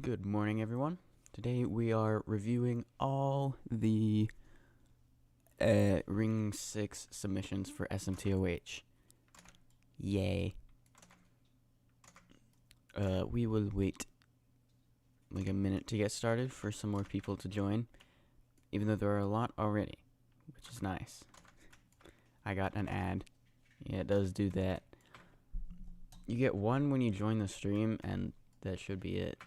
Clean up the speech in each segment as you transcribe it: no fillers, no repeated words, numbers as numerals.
Good morning, everyone. Today we are reviewing all the Ring 6 submissions for SMToH. Yay. We will wait like a minute to get started for some more people to join, even though there are a lot already, which is nice. I got an ad. Yeah, it does do that. You get one when you join the stream, and that should be it.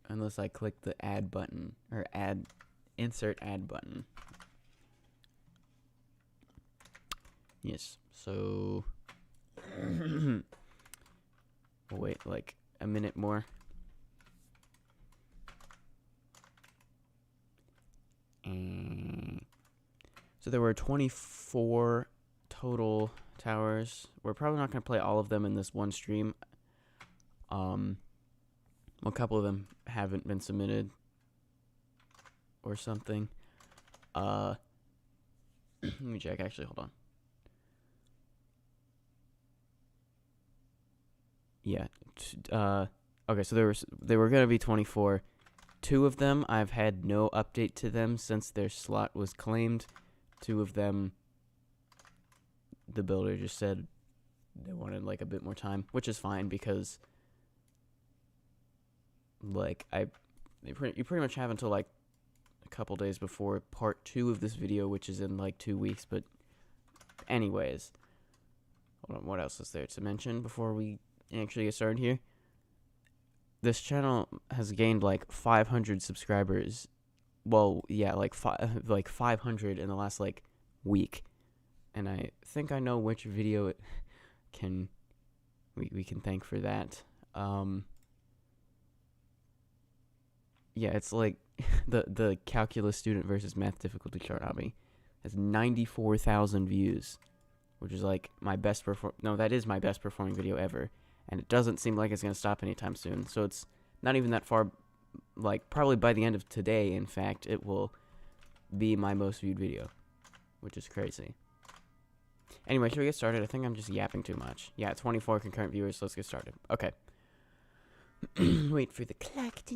Unless I click the add button, or insert ad button. Yes, so we'll wait like a minute more. So there were 24 total towers. We're probably not going to play all of them in this one stream. A couple of them haven't been submitted or something. Let me check. Actually, hold on. Yeah. Okay, so there were gonna be 24. 2 of them I've had no update to them since their slot was claimed. 2 of them, the builder just said they wanted like a bit more time, which is fine because like you pretty much have until like a couple days before part 2 of this video, which is in like 2 weeks. But anyways, hold on, what else is there to mention before we actually get started here? This channel has gained like 500 subscribers. Well, yeah, like 500 in the last like week, and I think I know which video it can we can thank for that. Yeah, it's like the calculus student versus math difficulty chart hobby has 94,000 views, which is like my best that is my best performing video ever, and it doesn't seem like it's gonna stop anytime soon. So it's not even that far. Like probably by the end of today, in fact, it will be my most viewed video, which is crazy. Anyway, should we get started? I think I'm just yapping too much. Yeah, 24 concurrent viewers, so let's get started. Okay. Wait for the clock. Are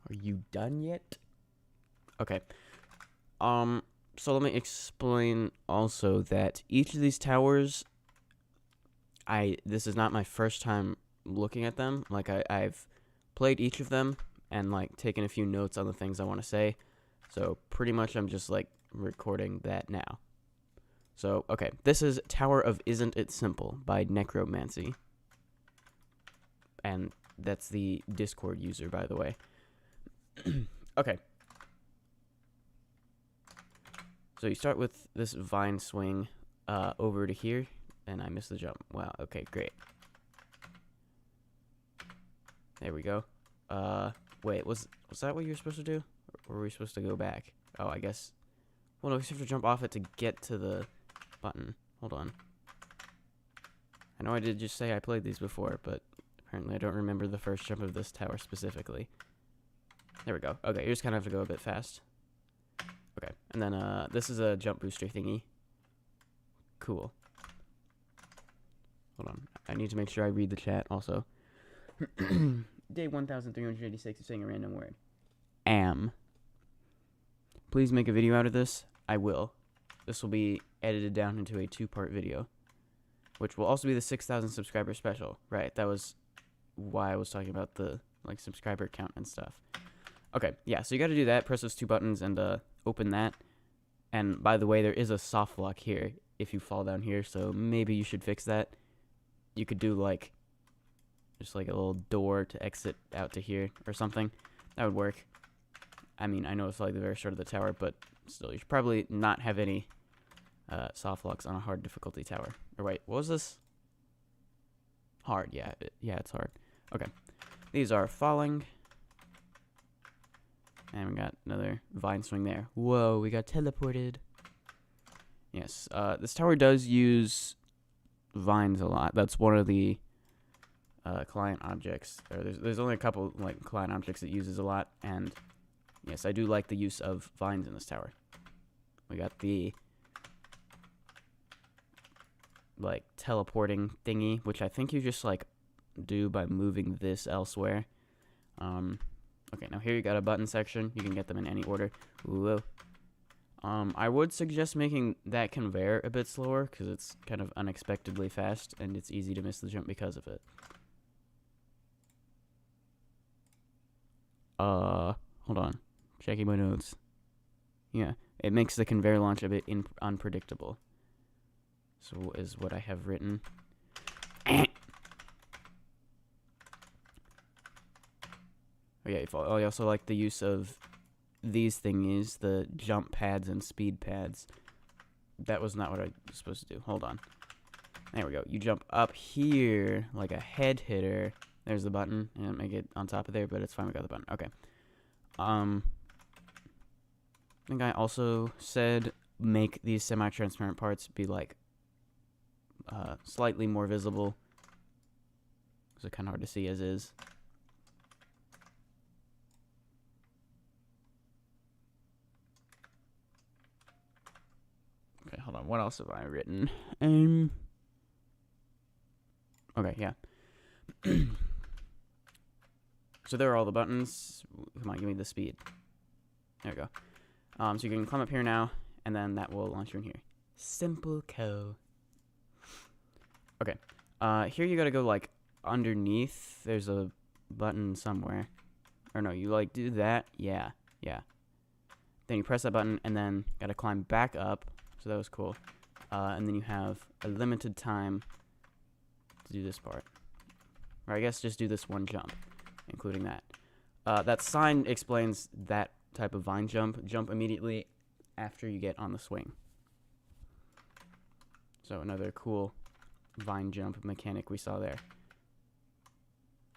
you done yet? Okay. So let me explain also that each of these towers, this is not my first time looking at them. Like I've played each of them and like taken a few notes on the things I want to say. So pretty much I'm just like recording that now. So, okay, this is Tower of Isn't It Simple by Necromancy. And that's the Discord user, by the way. Okay. So you start with this vine swing over to here, and I missed the jump. Wow, okay, great. There we go. Wait, was that what you were supposed to do? Or were we supposed to go back? Oh, I guess. Well, no, we have to jump off it to get to the button. Hold on. I know I did just say I played these before, but apparently I don't remember the first jump of this tower specifically. There we go. Okay, you just kind of have to go a bit fast. Okay, and then this is a jump booster thingy. Cool. Hold on. I need to make sure I read the chat also. Day 1386 is saying a random word. Am. Please make a video out of this. I will. This will be edited down into a 2-part video, which will also be the 6,000 subscriber special. Right, that was why I was talking about the like subscriber count and stuff. Okay, yeah, so you got to do that. Press those 2 buttons and open that. And by the way, there is a soft lock here if you fall down here, so maybe you should fix that. You could do like just like a little door to exit out to here or something. That would work. I mean, I know it's like the very start of the tower, but still, you should probably not have any soft locks on a hard difficulty tower. Or wait, what was this? Hard, yeah, it's hard. Okay, these are falling. And we got another vine swing there. Whoa, we got teleported. Yes, this tower does use vines a lot. That's one of the client objects. There's only a couple like client objects it uses a lot, and yes, I do like the use of vines in this tower. We got the like teleporting thingy, which I think you just like do by moving this elsewhere. Okay, now here you got a button section. You can get them in any order. Whoa. I would suggest making that conveyor a bit slower because it's kind of unexpectedly fast and it's easy to miss the jump because of it. Hold on. Checking my notes. Yeah, it makes the conveyor launch a bit unpredictable. So is what I have written. Oh yeah, I also like the use of these thingies, the jump pads and speed pads. That was not what I was supposed to do. Hold on. There we go. You jump up here like a head hitter. There's the button. I didn't make it on top of there, but it's fine. We got the button. Okay. I think I also said make these semi-transparent parts be like slightly more visible. Because it's kind of hard to see as is. Okay, hold on. What else have I written? Okay, yeah. So there are all the buttons. Come on, give me the speed. There we go. So you can climb up here now, and then that will launch you in here. SMToH. Okay. Here you gotta go like underneath. There's a button somewhere. Or no, you like do that. Yeah. Then you press that button, and then gotta climb back up. So that was cool. And then you have a limited time to do this part. Or I guess just do this one jump, including that. That sign explains that type of vine jump. Jump immediately after you get on the swing. So another cool vine jump mechanic we saw there.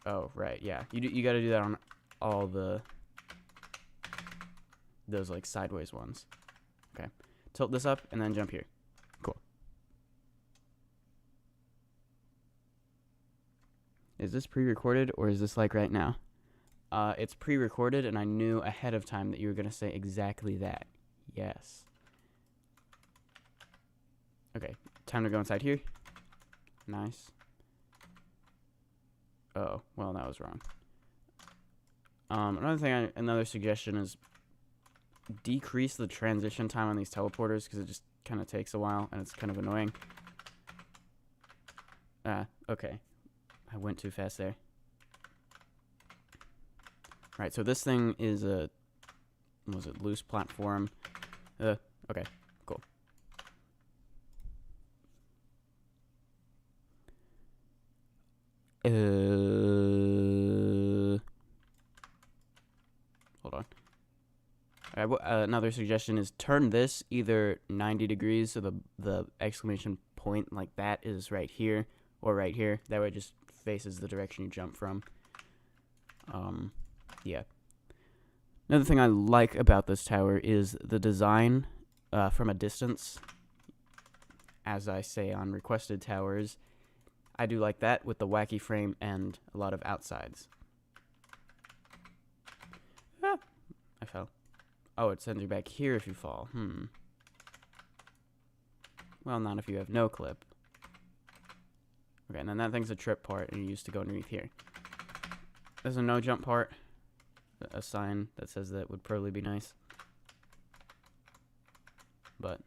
Oh, right, yeah. You gotta do that on all those like sideways ones. Okay. Tilt this up and then jump here. Cool. Is this pre-recorded or is this like right now? It's pre-recorded and I knew ahead of time that you were going to say exactly that. Yes. Okay, time to go inside here. Nice. Oh, well, that was wrong. Another suggestion is decrease the transition time on these teleporters because it just kind of takes a while and it's kind of annoying. Okay. I went too fast there. Right, so this thing is a, was it loose platform? Okay, cool. Hold on. Another suggestion is turn this either 90 degrees so the exclamation point like that is right here or right here. That way it just faces the direction you jump from. Yeah. Another thing I like about this tower is the design from a distance. As I say on requested towers, I do like that with the wacky frame and a lot of outsides. Ah, I fell. Oh, it sends you back here if you fall. Well, not if you have no clip. Okay, and then that thing's a trip part, and you used to go underneath here. There's a no jump part. A sign that says that would probably be nice. But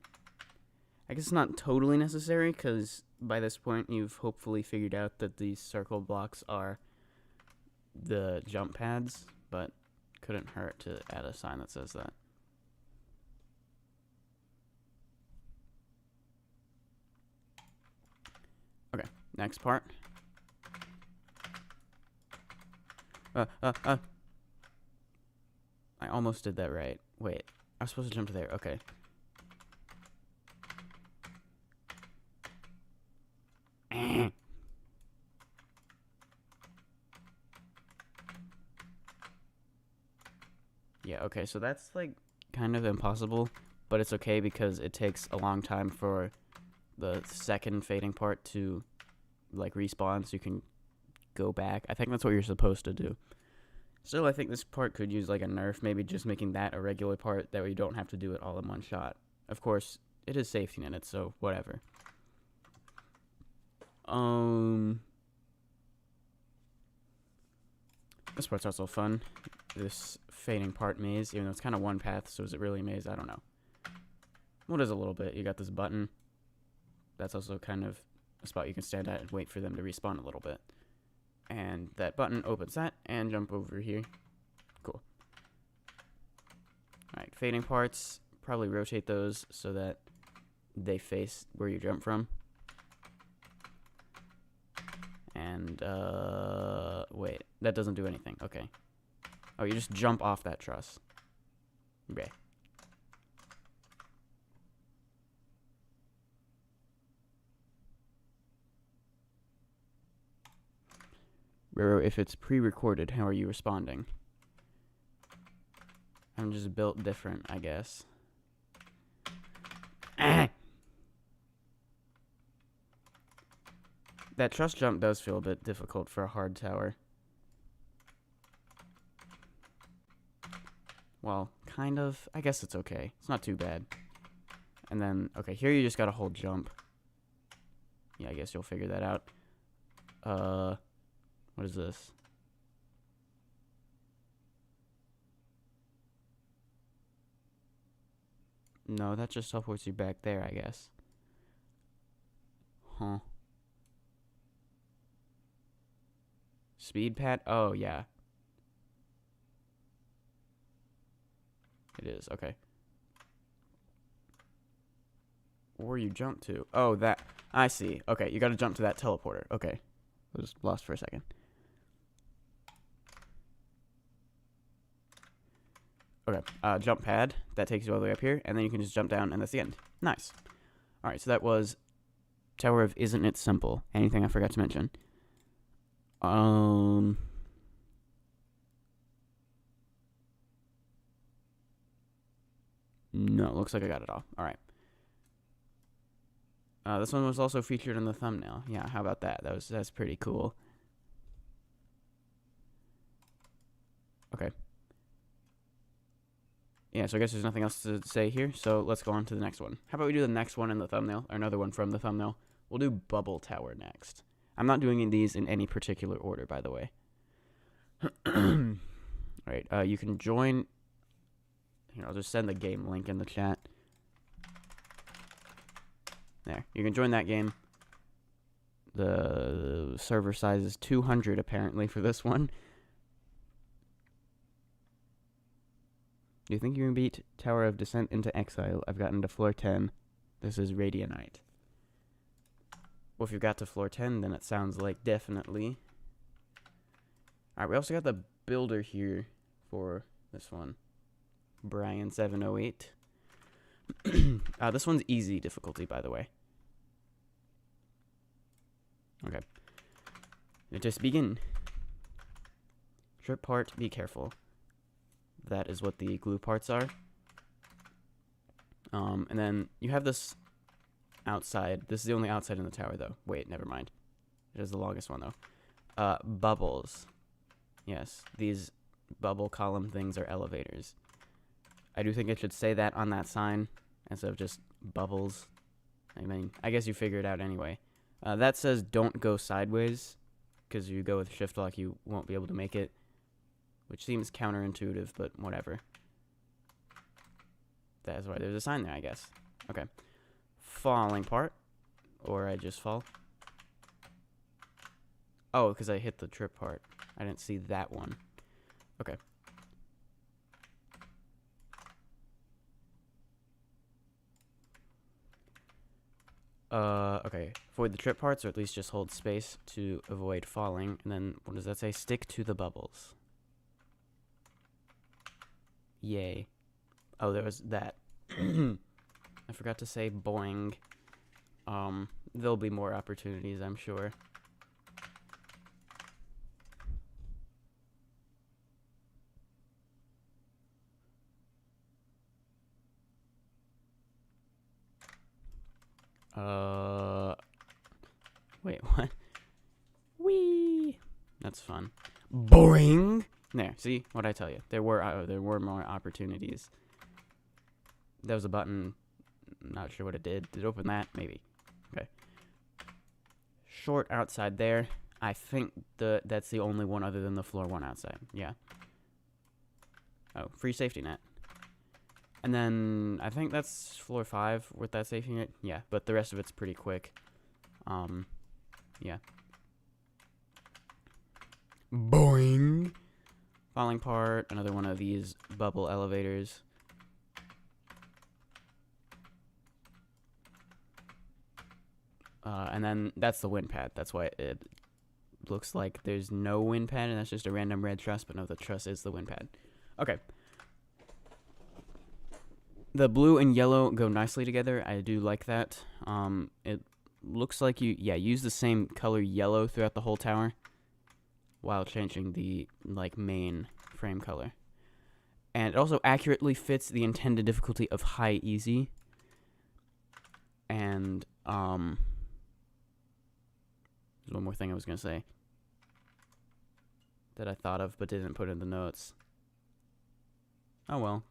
I guess it's not totally necessary, because by this point you've hopefully figured out that these circle blocks are the jump pads, but couldn't hurt to add a sign that says that. Okay, next part. I almost did that right. Wait, I was supposed to jump to there. Okay. Yeah, okay, so that's like kind of impossible, but it's okay because it takes a long time for the second fading part to like respawn so you can go back. I think that's what you're supposed to do. Still, I think this part could use like a nerf, maybe just making that a regular part, that way you don't have to do it all in one shot. Of course, it is safety in it, so whatever. This part's also fun. This fading part maze, even though it's kind of one path, so is it really a maze? I don't know. Well, it is a little bit. You got this button. That's also kind of a spot you can stand at and wait for them to respawn a little bit. And that button opens that, and jump over here. Cool. Alright, fading parts. Probably rotate those so that they face where you jump from. And, wait. That doesn't do anything. Okay. Oh, you just jump off that truss. Okay. Roro, if it's pre-recorded, how are you responding? I'm just built different, I guess. That truss jump does feel a bit difficult for a hard tower. Well, kind of. I guess it's okay. It's not too bad. And then, okay, here you just gotta hold jump. Yeah, I guess you'll figure that out. What is this? No, that just teleports you back there, I guess. Huh. Speed pad? Oh, yeah. It is, okay. Where you jump to? Oh, that. I see. Okay, you gotta jump to that teleporter. Okay. I was lost for a second. Okay, jump pad. That takes you all the way up here, and then you can just jump down, and that's the end. Nice. Alright, so that was Tower of Isn't It Simple? Anything I forgot to mention? No, looks like I got it all. Alright. This one was also featured in the thumbnail. Yeah, how about that? That's pretty cool. Okay. Yeah, so I guess there's nothing else to say here, so let's go on to the next one. How about we do the next one in the thumbnail, or another one from the thumbnail? We'll do Bubble Tower next. I'm not doing these in any particular order, by the way. Alright, you can join... Here, I'll just send the game link in the chat. There, you can join that game. The server size is 200, apparently, for this one. Do you think you can beat Tower of Descent into Exile? I've gotten to floor 10. This is Radianite. Well, if you got to floor 10, then it sounds like definitely. Alright, we also got the builder here for this one. Brian708. This one's easy difficulty, by the way. Okay. Let us begin. Trip part, be careful. That is what the glue parts are. And then you have this outside. This is the only outside in the tower, though. Wait, never mind. It is the longest one, though. Bubbles. Yes, these bubble column things are elevators. I do think it should say that on that sign instead of just bubbles. I mean, I guess you figure it out anyway. That says don't go sideways, because if you go with shift lock, you won't be able to make it. Which seems counterintuitive, but whatever. That's why there's a sign there, I guess. Okay. Falling part. Or I just fall. Oh, because I hit the trip part. I didn't see that one. Okay. Okay. Avoid the trip parts, or at least just hold space to avoid falling. And then, what does that say? Stick to the bubbles. Yay. Oh, there was that. I forgot to say boing. There'll be more opportunities, I'm sure. Wait, what? Whee! That's fun. Boing! There, see? What'd I tell you? There were more opportunities. There was a button. Not sure what it did. Did it open that? Maybe. Okay. short outside there. I think that's the only one other than the floor one outside. Yeah. Oh, free safety net. And then I think that's floor 5 with that safety net. Yeah, but the rest of it's pretty quick. Yeah. Boing. Falling part, another one of these bubble elevators. And then that's the wind pad. That's why it looks like there's no wind pad, and that's just a random red truss, but no, the truss is the wind pad. Okay. The blue and yellow go nicely together. I do like that. It looks like you use the same color yellow throughout the whole tower while changing the main frame color. And it also accurately fits the intended difficulty of high easy. And there's one more thing I was going to say that I thought of but didn't put in the notes. Oh well.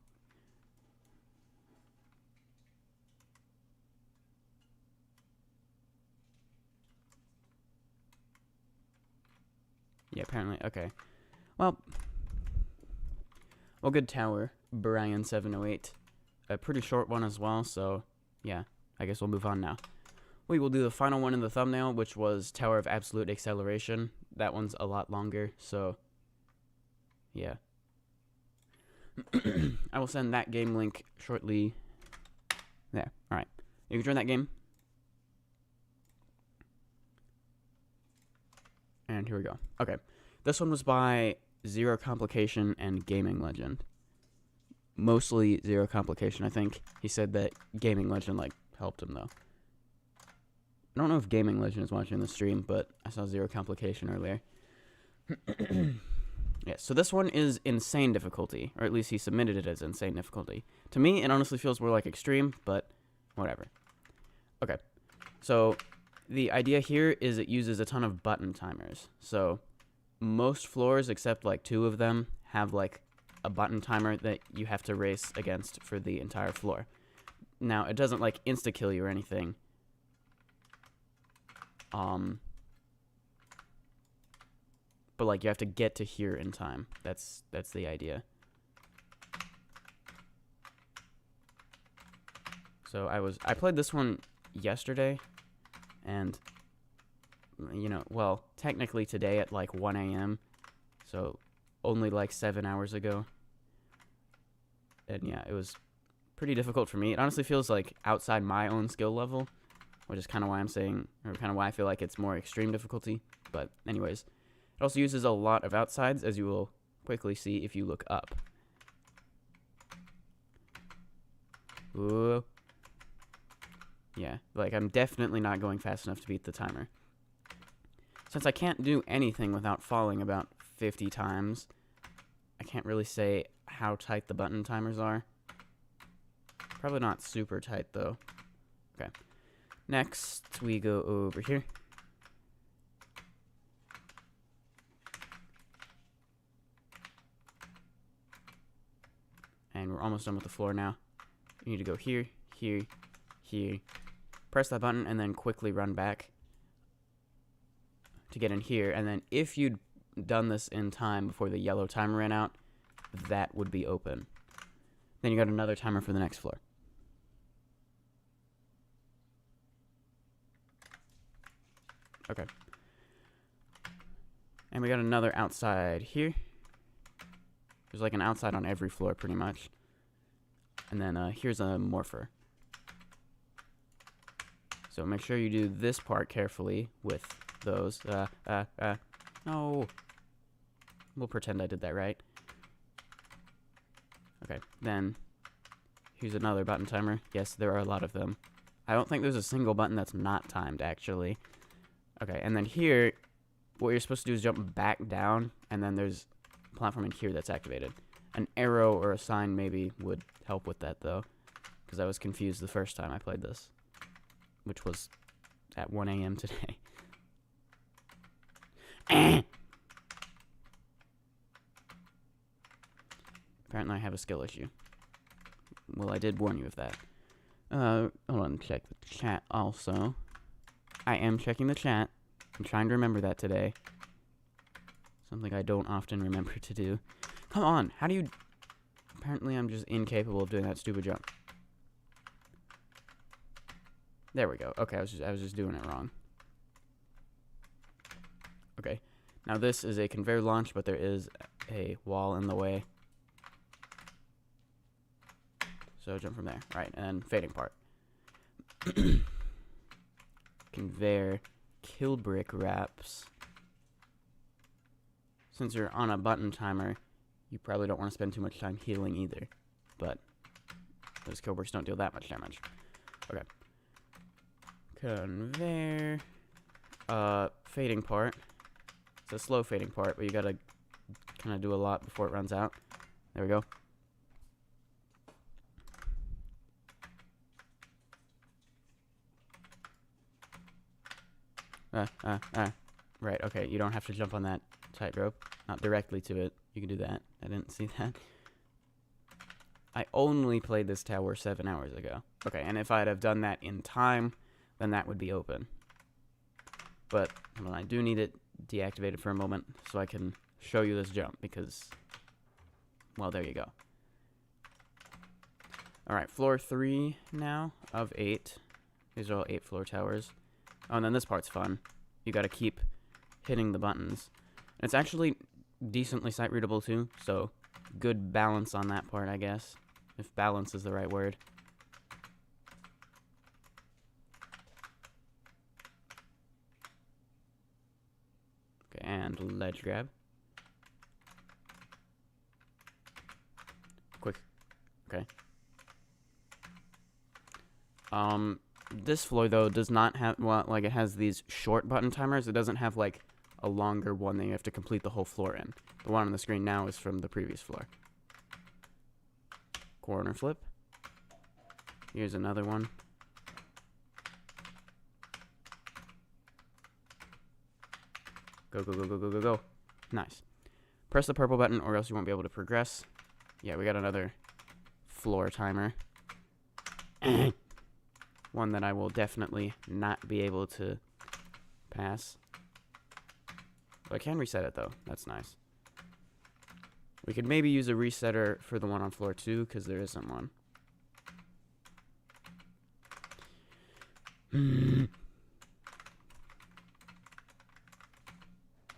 Yeah, apparently. Okay. Well, good tower, Brian 708. A pretty short one as well, so yeah, I guess we'll move on now. We will do the final one in the thumbnail, which was Tower of Absolute Acceleration. That one's a lot longer, so yeah. I will send that game link shortly. There. Alright. You can join that game. And here we go. Okay. This one was by Zero Complication and Gaming Legend. Mostly Zero Complication, I think. He said that Gaming Legend, helped him, though. I don't know if Gaming Legend is watching the stream, but I saw Zero Complication earlier. Yeah, so this one is insane difficulty, or at least he submitted it as insane difficulty. To me, it honestly feels more like extreme, but whatever. Okay, so the idea here is it uses a ton of button timers. So most floors, except 2 of them, have a button timer that you have to race against for the entire floor. Now, it doesn't insta-kill you or anything. But you have to get to here in time. That's the idea. So I played this one yesterday, and well, technically today at 1 a.m. So only 7 hours ago. And yeah, it was pretty difficult for me. It honestly feels outside my own skill level, which is kind of why I'm saying, or kind of why I feel like it's more extreme difficulty. But anyways, it also uses a lot of outsides, as you will quickly see if you look up. Ooh. Yeah, I'm definitely not going fast enough to beat the timer. Since I can't do anything without falling about 50 times, I can't really say how tight the button timers are. Probably not super tight, though. Okay. Next, we go over here. And we're almost done with the floor now. You need to go here, here, here. Press that button, and then quickly run back to get in here. And then if you'd done this in time before the yellow timer ran out, that would be open. Then you got another timer for the next floor. Okay. And we got another outside here. There's an outside on every floor, pretty much. And then here's a morpher. So make sure you do this part carefully with those. No. We'll pretend I did that right. Okay, then here's another button timer. Yes, there are a lot of them. I don't think there's a single button that's not timed, actually. Okay, and then here, what you're supposed to do is jump back down, and then there's a platform in here that's activated. An arrow or a sign maybe would help with that, though, because I was confused the first time I played this, which was at 1 a.m. today. Apparently I have a skill issue. Well, I did warn you of that. Hold on, check the chat also. I am checking the chat. I'm trying to remember that today. Something I don't often remember to do. Come on, how do you... Apparently I'm just incapable of doing that stupid jump. There we go. Okay, I was just doing it wrong. Okay, now this is a conveyor launch, but there is a wall in the way. So jump from there. Right, and fading part. Conveyor kill brick wraps. Since you're on a button timer, you probably don't want to spend too much time healing either. But those kill bricks don't deal that much damage. Okay. Conveyor. Fading part. It's a slow fading part, but you gotta kind of do a lot before it runs out. There we go. Right, okay, you don't have to jump on that tightrope. Not directly to it. You can do that. I didn't see that. I only played this tower 7 hours ago. Okay, and if I'd have done that in time, then that would be open. But hold on, I do need it deactivated for a moment so I can show you this jump because, well, there you go. Alright, floor 3 now of 8. These are all 8-floor towers. Oh, and then this part's fun. You gotta keep hitting the buttons. And it's actually decently sight readable too, so good balance on that part, I guess. If balance is the right word. Okay, and ledge grab. Quick. Okay. This floor, though, does not have, well, like, it has these short button timers. It doesn't have, like, a longer one that you have to complete the whole floor in. The one on the screen now is from the previous floor. Corner flip. Here's another one. Go, go, go, go, go, go, go. Nice. Press the purple button or else you won't be able to progress. Yeah, we got another floor timer. One that I will definitely not be able to pass. But I can reset it, though. That's nice. We could maybe use a resetter for the one on floor 2, because there isn't one.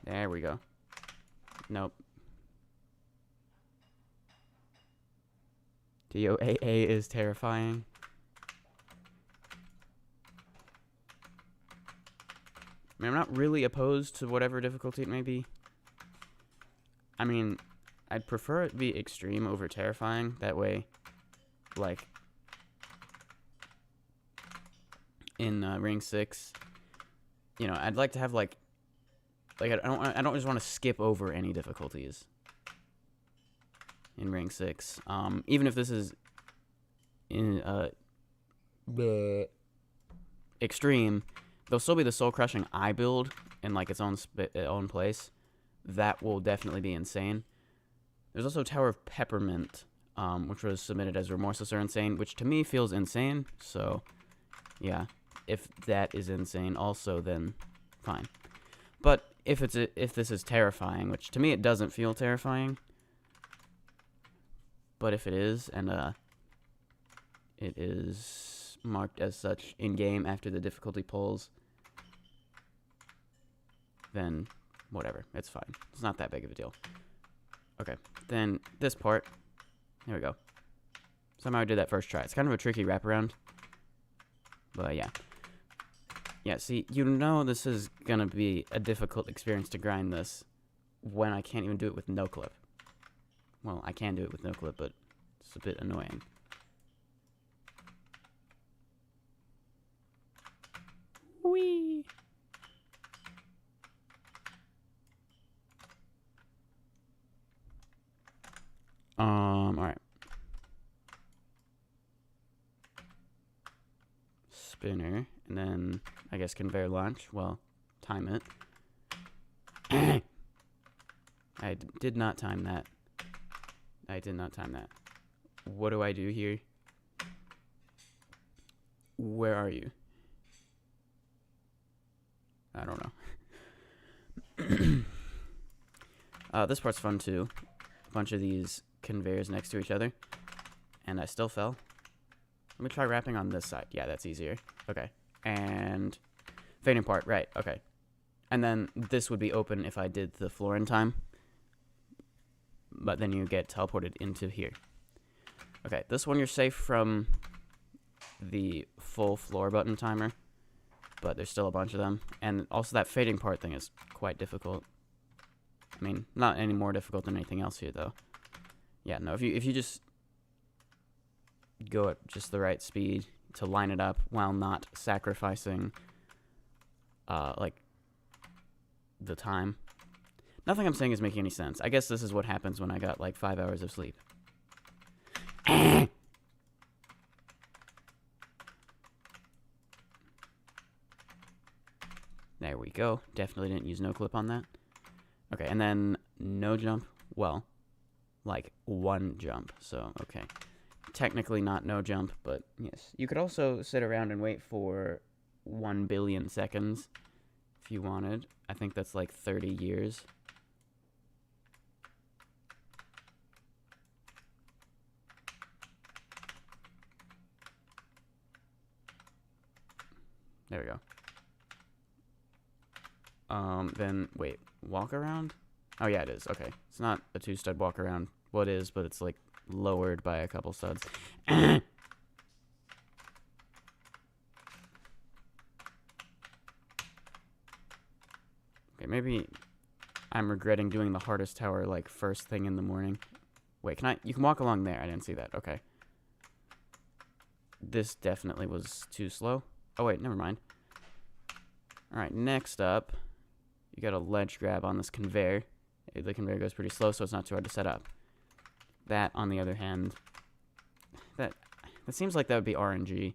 There we go. Nope. TOAA is terrifying. I mean, I'm not really opposed to whatever difficulty it may be. I mean, I'd prefer it be extreme over terrifying. That way, like, in Ring 6, you know, I'd like to have, like I don't just want to skip over any difficulties in Ring 6. Even if this is in the extreme, there'll still be the soul crushing eye build in like its own place. That will definitely be insane. There's also Tower of Peppermint, which was submitted as Remorseless or Insane, which to me feels insane. So, yeah, if that is insane, also then fine. But if this is terrifying, which to me it doesn't feel terrifying, but if it is, and it is marked as such in game after the difficulty pulls, then whatever, it's fine. It's not that big of a deal. Okay, then this part, here we go. Somehow I did that first try. It's kind of a tricky wraparound, but yeah. Yeah, see, you know this is gonna be a difficult experience to grind this when I can't even do it with no clip. Well, I can do it with no clip, but it's a bit annoying. Whee! Alright. Spinner, and then I guess conveyor launch. Well, time it. I did not time that. I did not time that. What do I do here? Where are you? I don't know. This part's fun too. A bunch of these conveyors next to each other. And I still fell. Let me try wrapping on this side. Yeah, that's easier. Okay. And fading part, right, okay. And then this would be open if I did the floor in time. But then you get teleported into here. Okay, this one you're safe from the full floor button timer. But there's still a bunch of them. And also that fading part thing is quite difficult. I mean, not any more difficult than anything else here, though. Yeah, no, if you just go at just the right speed to line it up while not sacrificing, like, the time. Nothing I'm saying is making any sense. I guess this is what happens when I got, like, 5 hours of sleep. There we go. Definitely didn't use no clip on that. Okay, and then no jump. Well, like one jump. So, okay. Technically not no jump, but yes. You could also sit around and wait for 1 billion seconds if you wanted. I think that's like 30 years. There we go. Then, wait, walk around? Oh, yeah, it is. Okay. It's not a 2-stud walk around. Well, it is, but it's, like, lowered by a couple studs. Okay, maybe I'm regretting doing the hardest tower, like, first thing in the morning. Wait, you can walk along there. I didn't see that. Okay. This definitely was too slow. Oh, wait, never mind. Alright, next up, you got a ledge grab on this conveyor. The conveyor goes pretty slow, so it's not too hard to set up. That, on the other hand, that seems like that would be RNG.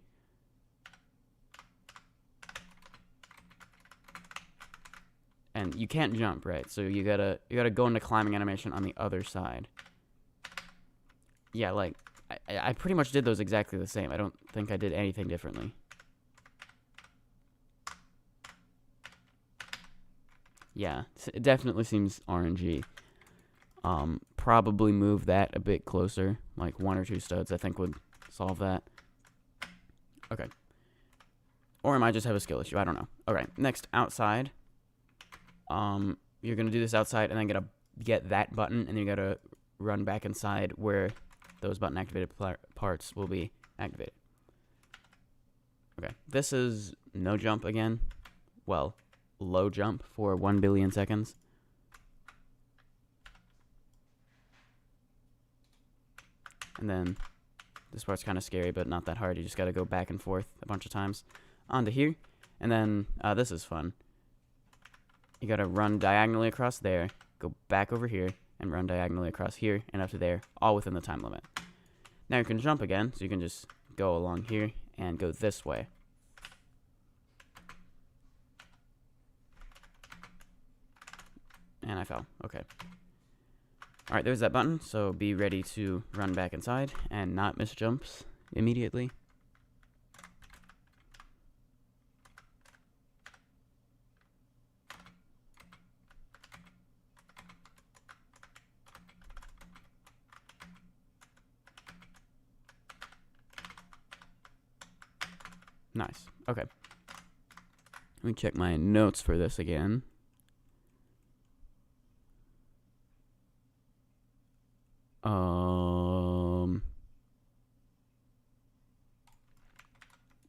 And you can't jump, right? So you gotta go into climbing animation on the other side. Yeah, like, I pretty much did those exactly the same. I don't think I did anything differently. Yeah, it definitely seems RNG. Probably move that a bit closer, like 1 or 2 studs, I think would solve that. Okay. Or I might just have a skill issue, I don't know. Okay, next, outside. You're gonna do this outside, and then get that button, and then you gotta run back inside where those button activated parts will be activated. Okay, this is no jump again. Well, low jump for 1 billion seconds. And then this part's kind of scary, but not that hard. You just got to go back and forth a bunch of times onto here. And then this is fun. You got to run diagonally across there, go back over here, and run diagonally across here and up to there, all within the time limit. Now you can jump again, so you can just go along here and go this way. And I fell. Okay. Alright, there's that button, so be ready to run back inside and not miss jumps immediately. Nice. Okay. Let me check my notes for this again.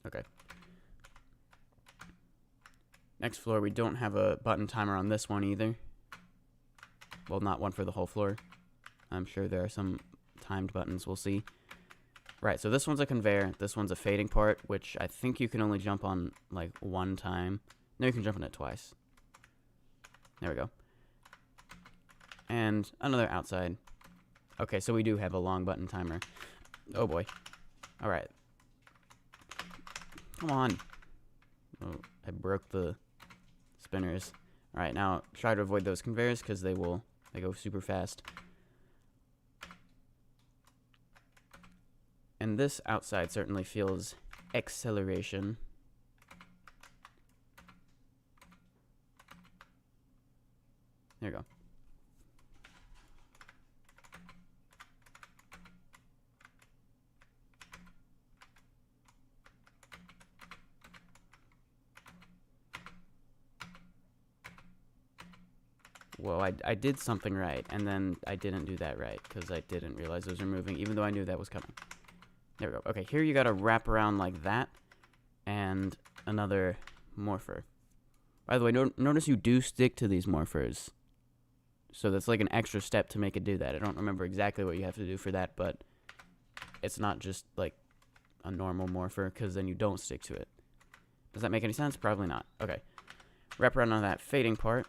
Okay. Next floor, we don't have a button timer on this one either. Well, not one for the whole floor. I'm sure there are some timed buttons, we'll see. Right, so this one's a conveyor, this one's a fading part, which I think you can only jump on, like, 1 time. No, you can jump on it twice. There we go. And another outside. Okay, so we do have a long button timer. Oh boy. Alright. Come on. Oh, I broke the spinners. Alright, now try to avoid those conveyors because they go super fast. And this outside certainly feels acceleration. Whoa, I did something right, and then I didn't do that right, because I didn't realize those are moving, even though I knew that was coming. There we go. Okay, here you gotta wrap around like that, and another morpher. By the way, notice you do stick to these morphers. So that's like an extra step to make it do that. I don't remember exactly what you have to do for that, but it's not just like a normal morpher, because then you don't stick to it. Does that make any sense? Probably not. Okay. Wrap around on that fading part.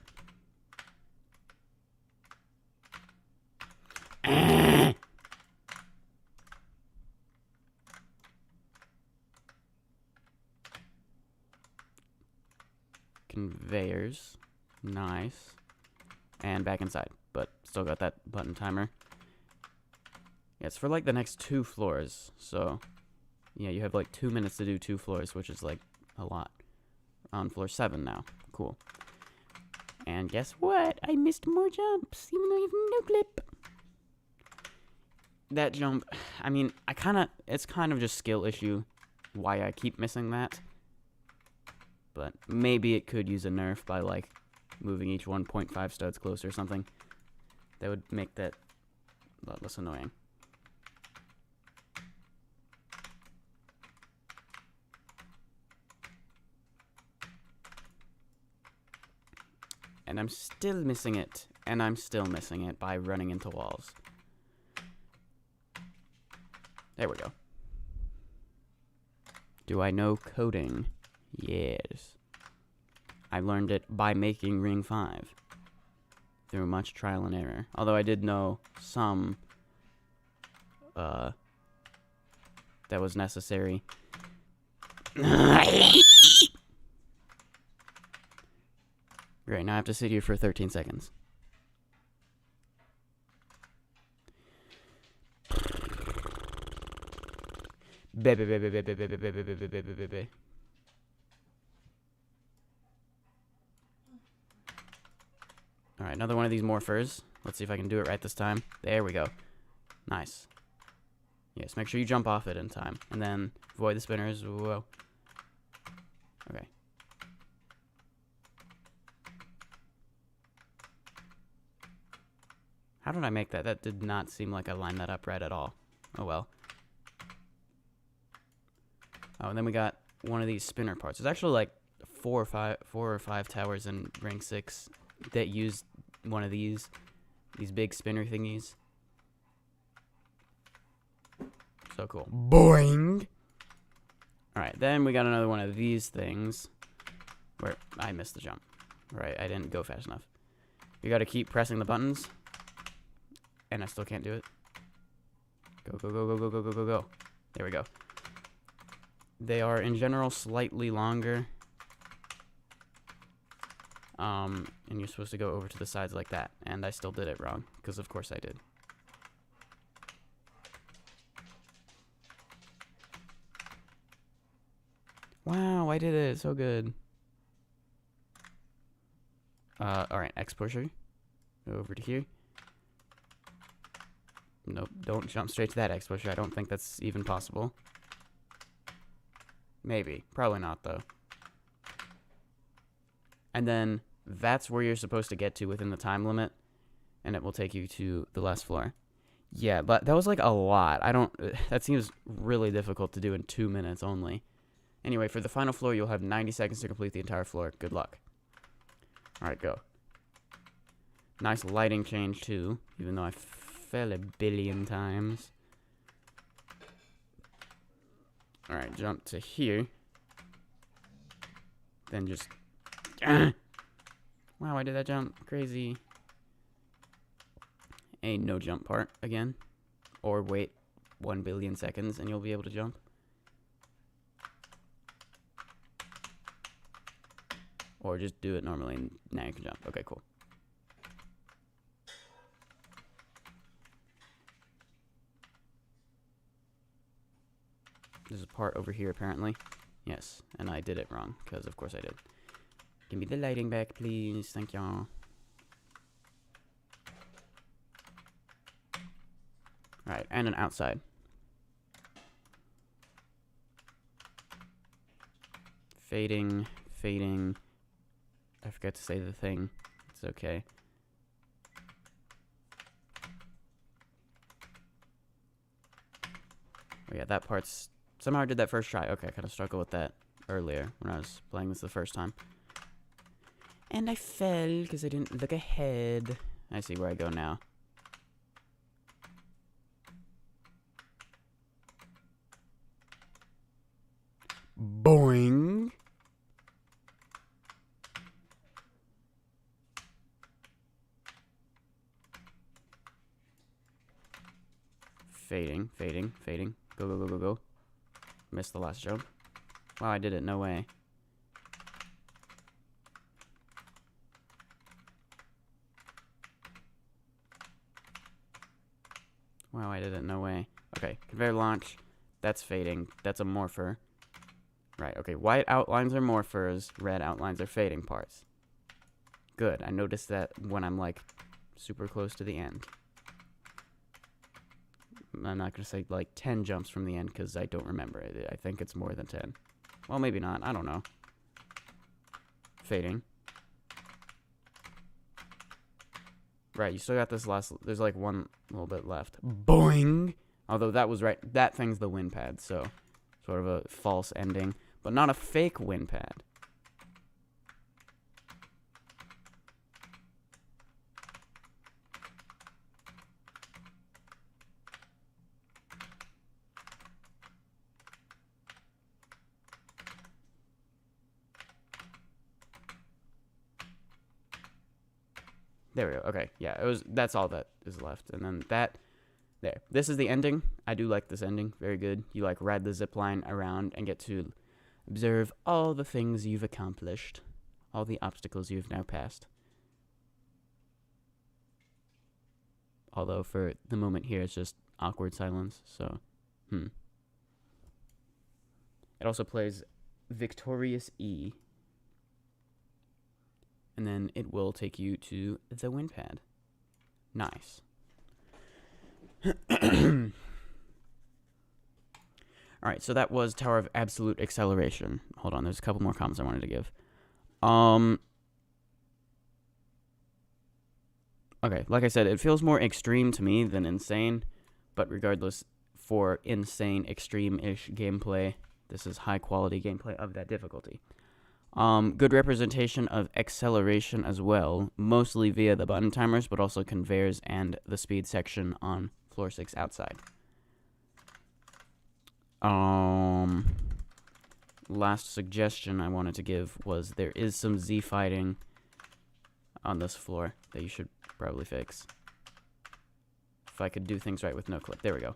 Conveyors. Nice. And back inside. But still got that button timer. Yeah, it's for like the next 2 floors. So, yeah, you have like 2 minutes to do 2 floors, which is like a lot. On floor 7 now. Cool. And guess what? I missed more jumps, even though you have no clip. That jump, I mean, it's kind of just skill issue why I keep missing that. But maybe it could use a nerf by, like, moving each 1.5 studs closer or something. That would make that a lot less annoying. And I'm still missing it. And I'm still missing it by running into walls. There we go. Do I know coding? Yes. I learned it by making Ring 5. Through much trial and error. Although I did know some that was necessary. Great, now I have to sit here for 13 seconds. Baby. Alright, another one of these morphers. Let's see if I can do it right this time. There we go. Nice. Yes, make sure you jump off it in time. And then avoid the spinners. Whoa. Okay. How did I make that? That did not seem like I lined that up right at all. Oh well. Oh, and then we got one of these spinner parts. There's actually like 4 or 5 towers in Ring 6 that use one of these big spinner thingies. So cool. Boing! Alright, then we got another one of these things where I missed the jump. Right, I didn't go fast enough. You gotta keep pressing the buttons. And I still can't do it. Go. There we go. They are, in general, slightly longer. And you're supposed to go over to the sides like that. And I still did it wrong, because of course I did. Wow, I did it. So good. Alright, X pusher. Go over to here. Nope, don't jump straight to that X pusher. I don't think that's even possible. Maybe. Probably not, though. And then that's where you're supposed to get to within the time limit. And it will take you to the last floor. Yeah, but that was like a lot. That seems really difficult to do in 2 minutes only. Anyway, for the final floor, you'll have 90 seconds to complete the entire floor. Good luck. Alright, go. Nice lighting change, too. Even though I fell a billion times. Alright, jump to here. Then just... Wow, I did that jump. Crazy. A no jump part again. Or wait 1 billion seconds and you'll be able to jump. Or just do it normally and now you can jump. Okay, cool. There's a part over here, apparently. Yes, and I did it wrong, because of course I did. Give me the lighting back, please. Thank y'all. Alright, and an outside. Fading. I forgot to say the thing. It's okay. Oh, yeah, that part's... Somehow I did that first try. Okay, I kind of struggled with that earlier when I was playing this the first time. And I fell because I didn't look ahead. I see where I go now. Boing! Fading, fading, fading. Go, go, go, go, go. Missed the last jump. Wow, I did it. No way. Wow, I did it. No way. Okay, conveyor launch. That's fading. That's a morpher. Right, okay. White outlines are morphers. Red outlines are fading parts. Good. I noticed that when I'm, like, super close to the end. I'm not going to say, like, 10 jumps from the end because I don't remember it. I think it's more than 10. Well, maybe not. I don't know. Fading. Right, you still got this last... There's, like, one little bit left. Boing! Although that was right. That thing's the wind pad, so... Sort of a false ending. But not a fake wind pad. There we go. Okay, yeah, that's all that is left. And then that, there. This is the ending. I do like this ending. Very good. You, like, ride the zip line around and get to observe all the things you've accomplished. All the obstacles you've now passed. Although, for the moment here, it's just awkward silence, so, It also plays Victorious E. And then it will take you to the wind pad. Nice. Alright, so that was Tower of Absolute Acceleration. Hold on, there's a couple more comments I wanted to give. Okay, like I said, it feels more extreme to me than insane. But regardless, for insane, extreme-ish gameplay, this is high-quality gameplay of that difficulty. Good representation of acceleration as well, mostly via the button timers, but also conveyors and the speed section on floor 6 outside. Last suggestion I wanted to give was there is some Z fighting on this floor that you should probably fix. If I could do things right with no clip. There we go.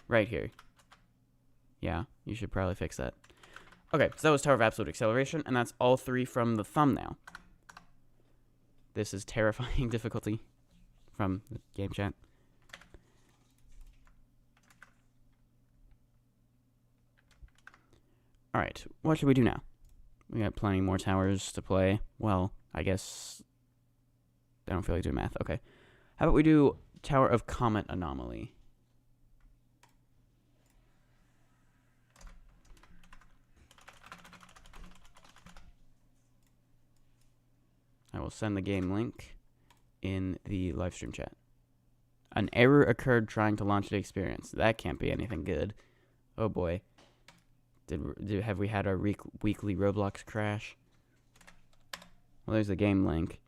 Right here. Yeah, you should probably fix that. Okay, so that was Tower of Absolute Acceleration, and that's all 3 from the thumbnail. This is terrifying difficulty from the game chat. Alright, what should we do now? We got plenty more towers to play. Well, I guess... I don't feel like doing math. Okay. How about we do Tower of Comet Anomaly? I will send the game link in the live stream chat. An error occurred trying to launch the experience. That can't be anything good. Oh boy. Have we had our weekly Roblox crash? Well, there's the game link.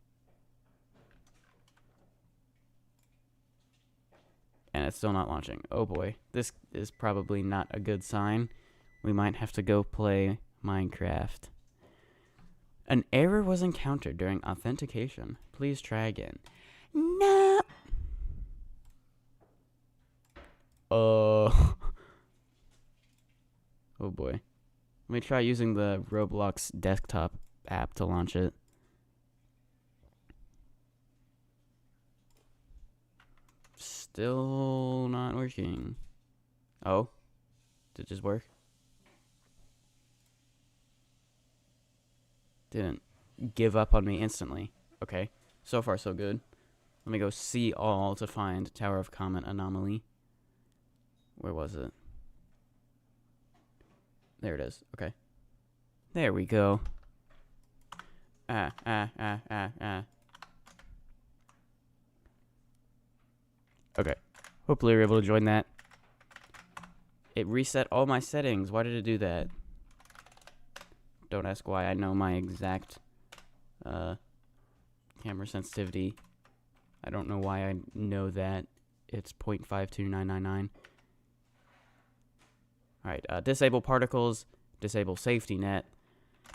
And it's still not launching. Oh boy. This is probably not a good sign. We might have to go play Minecraft. An error was encountered during authentication. Please try again. No. Oh boy. Let me try using the Roblox desktop app to launch it. Still not working. Oh? Did it just work? Didn't give up on me instantly. Okay. So far, so good. Let me go see all to find Tower of Comet Anomaly. Where was it? There it is. Okay. There we go. Okay. Hopefully you're able to join that. It reset all my settings. Why did it do that? Don't ask why. I know my exact camera sensitivity. I don't know why I know that. It's 0.52999. Alright, disable particles, disable safety net.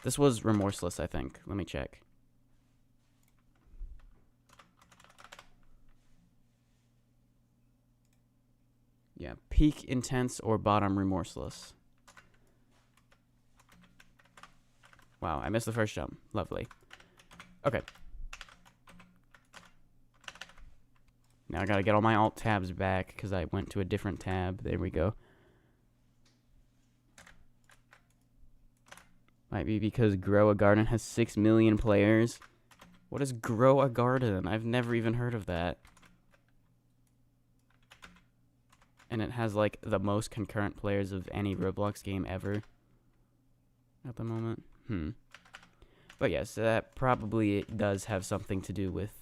This was remorseless, I think. Let me check. Yeah, peak intense or bottom remorseless. Wow, I missed the first jump. Lovely. Okay. Now I gotta get all my alt tabs back because I went to a different tab. There we go. Might be because Grow a Garden has 6 million players. What is Grow a Garden? I've never even heard of that. And it has like the most concurrent players of any Roblox game ever at the moment. But yes, that probably does have something to do with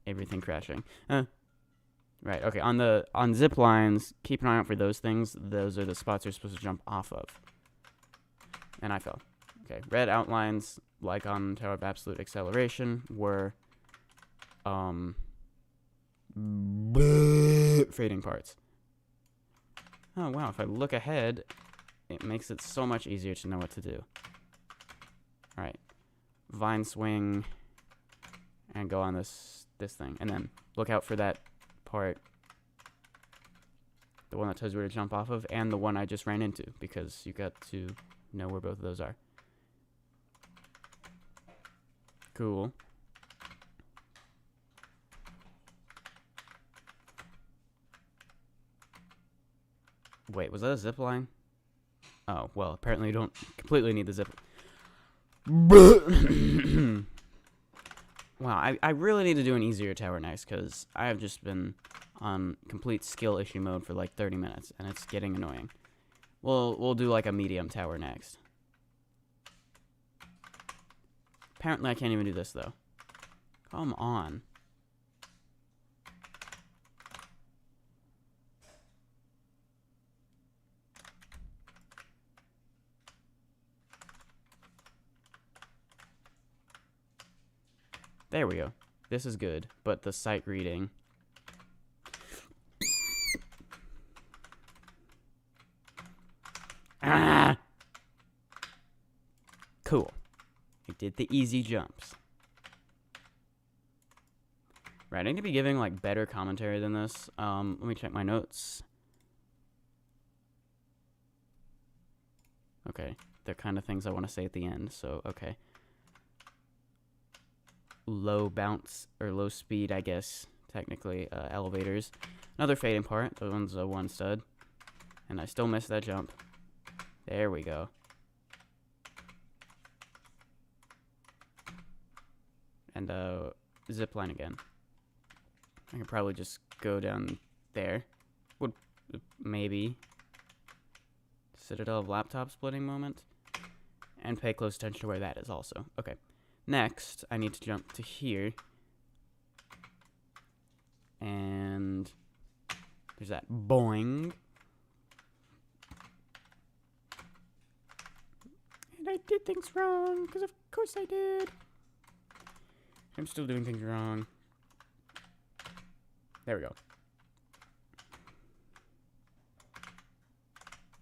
everything crashing. Right, okay, on zip lines, keep an eye out for those things. Those are the spots you're supposed to jump off of. And I fell. Okay, red outlines, like on Tower of Absolute Acceleration, were fading parts. Oh wow, if I look ahead, it makes it so much easier to know what to do. Alright. Vine swing and go on this thing. And then look out for that part. The one that tells you where to jump off of, and the one I just ran into, because you got to know where both of those are. Cool. Wait, was that a zip line? Oh, well, apparently you don't completely need the zip. Wow, I really need to do an easier tower next, because I have just been on complete skill issue mode for like 30 minutes, and it's getting annoying. We'll do like a medium tower next. Apparently I can't even do this, though. Come on. There we go. This is good, but the sight reading. Ah! Cool. I did the easy jumps. Right, I need to be giving like better commentary than this. Let me check my notes. Okay, they're kind of things I want to say at the end, so okay. Low bounce, or low speed, I guess, technically, elevators. Another fading part, the one's a one stud. And I still missed that jump. There we go. And, zip line again. I could probably just go down there. Would, maybe. Citadel of laptop splitting moment. And pay close attention to where that is also. Okay. Next, I need to jump to here. And there's that boing. And I did things wrong, because of course I did. I'm still doing things wrong. There we go.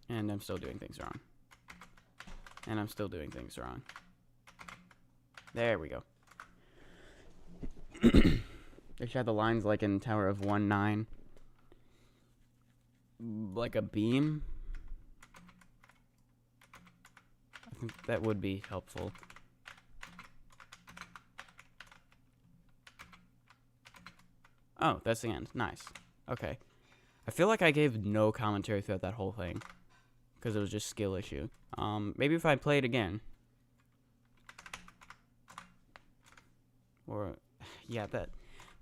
And I'm still doing things wrong. And I'm still doing things wrong. There we go. They should have the lines like in Tower of 1-9. Like a beam. I think that would be helpful. Oh, that's the end. Nice. Okay. I feel like I gave no commentary throughout that whole thing. Because it was just skill issue. Maybe if I play it again. Or, yeah,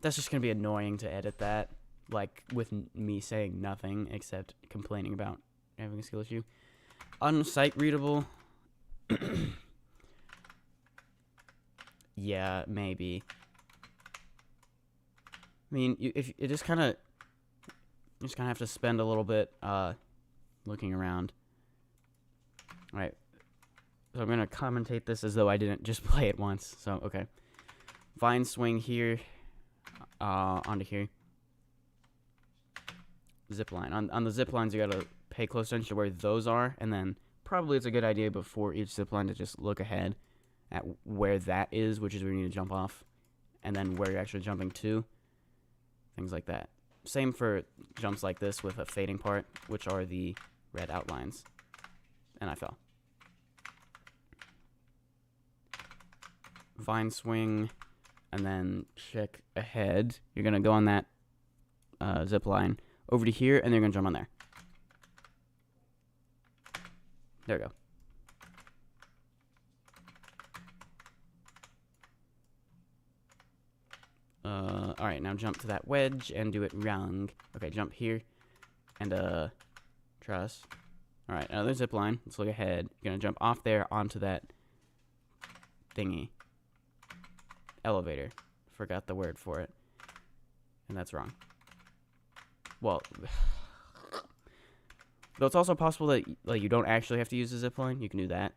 that's just going to be annoying to edit that. Like, with me saying nothing except complaining about having a skill issue. Unsight readable. Yeah, maybe. I mean, if you just kind of have to spend a little bit looking around. Alright. So I'm going to commentate this as though I didn't just play it once. So, okay. Vine swing here. Onto here. Zip line. On the zip lines, you gotta pay close attention to where those are, and then probably it's a good idea before each zip line to just look ahead at where that is, which is where you need to jump off, and then where you're actually jumping to. Things like that. Same for jumps like this with a fading part, which are the red outlines. And I fell. Vine swing, and then check ahead. You're gonna go on that zip line over to here, and you're gonna jump on there. There we go. Alright, now jump to that wedge and do it wrong. Okay, jump here and truss. Alright, another zip line. Let's look ahead. You're gonna jump off there onto that thingy. Elevator. Forgot the word for it. And that's wrong. Well, though it's also possible that like you don't actually have to use the zip line. You can do that.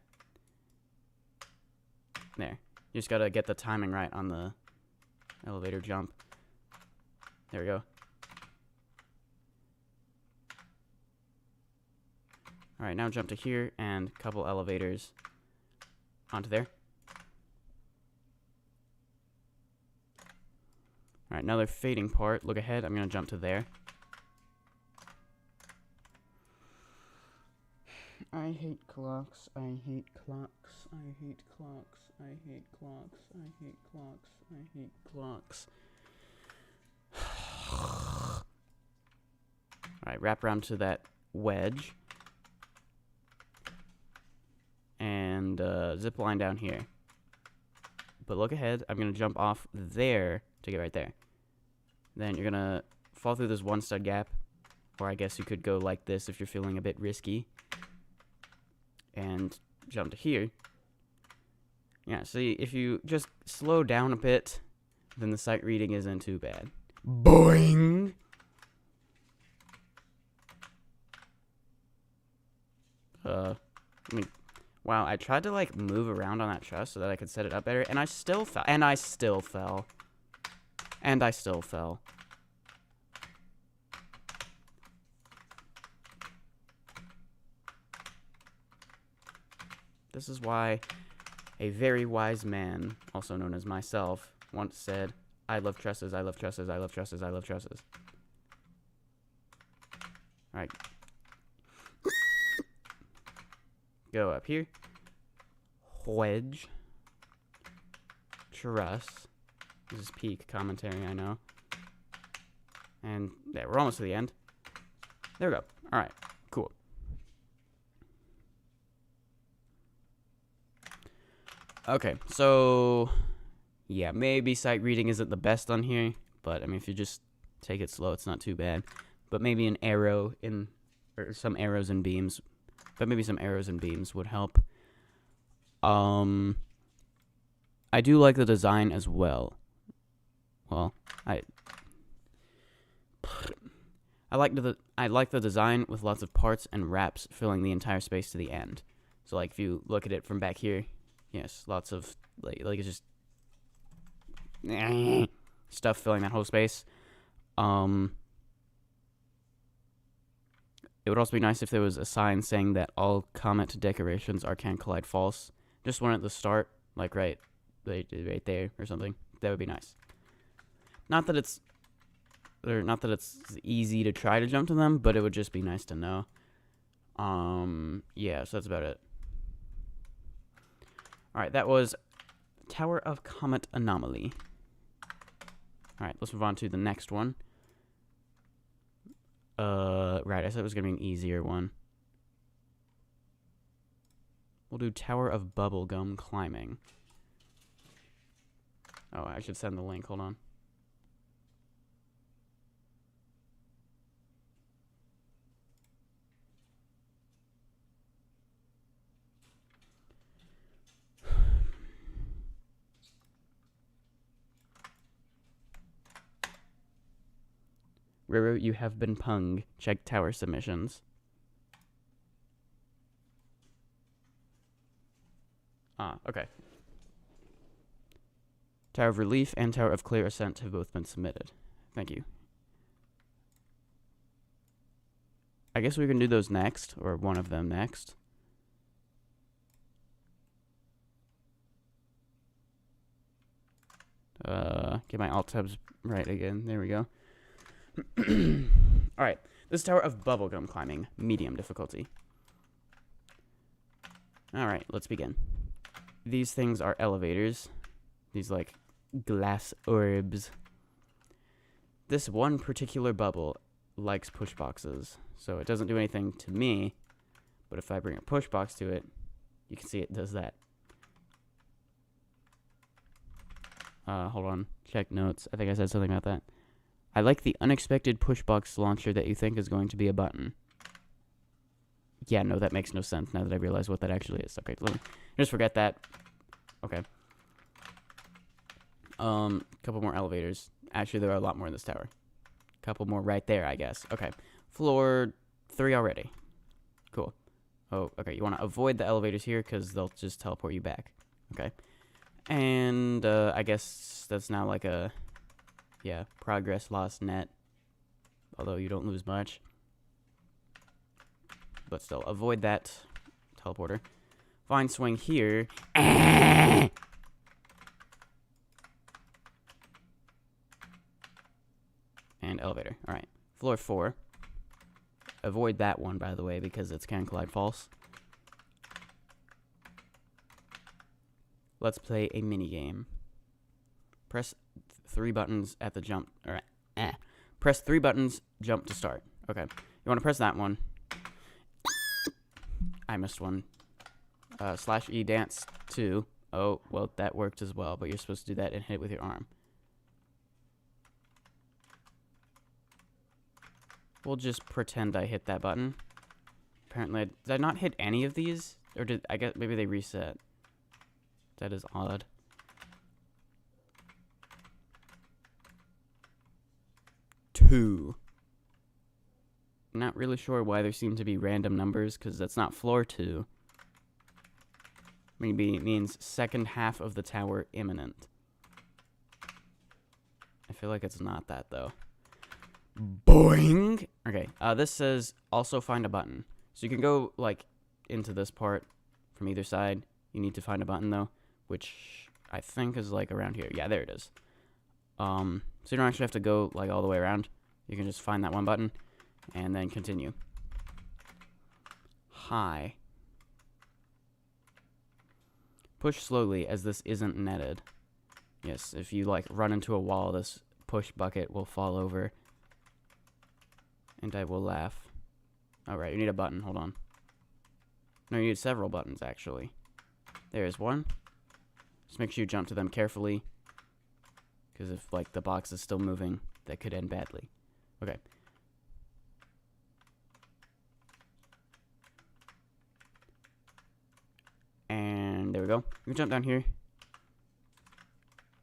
There. You just gotta get the timing right on the elevator jump. There we go. Alright, now jump to here and a couple elevators onto there. Alright, another fading part. Look ahead. I'm gonna jump to there. I hate clocks. I hate clocks. I hate clocks. I hate clocks. I hate clocks. I hate clocks. Alright, wrap around to that wedge. And zip line down here. But look ahead. I'm going to jump off there to get right there. Then you're going to fall through this one stud gap. Or I guess you could go like this if you're feeling a bit risky. And jump to here. Yeah, see, if you just slow down a bit, then the sight reading isn't too bad. Boing! I mean, wow, I tried to, like, move around on that truss so that I could set it up better, and I still fell. And I still fell. And I still fell. This is why a very wise man, also known as myself, once said, I love trusses, I love trusses, I love trusses, I love trusses. Alright. Go up here. Wedge. Truss. This is peak commentary, I know. And there, we're almost to the end. There we go. Alright, cool. Okay, so yeah, maybe sight reading isn't the best on here, but I mean, if you just take it slow, it's not too bad. But maybe an arrow in, or some arrows and beams, but maybe some arrows and beams would help. I do like the design as well. Well, I like the design with lots of parts and wraps filling the entire space to the end. So like if you look at it from back here, yes, lots of like it's just stuff filling that whole space. It would also be nice if there was a sign saying that all comet decorations are can't collide false. Just one at the start, like right there or something. That would be nice. Not that it's easy to try to jump to them, but it would just be nice to know. Yeah, so that's about it. Alright, that was Tower of Comet Anomaly. Alright, let's move on to the next one. Right, I said it was gonna be an easier one. We'll do Tower of Bubblegum Climbing. Oh, I should send the link, hold on. Roro, you have been punged. Check tower submissions. Okay. Tower of Relief and Tower of Clear Ascent have both been submitted. Thank you. I guess we can do those next, or one of them next. Get my alt tabs right again. There we go. Alright. This Tower of Bubblegum Climbing. Medium difficulty. Alright, let's begin. These things are elevators. These, like, glass orbs. This one particular bubble likes push boxes. So it doesn't do anything to me. But if I bring a push box to it, you can see it does that. Hold on. Check notes. I think I said something about that. I like the unexpected push box launcher that you think is going to be a button. Yeah, no, that makes no sense now that I realize what that actually is. Okay, let me just forget that. Okay. Couple more elevators. Actually, there are a lot more in this tower. Couple more right there, I guess. Okay. Floor 3 already. Cool. Oh, okay. You want to avoid the elevators here because they'll just teleport you back. Okay. And, I guess that's now like a, yeah, progress lost net. Although you don't lose much. But still, avoid that teleporter. Fine swing here. And elevator. Alright. Floor 4. Avoid that one, by the way, because it's can collide false. Let's play a mini game. Press 3 buttons at the jump. Or, Press 3 buttons, jump to start. Okay. You want to press that one. I missed one. /E dance 2. Oh, well, that worked as well, but you're supposed to do that and hit it with your arm. We'll just pretend I hit that button. Apparently, did I not hit any of these? Or did I guess maybe they reset? That is odd. Two. I'm not really sure why there seem to be random numbers, because that's not floor 2. Maybe it means second half of the tower imminent. I feel like it's not that, though. Boing! Okay, this says also find a button. So you can go, like, into this part from either side. You need to find a button, though, which I think is, like, around here. Yeah, there it is. So you don't actually have to go, like, all the way around. You can just find that one button and then continue. High. Push slowly, as this isn't netted. Yes, if you, like, run into a wall, this push bucket will fall over. And I will laugh. Alright, you need a button. Hold on. No, you need several buttons, actually. There's one. Just make sure you jump to them carefully. Because if, like, the box is still moving, that could end badly. Okay. And there we go. You can jump down here.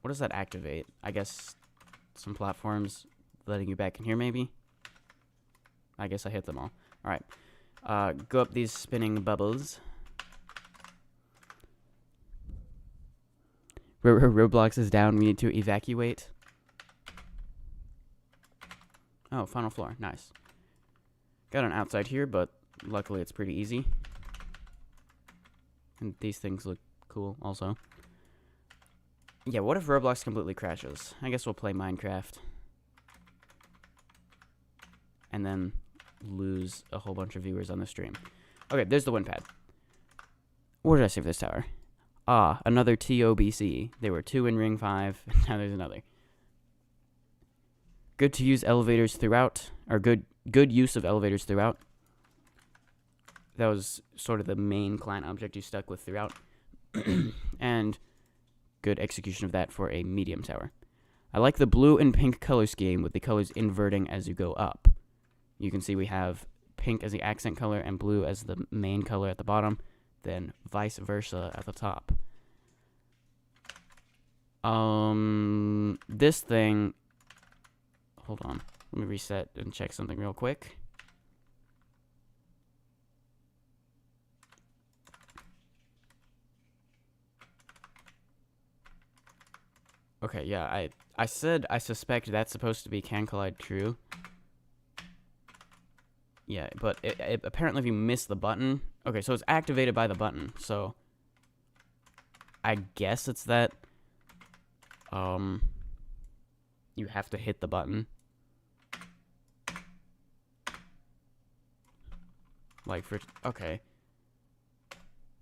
What does that activate? I guess some platforms letting you back in here, maybe? I guess I hit them all. Alright. Go up these spinning bubbles. Roblox is down. We need to evacuate. Oh, final floor. Nice. Got an outside here, but luckily it's pretty easy. And these things look cool also. Yeah, what if Roblox completely crashes? I guess we'll play Minecraft. And then lose a whole bunch of viewers on the stream. Okay, there's the wind pad. Where did I save this tower? Ah, another TOBC. There were 2 in Ring 5, and now there's another. Good to use elevators throughout, or good use of elevators throughout. That was sort of the main client object you stuck with throughout. And good execution of that for a medium tower. I like the blue and pink color scheme with the colors inverting as you go up. You can see we have pink as the accent color and blue as the main color at the bottom, then vice versa at the top. This thing, hold on, let me reset and check something real quick. Okay, yeah, I said I suspect that's supposed to be can collide true. Yeah, but apparently if you miss the button... Okay, so it's activated by the button, so... I guess it's that... You have to hit the button. Like for... Okay.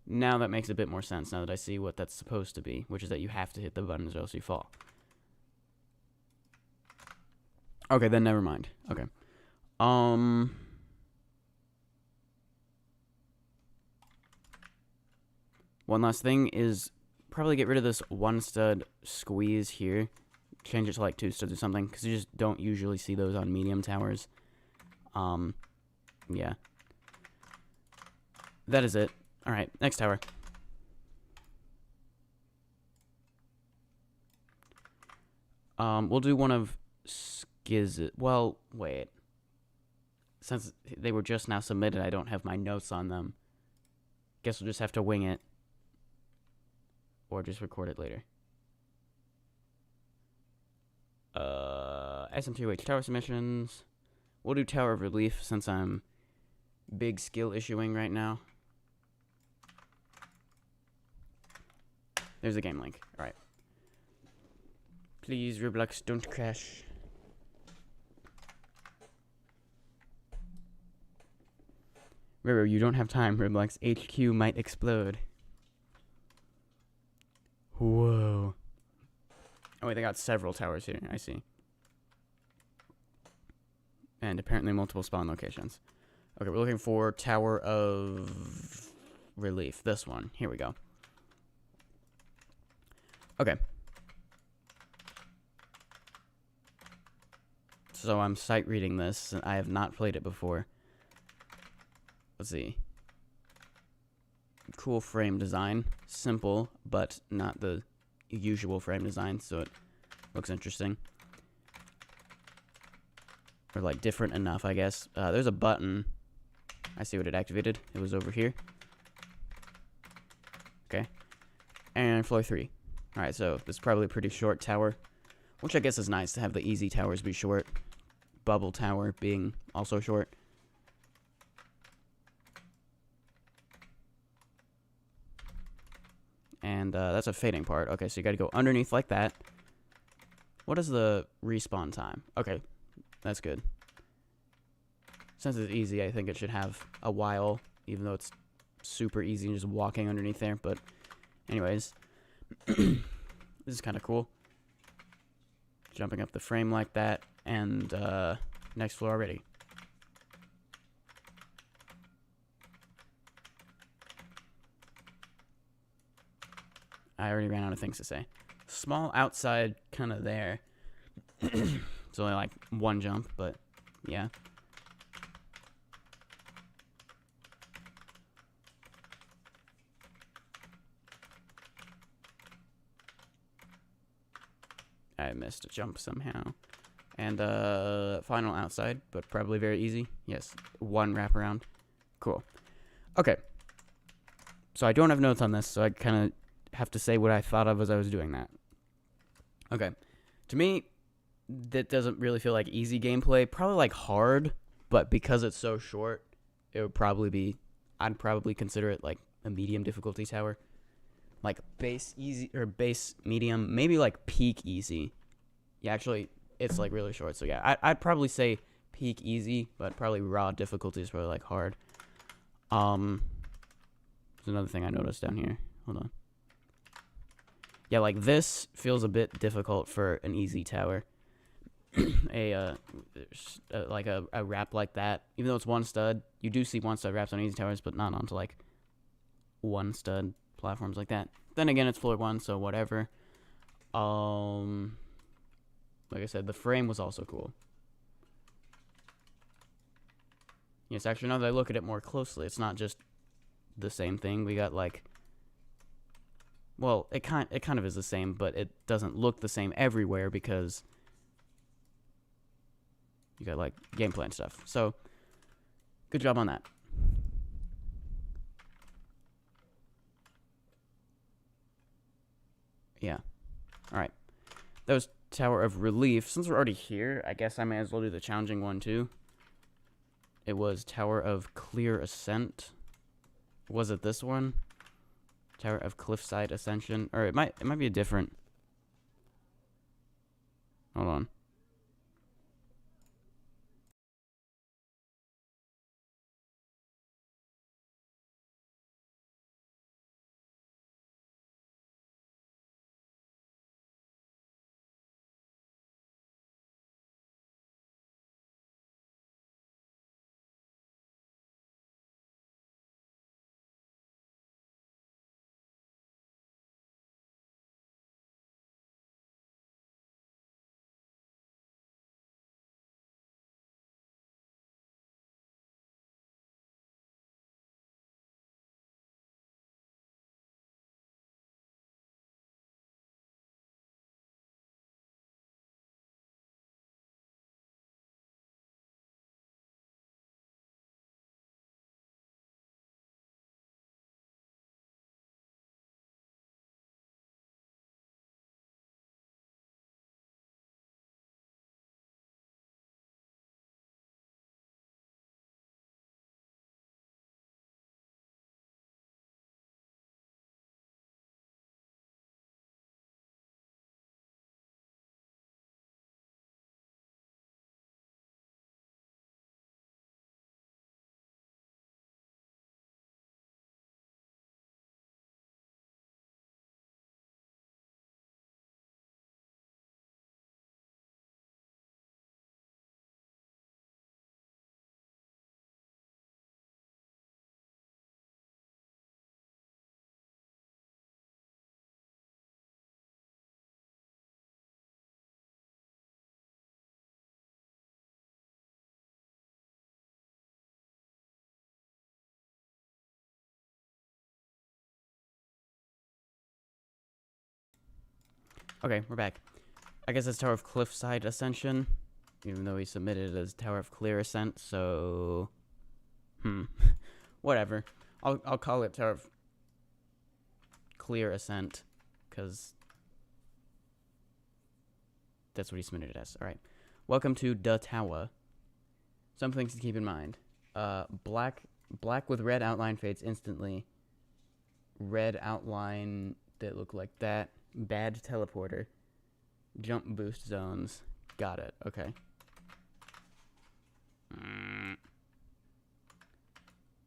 Now that makes a bit more sense, now that I see what that's supposed to be, which is that you have to hit the buttons or else you fall. Okay, then never mind. Okay. One last thing is probably get rid of this one stud squeeze here. Change it to like 2 studs or something, because you just don't usually see those on medium towers. Yeah. That is it. Alright, next tower. We'll do one of well, wait. Since they were just now submitted, I don't have my notes on them. Guess we'll just have to wing it. Or just record it later. SMToH tower submissions. We'll do Tower of Relief since I'm big skill issuing right now. There's a game link. Alright. Please, Roblox, don't crash. Roro, you don't have time. Roblox HQ might explode. Whoa. Oh wait, they got several towers here. I see. And apparently multiple spawn locations. Okay, we're looking for Tower of Relief. This one. Here we go. Okay. So I'm sight reading this. I have not played it before. Let's see. Cool frame design. Simple, but not the usual frame design, so it looks interesting. Or like different enough, I guess. There's a button. I see what it activated. It was over here. Okay. And floor 3. Alright, so this is probably a pretty short tower, which I guess is nice to have the easy towers be short. Bubble tower being also short. And that's a fading part. Okay, so you gotta go underneath like that. What is the respawn time? Okay, that's good. Since it's easy, I think it should have a while, even though it's super easy just walking underneath there. But anyways, this is kind of cool. Jumping up the frame like that, and next floor already. I already ran out of things to say. Small outside, kind of there. It's only like one jump, but yeah. I missed a jump somehow. And final outside, but probably very easy. Yes, one wraparound. Cool. Okay. So I don't have notes on this, so I kind of have to say what I thought of as I was doing that. Okay. To me, that doesn't really feel like easy gameplay. Probably like hard, but because it's so short, it would probably be... I'd probably consider it like a medium difficulty tower. Like base easy, or base medium, maybe like peak easy. Yeah, actually, it's like really short, so yeah. I'd probably say peak easy, but probably raw difficulty is probably like hard. There's another thing I noticed down here. Hold on. Yeah, like this feels a bit difficult for an easy tower. Like a wrap like that, even though it's one stud, you do see one stud wraps on easy towers, but not onto like one stud platforms like that. Then again, it's floor 1, so whatever. Like I said, the frame was also cool. Yes, actually, now that I look at it more closely, it's not just the same thing. We got like, well, it kind of is the same, but it doesn't look the same everywhere because you got like gameplay and stuff. So, good job on that. Yeah. All right. That was Tower of Relief. Since we're already here, I guess I may as well do the challenging one too. It was Tower of Clear Ascent. Was it this one? Tower of Cliffside Ascension? Or it might be a different. Hold on. Okay, we're back. I guess it's Tower of Cliffside Ascension, even though he submitted it as Tower of Clear Ascent, so... Whatever. I'll call it Tower of Clear Ascent, because that's what he submitted it as. Alright. Welcome to the Tower. Some things to keep in mind. Black with red outline fades instantly. Red outline that look like that. Bad teleporter. Jump boost zones. Got it. Okay.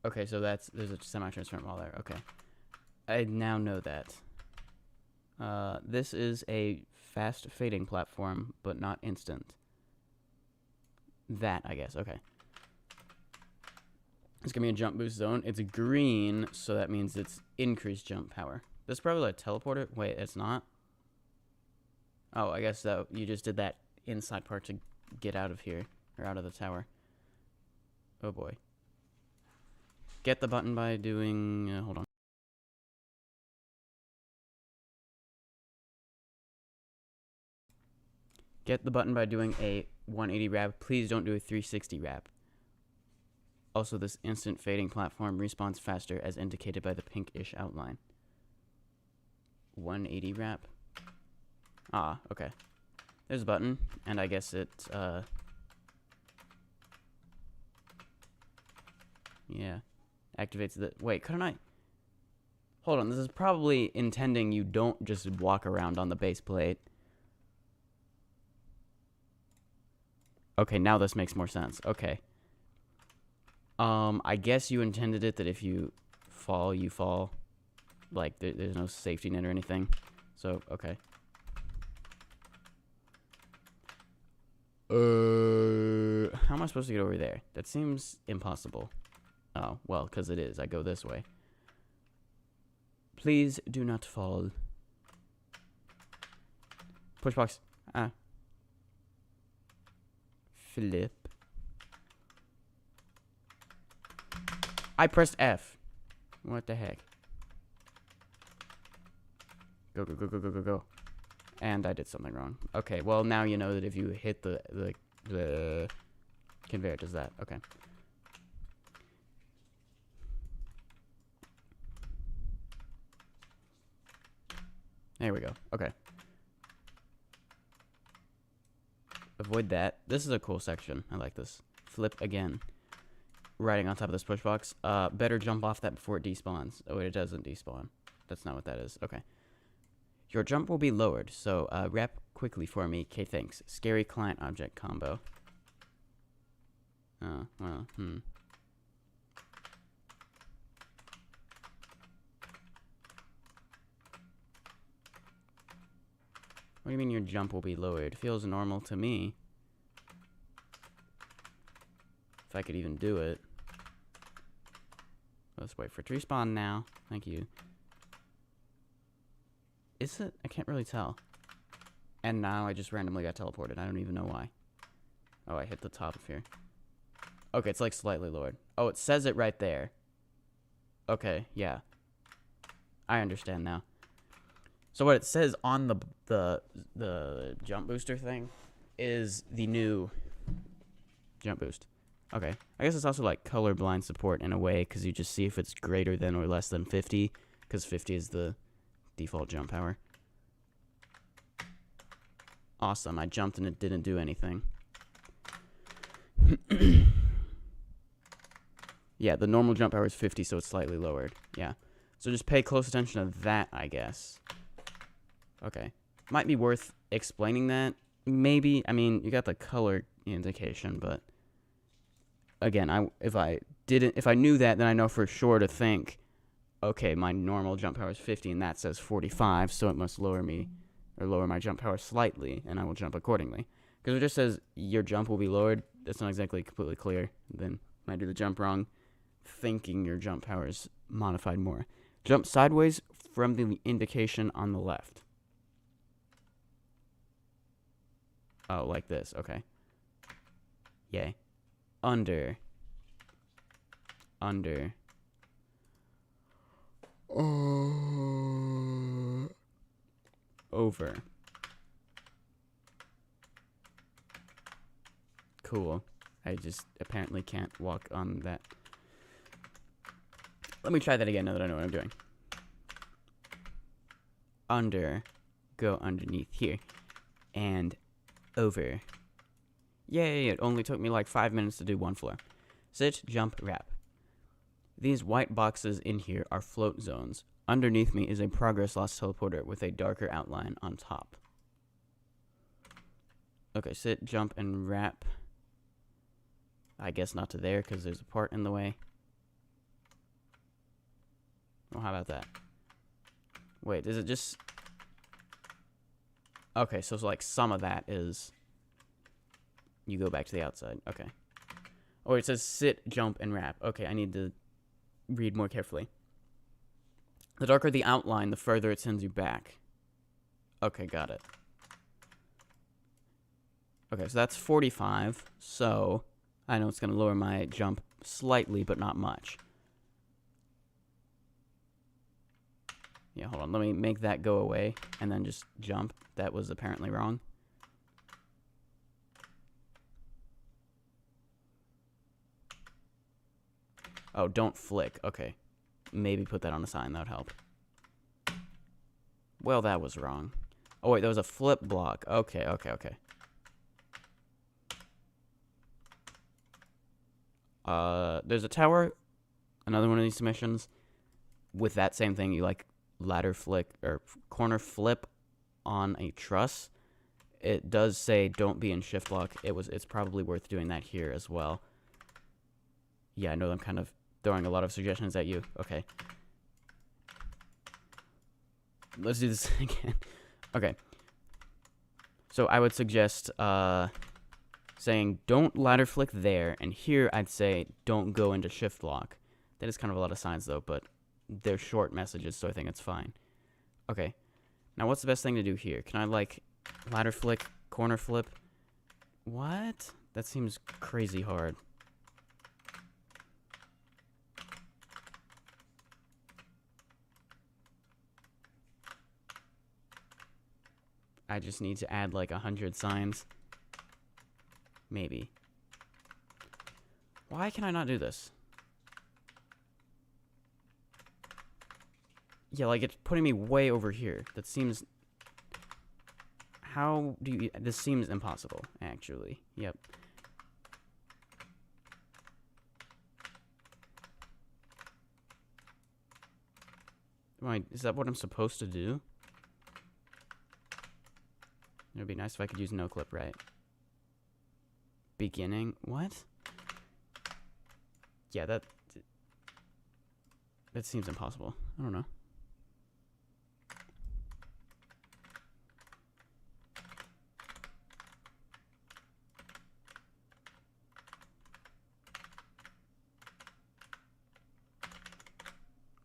Okay, so there's a semi-transparent wall there. Okay. I now know that. This is a fast fading platform, but not instant. That, I guess. Okay. It's gonna be a jump boost zone. It's green, so that means it's increased jump power. This is probably like a teleporter. Wait, it's not? Oh, I guess so. You just did that inside part to get out of here. Or out of the tower. Oh boy. Get the button by doing... hold on. Get the button by doing a 180 wrap. Please don't do a 360 wrap. Also, this instant fading platform respawns faster as indicated by the pinkish outline. 180 wrap. Ah, okay. There's a button, and I guess it, yeah. Activates the... Wait, couldn't I... Hold on, this is probably intending you don't just walk around on the base plate. Okay, now this makes more sense. Okay. I guess you intended it that if you fall, you fall. Like, there's no safety net or anything. So, okay. How am I supposed to get over there? That seems impossible. Oh, well, because it is. I go this way. Please do not fall. Push box. Ah. Flip. I pressed F. What the heck? Go, go, go, go, go, go, go. And I did something wrong. Okay, well, now you know that if you hit the conveyor, it does that. Okay. There we go. Okay. avoid that. This is a cool section. I like this. Flip again. Riding on top of this push box. Better jump off that before it despawns. Oh, wait, it doesn't despawn. That's not what that is. Okay. Your jump will be lowered, so wrap quickly for me. Okay, thanks. Scary client object combo. Oh, well, What do you mean your jump will be lowered? Feels normal to me. If I could even do it. Let's wait for it to respawn now. Thank you. Is it? I can't really tell. And now I just randomly got teleported. I don't even know why. Oh, I hit the top of here. Okay, it's like slightly lowered. Oh, it says it right there. Okay, yeah. I understand now. So what it says on the jump booster thing is the new jump boost. Okay. I guess it's also like colorblind support in a way, because you just see if it's greater than or less than 50, because 50 is the default jump power. Awesome. I jumped and it didn't do anything. Yeah, the normal jump power is 50, so it's slightly lowered. Yeah. So just pay close attention to that, I guess. Okay. Might be worth explaining that. Maybe. I mean, you got the color indication, but again, if I knew that, then I know for sure to think, okay, my normal jump power is 50 and that says 45, so it must lower my jump power slightly, and I will jump accordingly. Because it just says your jump will be lowered. That's not exactly completely clear. Then I do the jump wrong, thinking your jump power is modified more. Jump sideways from the indication on the left. Oh, like this. Okay. Yay. Under. Over. Cool. I just apparently can't walk on that. Let me try that again now that I know what I'm doing. Under. Go underneath here. And over. Yay, it only took me like 5 minutes to do one floor. Sit, jump, wrap. These white boxes in here are float zones. Underneath me is a progress lost teleporter with a darker outline on top. Okay, sit, jump, and wrap. I guess not to there because there's a part in the way. Well, how about that? Wait, is it just... Okay, so it's like some of that is... You go back to the outside. Okay. Oh, it says sit, jump, and wrap. Okay, I need to read more carefully. The darker the outline, the further it sends you back. Okay, got it. Okay, so that's 45. So, I know it's going to lower my jump slightly, but not much. Yeah, hold on. Let me make that go away, and then just jump. That was apparently wrong. Oh, don't flick. Okay. Maybe put that on a sign. That would help. Well, that was wrong. Oh, wait. There was a flip block. Okay. There's a tower. Another one of these missions. With that same thing, you like ladder flick or corner flip on a truss. It does say don't be in shift lock. It's probably worth doing that here as well. Yeah, I know I'm kind of throwing a lot of suggestions at you. Okay. Let's do this again. Okay. So I would suggest saying don't ladder flick there, and here I'd say don't go into shift lock. That is kind of a lot of signs though, but they're short messages, so I think it's fine. Okay. Now what's the best thing to do here? Can I like ladder flick, corner flip? What? That seems crazy hard. I just need to add like 100 signs. Maybe. Why can I not do this? Yeah, like it's putting me way over here. That seems... How do you... This seems impossible, actually. Yep. Wait, is that what I'm supposed to do? It would be nice if I could use no clip, right? Beginning? What? Yeah, that seems impossible. I don't know.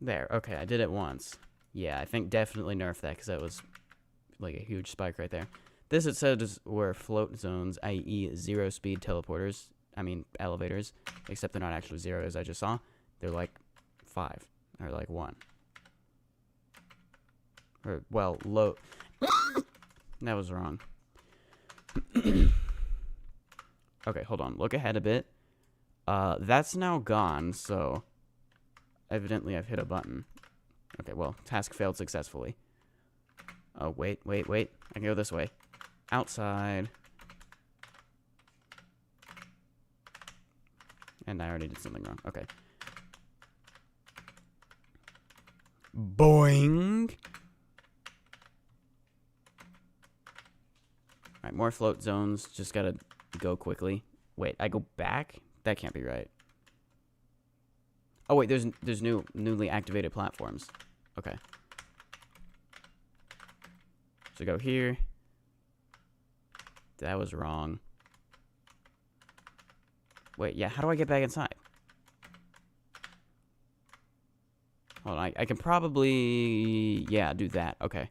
There, okay, I did it once. Yeah, I think definitely nerf that, because that was like a huge spike right there. This, it says, were float zones, i.e. zero speed teleporters. I mean, elevators. Except they're not actually zero, as I just saw. They're like 5, or like 1. Or, well, low. That was wrong. Okay, hold on. Look ahead a bit. That's now gone, so... Evidently, I've hit a button. Okay, well, task failed successfully. Oh, wait. I can go this way. Outside. And I already did something wrong. Okay. Boing! Alright, more float zones. Just gotta go quickly. Wait, I go back? That can't be right. Oh wait, there's newly activated platforms. Okay. So go here. That was wrong. Wait, yeah, how do I get back inside? Hold on, I can probably... Yeah, do that. Okay.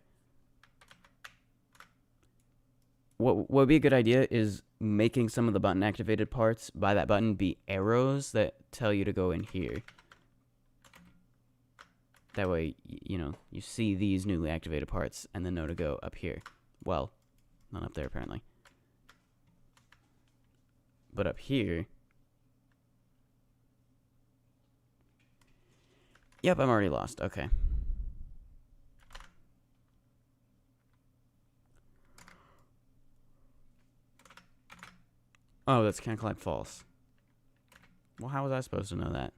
What would be a good idea is making some of the button activated parts by that button be arrows that tell you to go in here. That way, you know, you see these newly activated parts and then know to go up here. Well, not up there apparently. But up here... Yep, I'm already lost. Okay. Oh, that's can't collect false. Well, how was I supposed to know that?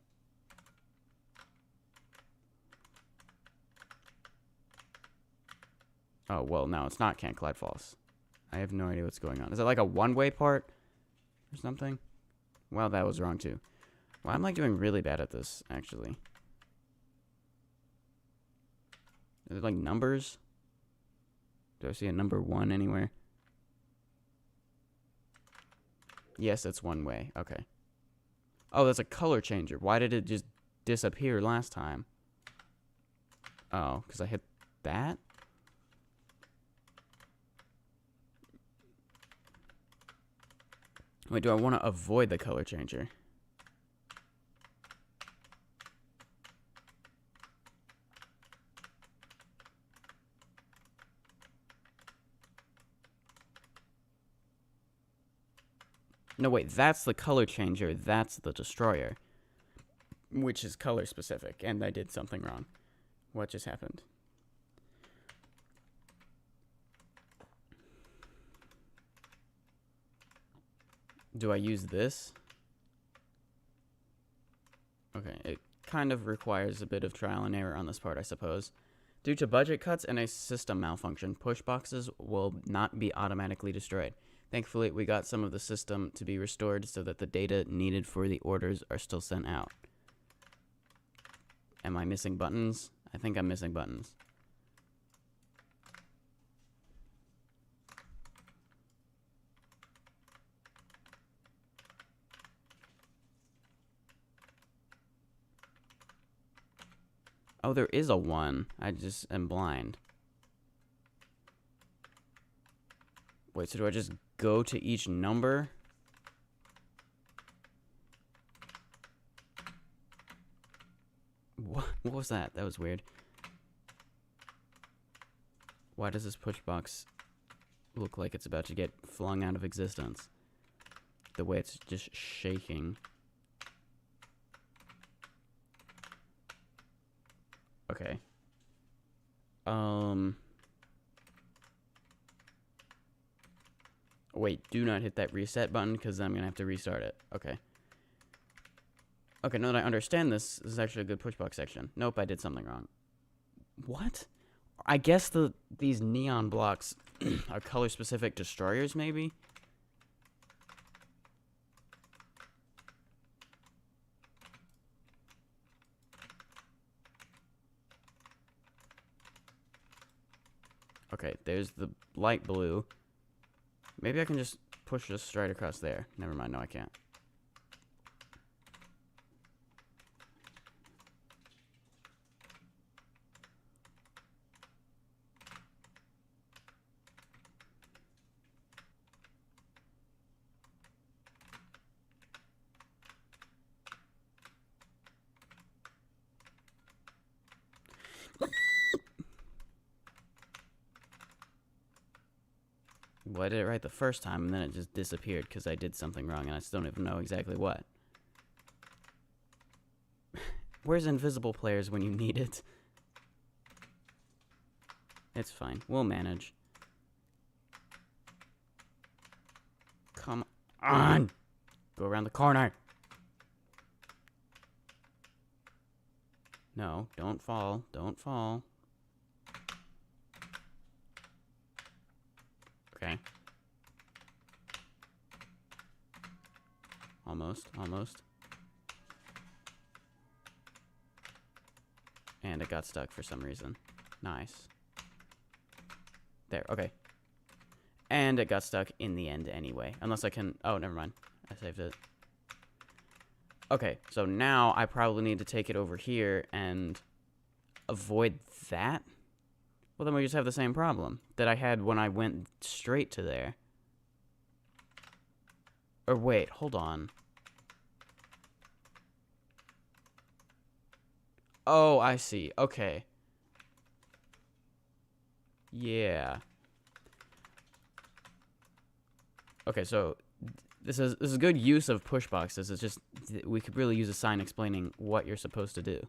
Oh, well, no, it's not can't collide false. I have no idea what's going on. Is it like a one-way part or something? Well, that was wrong, too. Well, I'm, like, doing really bad at this, actually. Are there, like, numbers? Do I see a number 1 anywhere? Yes, it's one way. Okay. Oh, that's a color changer. Why did it just disappear last time? Oh, because I hit that? Wait, do I want to avoid the color changer? No, wait, that's the color changer. That's the destroyer. Which is color specific, and I did something wrong. What just happened? Do I use this? Okay, it kind of requires a bit of trial and error on this part, I suppose. Due to budget cuts and a system malfunction, push boxes will not be automatically destroyed. Thankfully, we got some of the system to be restored so that the data needed for the orders are still sent out. Am I missing buttons? I think I'm missing buttons. Oh, there is a 1. I just am blind. Wait, so do I just go to each number? What was that? That was weird. Why does this push box look like it's about to get flung out of existence? The way it's just shaking. Okay. Wait, do not hit that reset button, because I'm going to have to restart it. Okay. Okay, now that I understand this is actually a good pushbox section. Nope, I did something wrong. What? I guess these neon blocks are color-specific destroyers, maybe? Okay, there's the light blue. Maybe I can just push this straight across there. Never mind, no I can't. Well, I did it right the first time, and then it just disappeared because I did something wrong, and I still don't even know exactly what. Where's invisible players when you need it? It's fine. We'll manage. Come on! Go around the corner! No, don't fall. Don't fall. Okay. Almost, almost. And it got stuck for some reason. Nice. There, okay. And it got stuck in the end anyway. Unless I can... Oh, never mind. I saved it. Okay, so now I probably need to take it over here and avoid that. Well, then we just have the same problem that I had when I went straight to there. Or wait, hold on. Oh, I see. Okay. Yeah. Okay, so this is good use of push boxes. It's just we could really use a sign explaining what you're supposed to do.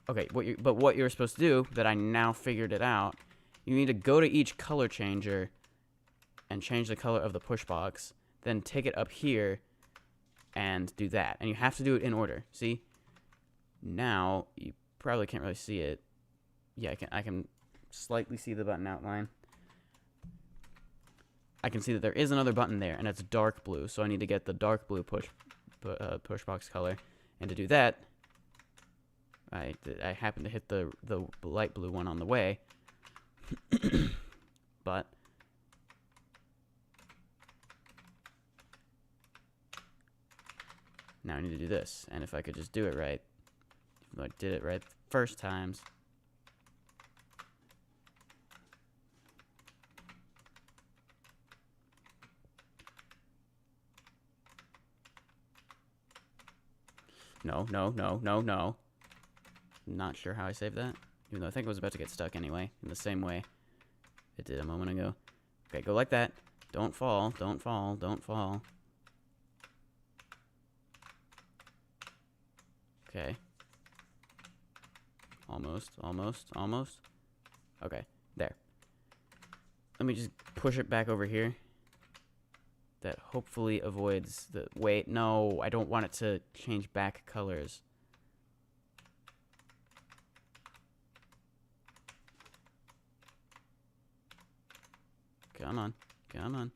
Okay, what you're supposed to do, that I now figured it out, you need to go to each color changer and change the color of the push box, then take it up here and do that. And you have to do it in order. See? Now, you probably can't really see it. Yeah, I can slightly see the button outline. I can see that there is another button there, and it's dark blue, so I need to get the dark blue push box color. And to do that, I happen to hit the light blue one on the way. But now I need to do this, and if I could just do it right, even though I did it right the first times. No, no, no, no, no. Not sure how I saved that. Even though I think it was about to get stuck anyway, in the same way it did a moment ago. Okay, go like that. Don't fall, don't fall, don't fall. Okay. Almost, almost, almost. Okay, there. Let me just push it back over here. That hopefully avoids the... Wait, no, I don't want it to change back colors. Come on, come on.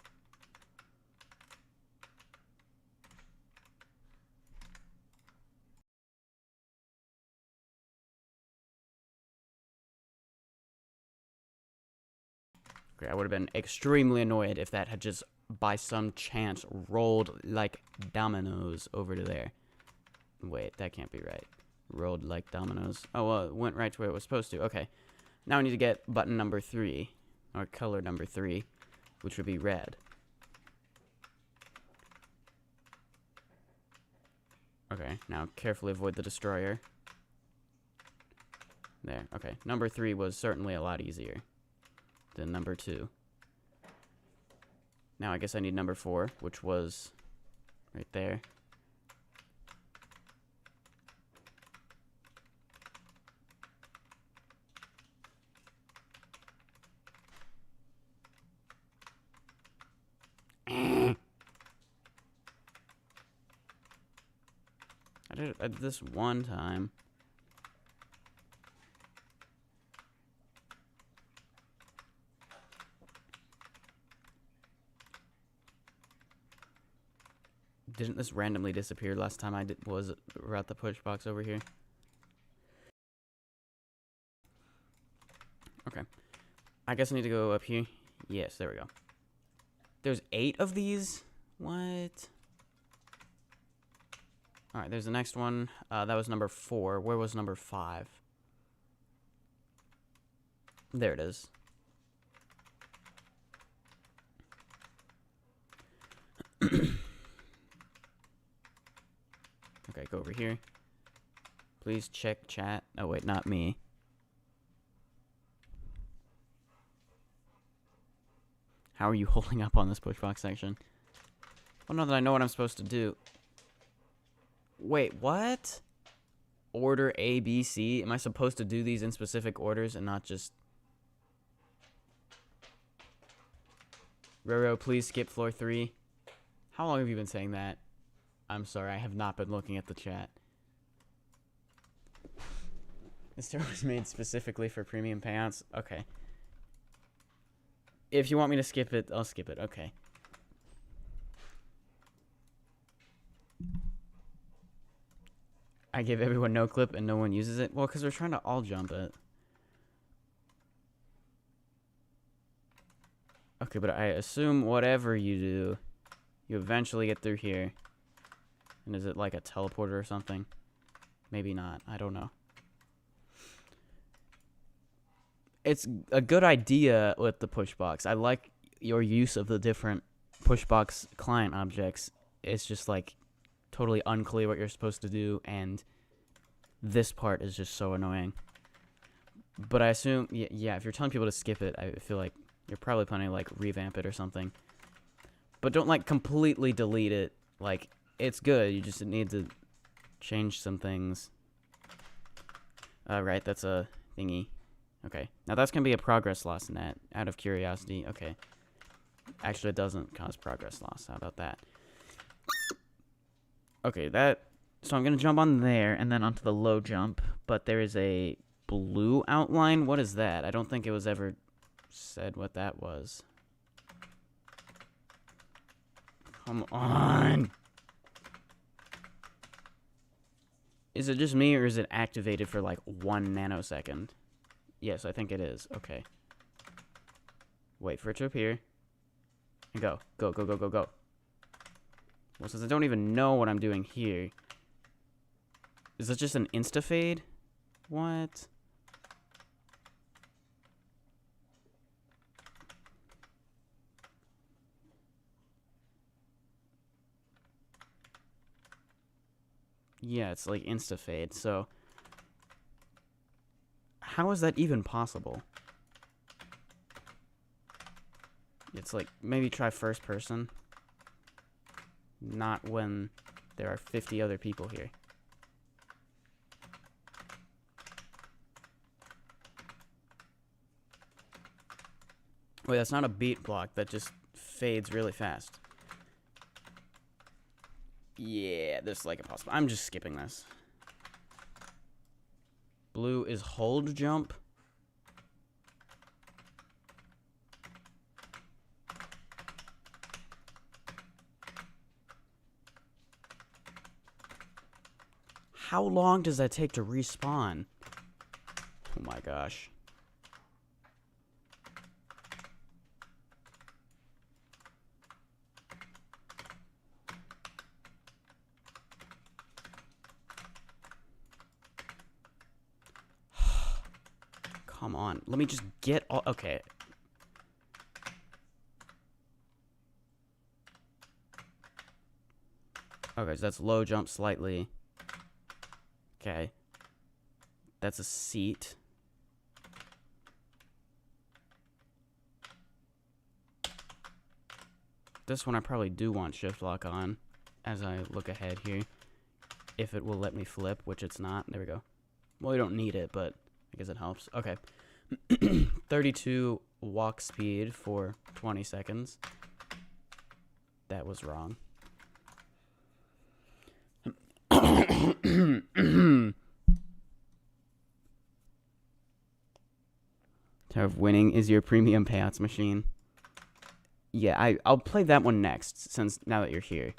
Okay, I would have been extremely annoyed if that had just, by some chance, rolled like dominoes over to there. Wait, that can't be right. Rolled like dominoes. Oh, well, it went right to where it was supposed to. Okay. Now I need to get button number 3, or color number 3, which would be red. Okay, now carefully avoid the destroyer. There, okay. Number 3 was certainly a lot easier than number 2. Now I guess I need number 4, which was right there. at this one time. Didn't this randomly disappear last time I was at the push box over here? Okay. I guess I need to go up here. Yes, there we go. There's 8 of these? What? Alright, there's the next one. That was number 4. Where was number 5? There it is. Okay, go over here. Please check chat. Oh, wait, not me. How are you holding up on this push box section? Well, now that I know what I'm supposed to do. Wait, what? Order A, B, C? Am I supposed to do these in specific orders and not just... Roro, please skip floor 3. How long have you been saying that? I'm sorry, I have not been looking at the chat. This tour was made specifically for premium payouts? Okay. If you want me to skip it, I'll skip it. Okay. I give everyone no clip and no one uses it? Well, because we're trying to all jump it. Okay, but I assume whatever you do, you eventually get through here. And is it like a teleporter or something? Maybe not. I don't know. It's a good idea with the push box. I like your use of the different push box client objects. It's just like totally unclear what you're supposed to do, and this part is just so annoying. But I assume, yeah, if you're telling people to skip it, I feel like you're probably planning to like revamp it or something. But don't like completely delete it. Like, it's good. You just need to change some things. Right, that's a thingy. Okay, now that's going to be a progress loss net, out of curiosity. Okay. Actually, it doesn't cause progress loss. How about that? Okay, so I'm going to jump on there, and then onto the low jump, but there is a blue outline. What is that? I don't think it was ever said what that was. Come on! Is it just me, or is it activated for, like, 1 nanosecond? Yes, I think it is. Okay. Wait for it to appear. And go. Go, go, go, go, go. Well, since I don't even know what I'm doing here... Is this just an insta-fade? What? Yeah, it's like insta-fade, so... How is that even possible? It's like, maybe try first person. Not when there are 50 other people here. Wait, that's not a beat block, that just fades really fast. Yeah, this is like impossible. I'm just skipping this. Blue is hold jump. How long does that take to respawn? Oh my gosh. Come on. Let me just get all... Okay. Okay, so that's low jump slightly. Okay. That's a seat. This one I probably do want shift lock on as I look ahead here. If it will let me flip, which it's not. There we go. Well, we don't need it, but I guess it helps. Okay. 32 walk speed for 20 seconds. That was wrong. Tower of Winning is your premium payouts machine. Yeah, I'll play that one next, since now that you're here.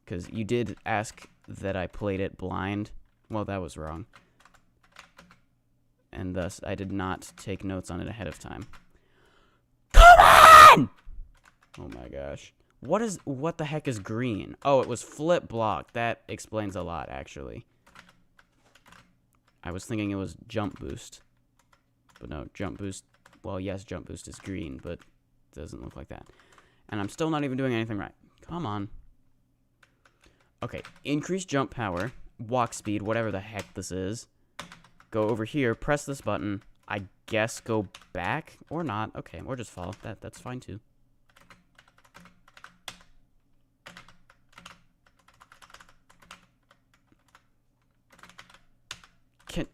Because you did ask that I played it blind. Well, that was wrong. And thus, I did not take notes on it ahead of time. Come on! Oh my gosh. What the heck is green? Oh, it was flip block. That explains a lot, actually. I was thinking it was jump boost. But no, jump boost. Well, yes, jump boost is green, but it doesn't look like that. And I'm still not even doing anything right. Come on. Okay, increase jump power, walk speed, whatever the heck this is. Go over here, press this button. I guess go back or not. Okay, or just fall. That's fine too.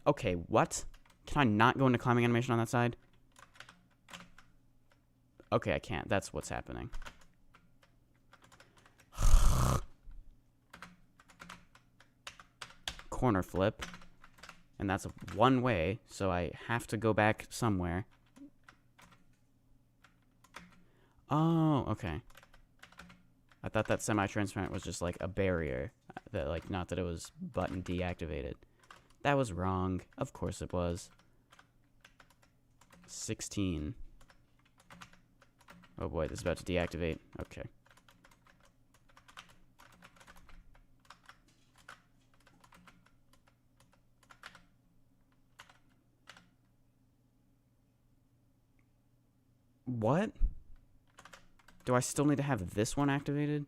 Okay, what? Can I not go into climbing animation on that side? Okay, I can't. That's what's happening. Corner flip. And that's one way, so I have to go back somewhere. Oh, okay. I thought that semi-transparent was just like a barrier. That, like, not that it was button deactivated. That was wrong. Of course it was. 16. Oh boy, this is about to deactivate. Okay. What? Do I still need to have this one activated?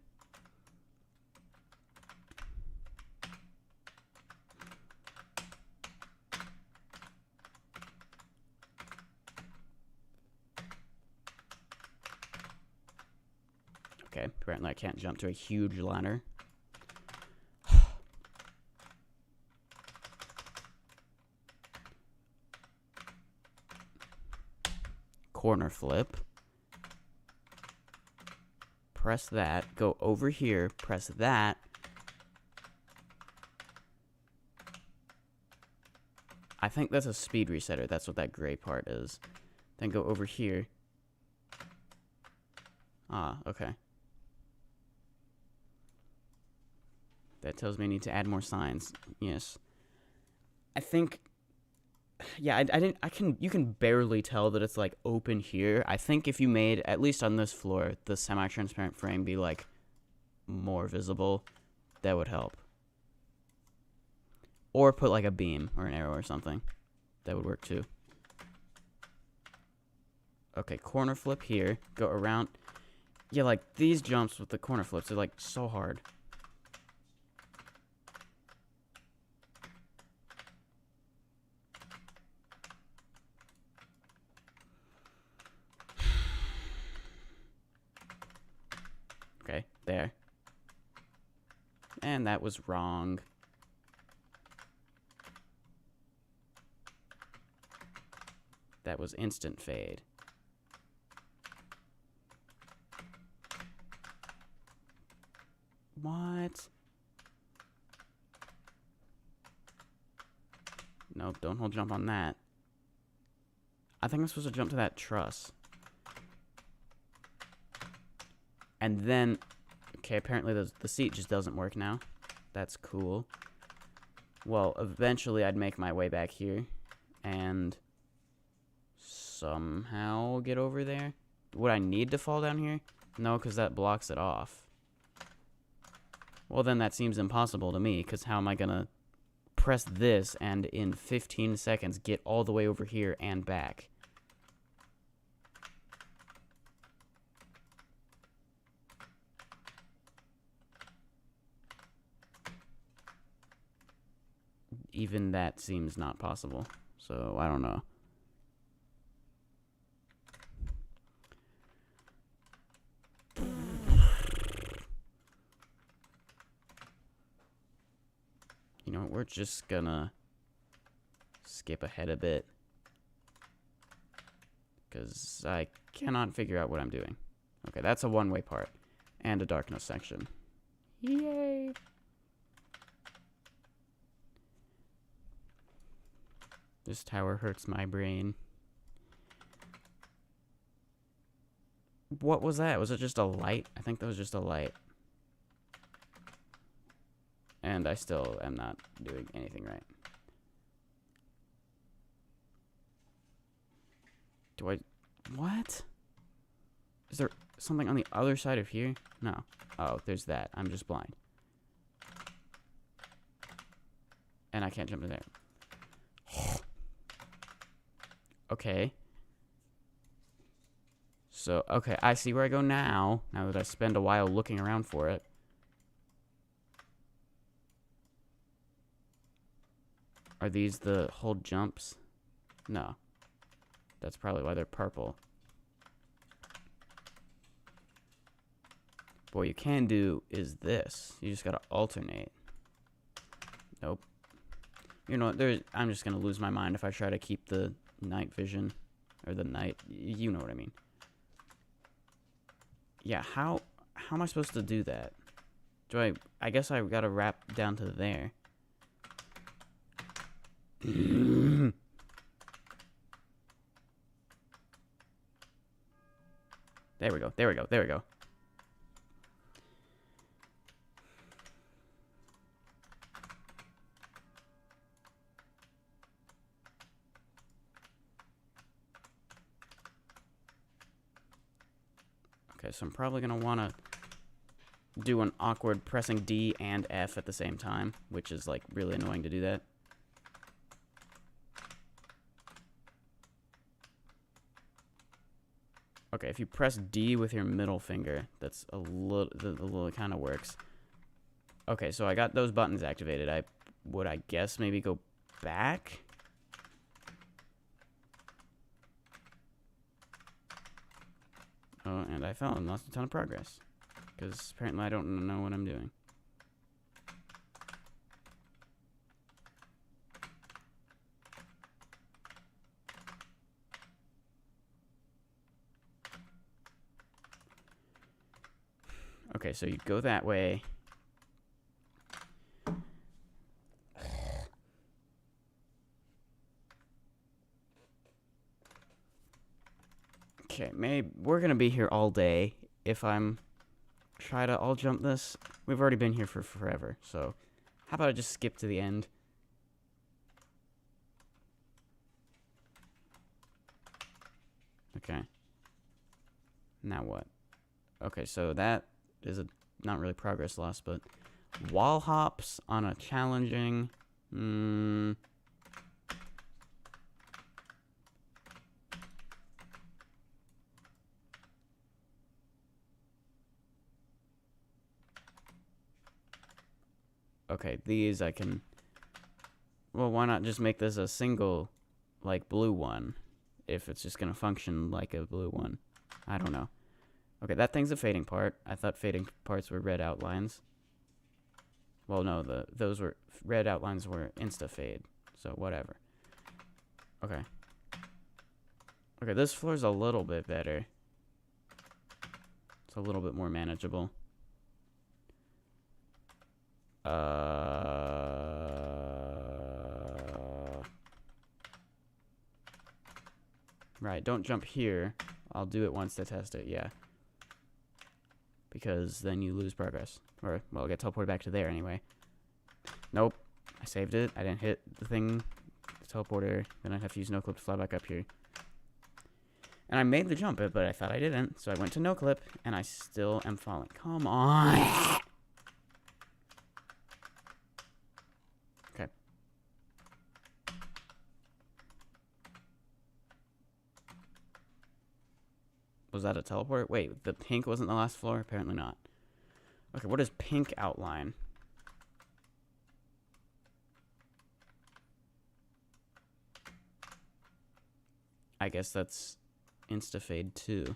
Okay, apparently I can't jump to a huge ladder. Corner flip. Press that. Go over here. Press that. I think that's a speed resetter. That's what that gray part is. Then go over here. Ah, okay. That tells me I need to add more signs. Yes. I think... Yeah, you can barely tell that it's, like, open here. I think if you made, at least on this floor, the semi-transparent frame be, like, more visible, that would help. Or put, like, a beam or an arrow or something. That would work, too. Okay, corner flip here. Go around. Yeah, like, these jumps with the corner flips are, like, so hard. Okay, there. And that was wrong. That was instant fade. What? Nope, don't hold jump on that. I think I'm supposed to jump to that truss. And then, okay, apparently the seat just doesn't work now. That's cool. Well, eventually I'd make my way back here and somehow get over there. Would I need to fall down here? No, because that blocks it off. Well, then that seems impossible to me, because how am I going to press this and in 15 seconds get all the way over here and back? Even that seems not possible. So, I don't know. You know, we're just gonna skip ahead a bit. Because I cannot figure out what I'm doing. Okay, that's a one-way part. And a darkness section. Yay! This tower hurts my brain. What was that? Was it just a light? I think that was just a light. And I still am not doing anything right. Do I... What? Is there something on the other side of here? No. Oh, there's that. I'm just blind. And I can't jump to there. Okay. So, okay, I see where I go now. Now that I spend a while looking around for it. Are these the hold jumps? No. That's probably why they're purple. What you can do is this. You just gotta alternate. Nope. You know, I'm just gonna lose my mind if I try to keep the night vision. Or the night... You know what I mean. Yeah, how am I supposed to do that? I guess I gotta wrap down to there. There we go, there we go, there we go. Okay, so I'm probably gonna wanna do an awkward pressing D and F at the same time, which is like really annoying to do that. Okay, if you press D with your middle finger, that's a little it kind of works. Okay, so I got those buttons activated. I guess maybe go back. Oh, and I fell and lost a ton of progress. Because apparently I don't know what I'm doing. Okay, so you go that way. Okay, maybe we're gonna be here all day if I'm try to all jump this. We've already been here for forever, so how about I just skip to the end? Okay. Now what? Okay, so that is not really progress loss, but wall hops on a challenging... Okay, these I can... Well, why not just make this a single, like, blue one? If it's just gonna function like a blue one. I don't know. Okay, that thing's a fading part. I thought fading parts were red outlines. Well, no, those were... Red outlines were insta-fade. So, whatever. Okay. Okay, this floor's a little bit better. It's a little bit more manageable. Right, don't jump here. I'll do it once to test it, yeah. Because then you lose progress. Or, well, I'll get teleported back to there anyway. Nope. I saved it. I didn't hit the thing, the teleporter. Then I'd have to use no clip to fly back up here. And I made the jump, but I thought I didn't. So I went to no clip, and I still am falling. Come on! Okay. Was that a teleport? Wait, the pink wasn't the last floor? Apparently not. Okay, what is pink outline? I guess that's insta-fade too.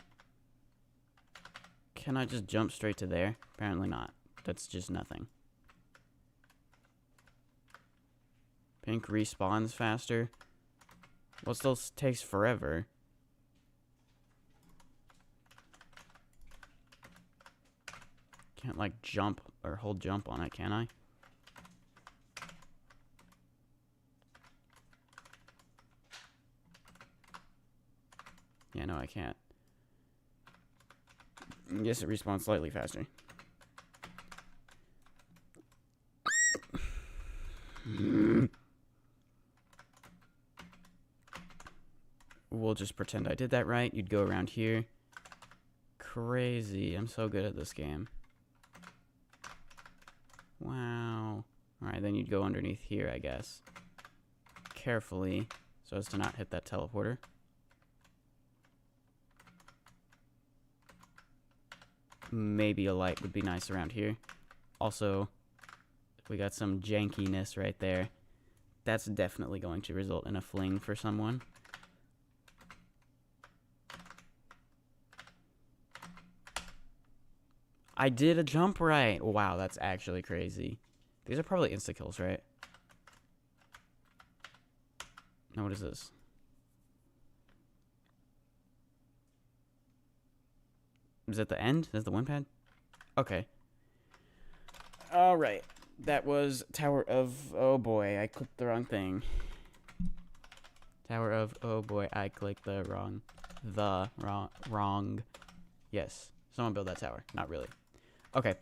Can I just jump straight to there? Apparently not. That's just nothing. Pink respawns faster. Well, it still takes forever. Can't, like, jump or hold jump on it, can I? Yeah, no, I can't. Yes, it respawns slightly faster. We'll just pretend I did that right. You'd go around here. Crazy. I'm so good at this game. Wow. Alright, then you'd go underneath here, I guess. Carefully, so as to not hit that teleporter. Maybe a light would be nice around here. Also, we got some jankiness right there. That's definitely going to result in a fling for someone. I did a jump right. Wow, that's actually crazy. These are probably insta-kills, right? Now, what is this? Is that the end? Is that the one pad? Okay. Alright. That was Tower of... Oh boy, I clicked the wrong thing. Tower of... Oh boy, I clicked the wrong... Wrong... Yes. Someone build that tower. Not really. Okay.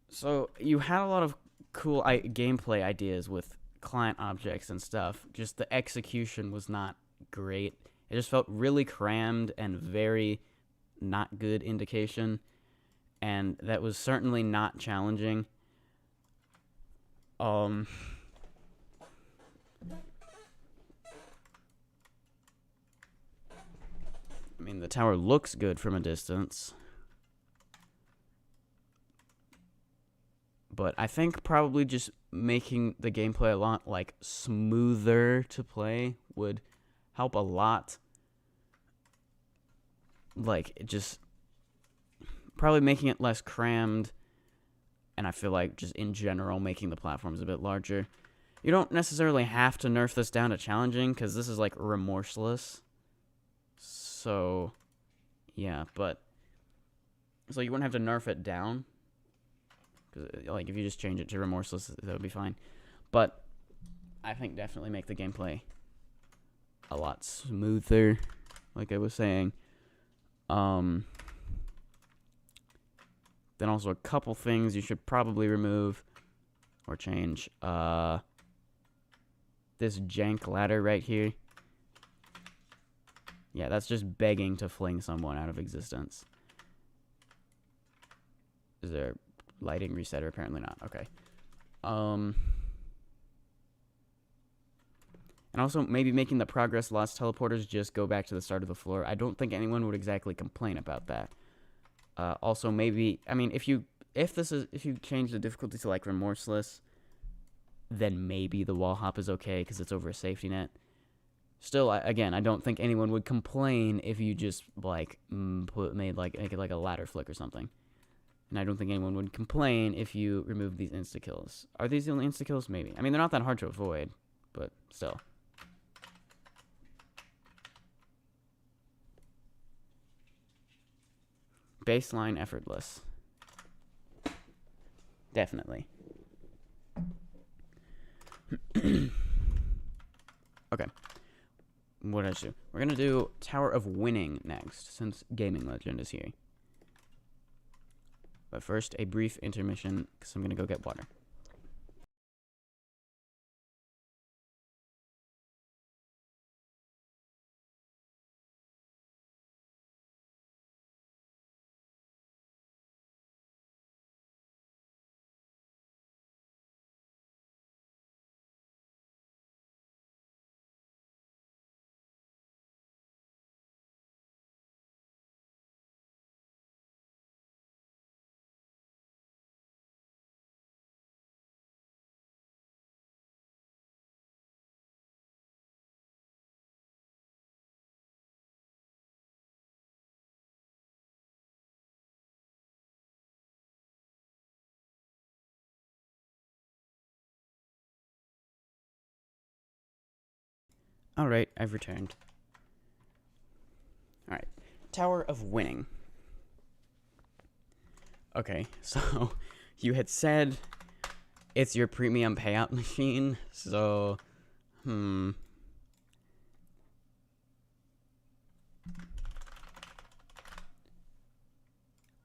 So, you had a lot of cool gameplay ideas with client objects and stuff. Just the execution was not great. It just felt really crammed and very not good indication. And that was certainly not challenging. I mean, the tower looks good from a distance. But I think probably just making the gameplay a lot, like, smoother to play would help a lot. Like, just probably making it less crammed. And I feel like just in general making the platforms a bit larger. You don't necessarily have to nerf this down to challenging, because this is, like, remorseless. So, yeah, but... So you wouldn't have to nerf it down. Because, like, if you just change it to remorseless, that would be fine. But I think definitely make the gameplay a lot smoother, like I was saying. Then also a couple things you should probably remove or change. This jank ladder right here. Yeah, that's just begging to fling someone out of existence. Is there a lighting resetter? Apparently not. Okay. And also maybe making the progress lost teleporters just go back to the start of the floor. I don't think anyone would exactly complain about that. Also maybe, I mean, if you change the difficulty to like remorseless, then maybe the wall hop is okay because it's over a safety net. Still, again, I don't think anyone would complain if you just like make it like a ladder flick or something. And I don't think anyone would complain if you remove these insta-kills. Are these the only insta-kills? Maybe. I mean, they're not that hard to avoid, but still. Baseline effortless. Definitely. Okay. What did I do? We're going to do Tower of Winning next, since Gaming Legend is here. But first, a brief intermission, because I'm going to go get water. Alright, I've returned. Alright, Tower of Winning. Okay, so you had said It's your premium payout machine, so,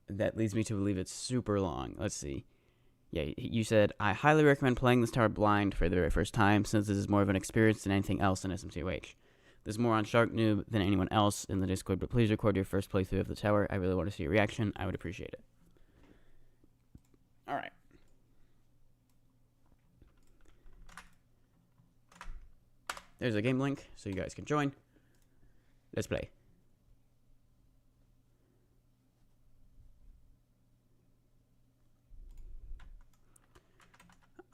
That leads me to believe it's super long. Let's see. Yeah, you said, I highly recommend playing this tower blind for the very first time, since this is more of an experience than anything else in SMToH. There's more on Shark Noob than anyone else in the Discord, but please record your first playthrough of the tower. I really want to see your reaction. I would appreciate it. Alright. There's a game link, so you guys can join. Let's play.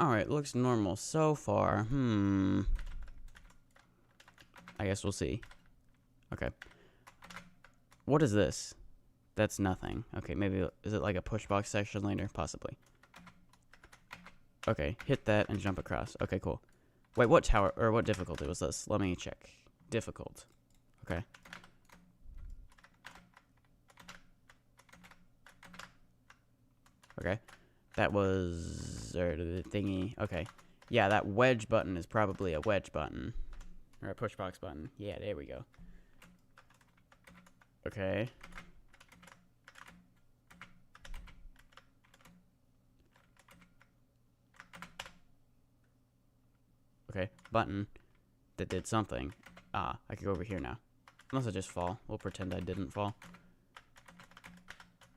Alright, looks normal so far. I guess we'll see. Okay. What is this? That's nothing. Okay, maybe, is it like a push box section later? Possibly. Okay, hit that and jump across. Okay, cool. Wait, what tower, or what difficulty was this? Let me check. Difficult. Okay. Okay. That was, or the thingy. Okay. Yeah, that wedge button is probably a wedge button. Or a push box button. Yeah, there we go. Okay. Okay, button that did something. Ah, I could go over here now. Unless I just fall. We'll pretend I didn't fall.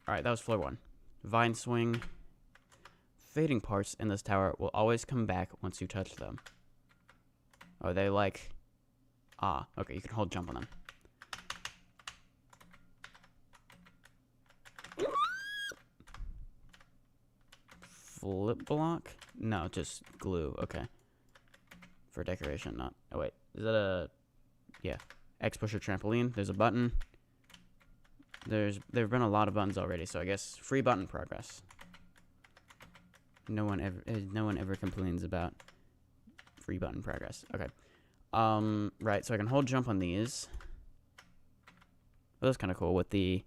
Alright, that was floor 1. Vine swing. Fading parts in this tower will always come back once you touch them. Oh, they like... Ah, okay, you can hold jump on them. Flip block? No, just glue. Okay. For decoration, not... Oh, wait. Is that a... Yeah. X pusher trampoline. There's a button. There have been a lot of buttons already, so I guess free button progress. No one ever complains about free button progress. Okay. Right, so I can hold jump on these. Well, that's kind of cool with the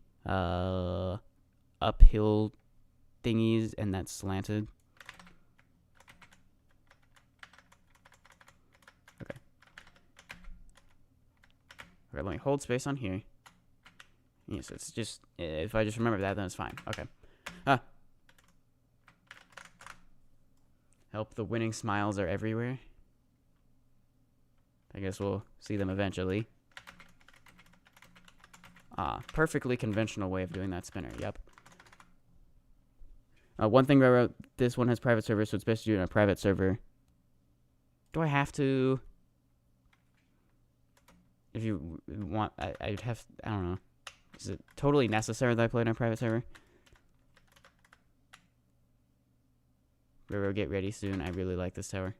uphill thingies and that's slanted. Okay. Okay, let me hold space on here. Yes, it's just, if I just remember that, then it's fine. Okay. Help, the winning smiles are everywhere. I guess we'll see them eventually. Ah, perfectly conventional way of doing that spinner, yep. One thing Roro, this one has private server, so it's best to do it on a private server. Do I have to? If you want, I'd have, I don't know. Is it totally necessary that I play it on a private server? Roro, get ready soon. I really like this tower.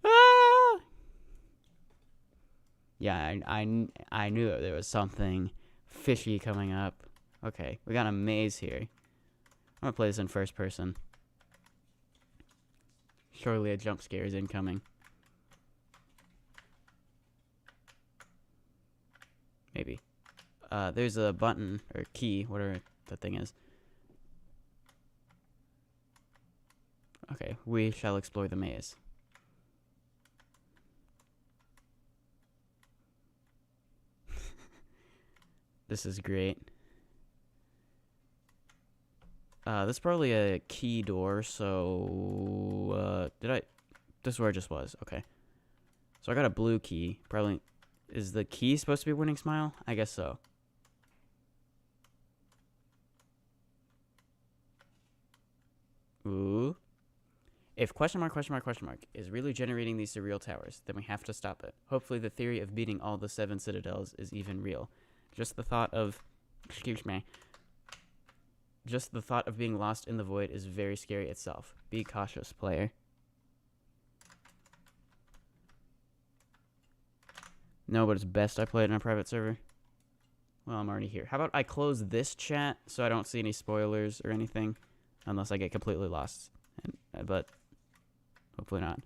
Ah! Yeah, I knew that there was something fishy coming up. Okay, we got a maze here. I'm gonna play this in first person. Surely a jump scare is incoming. Maybe. There's a button, or key, whatever the thing is. Okay, we shall explore the maze. This is great. This is probably a key door, so, this is where it just was, okay. So I got a blue key, probably, is the key supposed to be winning smile? I guess so. Ooh. If question mark is really generating these surreal towers, then we have to stop it. Hopefully the theory of beating all the 7 citadels is even real. Just the thought of... Excuse me. Just the thought of being lost in the void is very scary itself. Be cautious, player. No, but it's best I play it in a private server. Well, I'm already here. How about I close this chat so I don't see any spoilers or anything? Unless I get completely lost. But... hopefully not.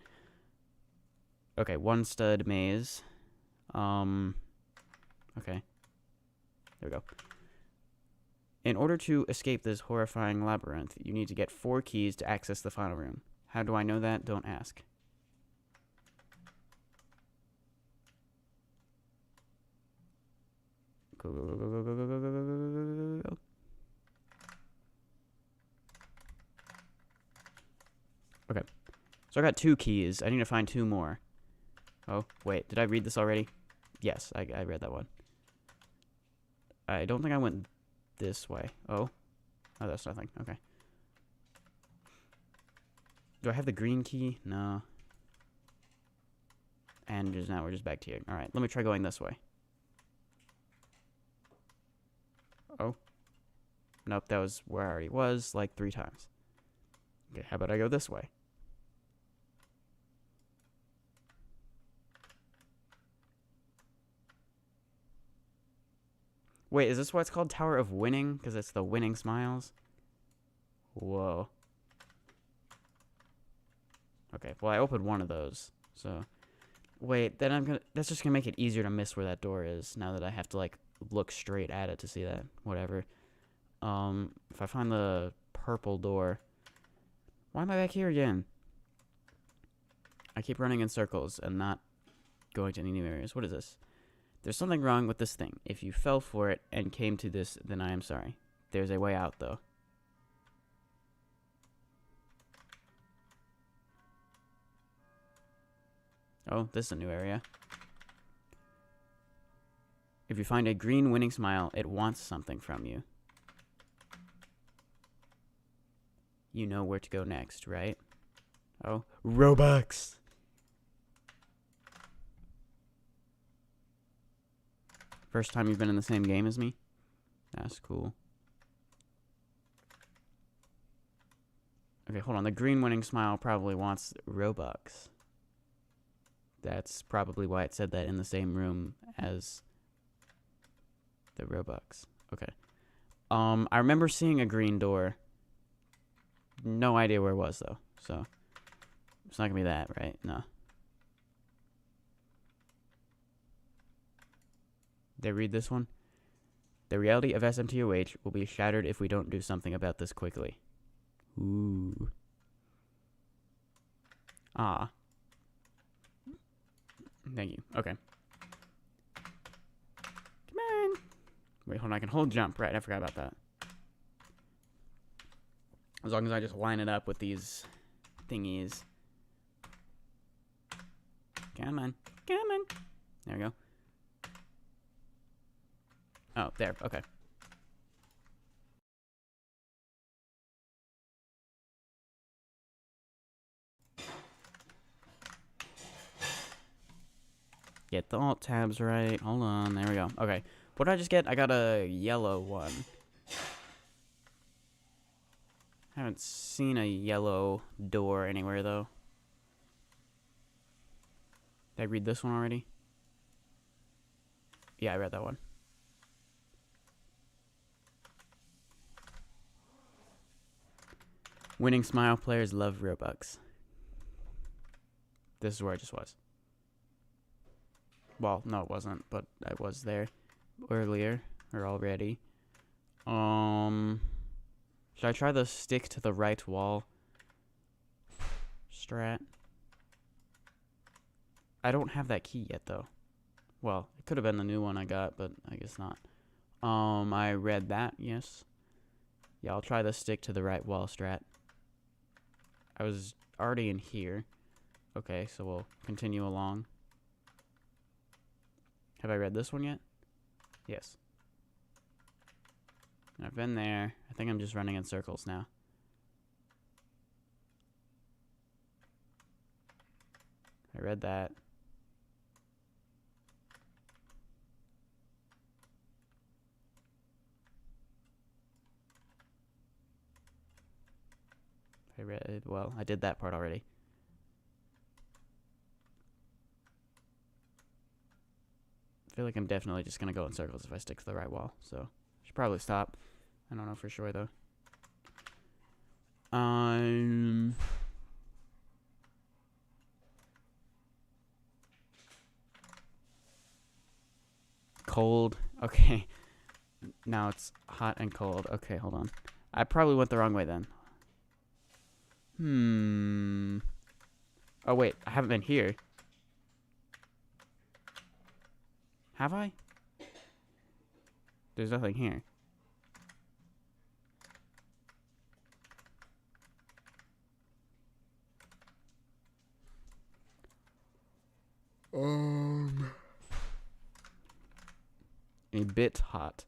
Okay, 1 stud maze. Okay. There we go. In order to escape this horrifying labyrinth, you need to get 4 keys to access the final room. How do I know that? Don't ask. Go, go, go, go, go, go, go, go, go, go, go, go. Okay. So I got 2 keys. I need to find 2 more. Oh, wait. Did I read this already? Yes, I read that one. I don't think I went this way. Oh. Oh, that's nothing. Okay. Do I have the green key? No. And just now we're just back to here. Alright, let me try going this way. Oh. Nope, that was where I already was, like 3 times. Okay, how about I go this way? Wait, is this why it's called Tower of Winning? Because it's the winning smiles? Whoa. Okay, well, I opened one of those, so... Wait, then I'm gonna... That's just gonna make it easier to miss where that door is, now that I have to, like, look straight at it to see that. Whatever. If I find the purple door... Why am I back here again? I keep running in circles and not going to any new areas. What is this? There's something wrong with this thing. If you fell for it and came to this, then I am sorry. There's a way out, though. Oh, this is a new area. If you find a green winning smile, it wants something from you. You know where to go next, right? Oh, Roblox! First time you've been in the same game as me? That's cool. Okay, hold on. The green winning smile probably wants Robux. That's probably why it said that in the same room as the Robux. Okay. I remember seeing a green door. No idea where it was, though. So, it's not gonna be that, right? No. Did I read this one? The reality of SMToH will be shattered if we don't do something about this quickly. Ooh. Ah. Thank you. Okay. Come on. Wait, hold on. I can hold jump. Right, I forgot about that. As long as I just line it up with these thingies. Come on. Come on. There we go. Oh, there. Okay. Get the alt tabs right. Hold on. There we go. Okay. What did I just get? I got a yellow one. Haven't seen a yellow door anywhere, though. Did I read this one already? Yeah, I read that one. Winning smile players love Robux. This is where I just was. Well, no, it wasn't, but I was there earlier, or already. Should I try the stick to the right wall strat? I don't have that key yet, though. Well, it could have been the new one I got, but I guess not. I read that, yes. Yeah, I'll try the stick to the right wall strat. I was already in here. Okay, so we'll continue along. Have I read this one yet? Yes. I've been there. I think I'm just running in circles now. I read that. Well, I did that part already. I feel like I'm definitely just gonna go in circles if I stick to the right wall, so should probably stop. I don't know for sure though. Cold. Okay. Now it's hot and cold. Okay, hold on. I probably went the wrong way then. Oh, wait. I haven't been here. Have I? There's nothing here. A bit hot.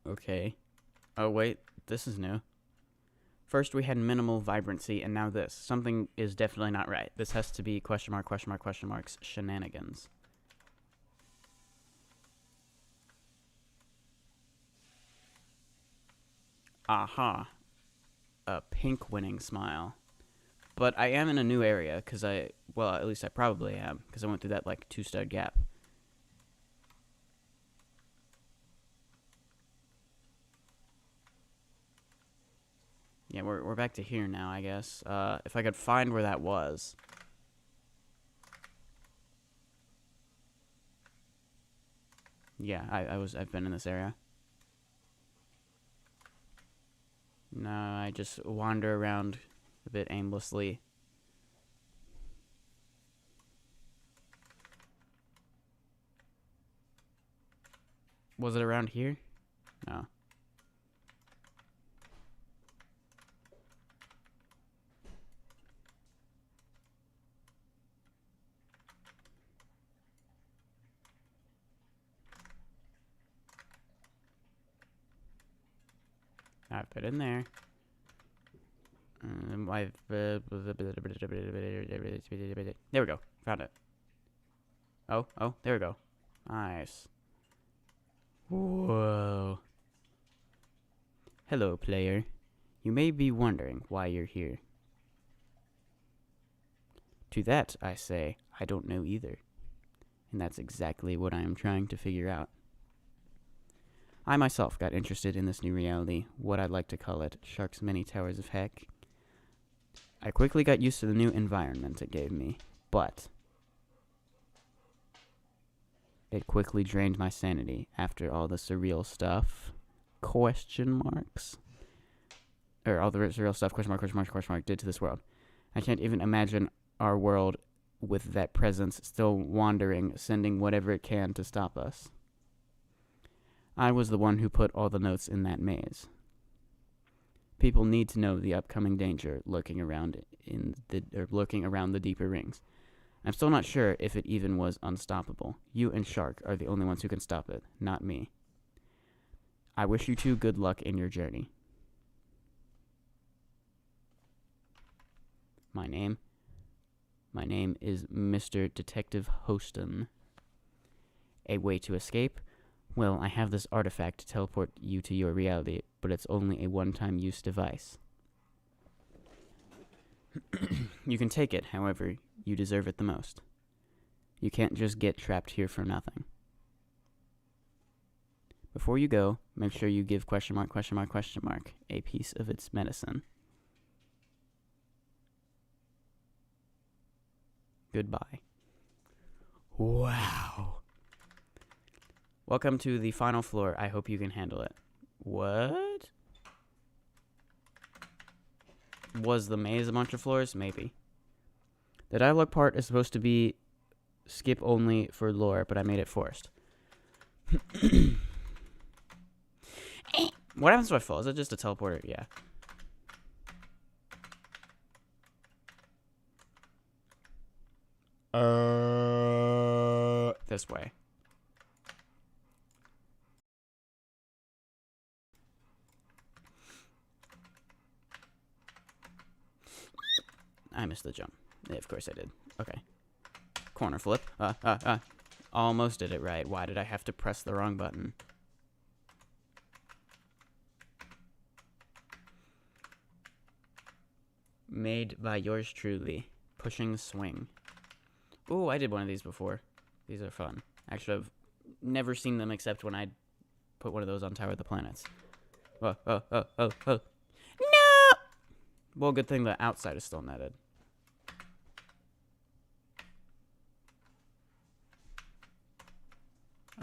Okay. Oh, wait. This is new. First we had minimal vibrancy, and now this. Something is definitely not right. This has to be question mark, question mark, question marks, shenanigans. Aha. A pink winning smile. But I am in a new area, because well, at least I probably am, because I went through that, like, 2-stud gap. Yeah, we're back to here now, I guess. If I could find where that was. Yeah, I've been in this area. No, I just wander around a bit aimlessly. Was it around here? No. I've been in there. There we go. Found it. Oh, there we go. Nice. Whoa. Hello, player. You may be wondering why you're here. To that, I say, I don't know either. And that's exactly what I am trying to figure out. I myself got interested in this new reality, what I'd like to call it, Shark's Many Towers of Heck. I quickly got used to the new environment it gave me, but it quickly drained my sanity after all the surreal stuff, question marks, or all the surreal stuff, question mark, did to this world. I can't even imagine our world with that presence still wandering, sending whatever it can to stop us. I was the one who put all the notes in that maze. People need to know the upcoming danger lurking around the deeper rings. I'm still not sure if it even was unstoppable. You and Shark are the only ones who can stop it, not me. I wish you two good luck in your journey. My name is Mr. Detective Hoston. A way to escape? Well, I have this artifact to teleport you to your reality, but it's only a one-time use device. You can take it, however, you deserve it the most. You can't just get trapped here for nothing. Before you go, make sure you give question mark a piece of its medicine. Goodbye. Wow. Welcome to the final floor. I hope you can handle it. What? Was the maze a bunch of floors? Maybe. The dialogue part is supposed to be skip only for lore, but I made it forced. What happens if I fall? Is it just a teleporter? Yeah. This way. I missed the jump. Yeah, of course I did. Okay. Corner flip. Almost did it right. Why did I have to press the wrong button? Made by yours truly. Pushing swing. Ooh, I did one of these before. These are fun. Actually, I've never seen them except when I put one of those on Tower of the Planets. Oh. No! Well, good thing the outside is still netted.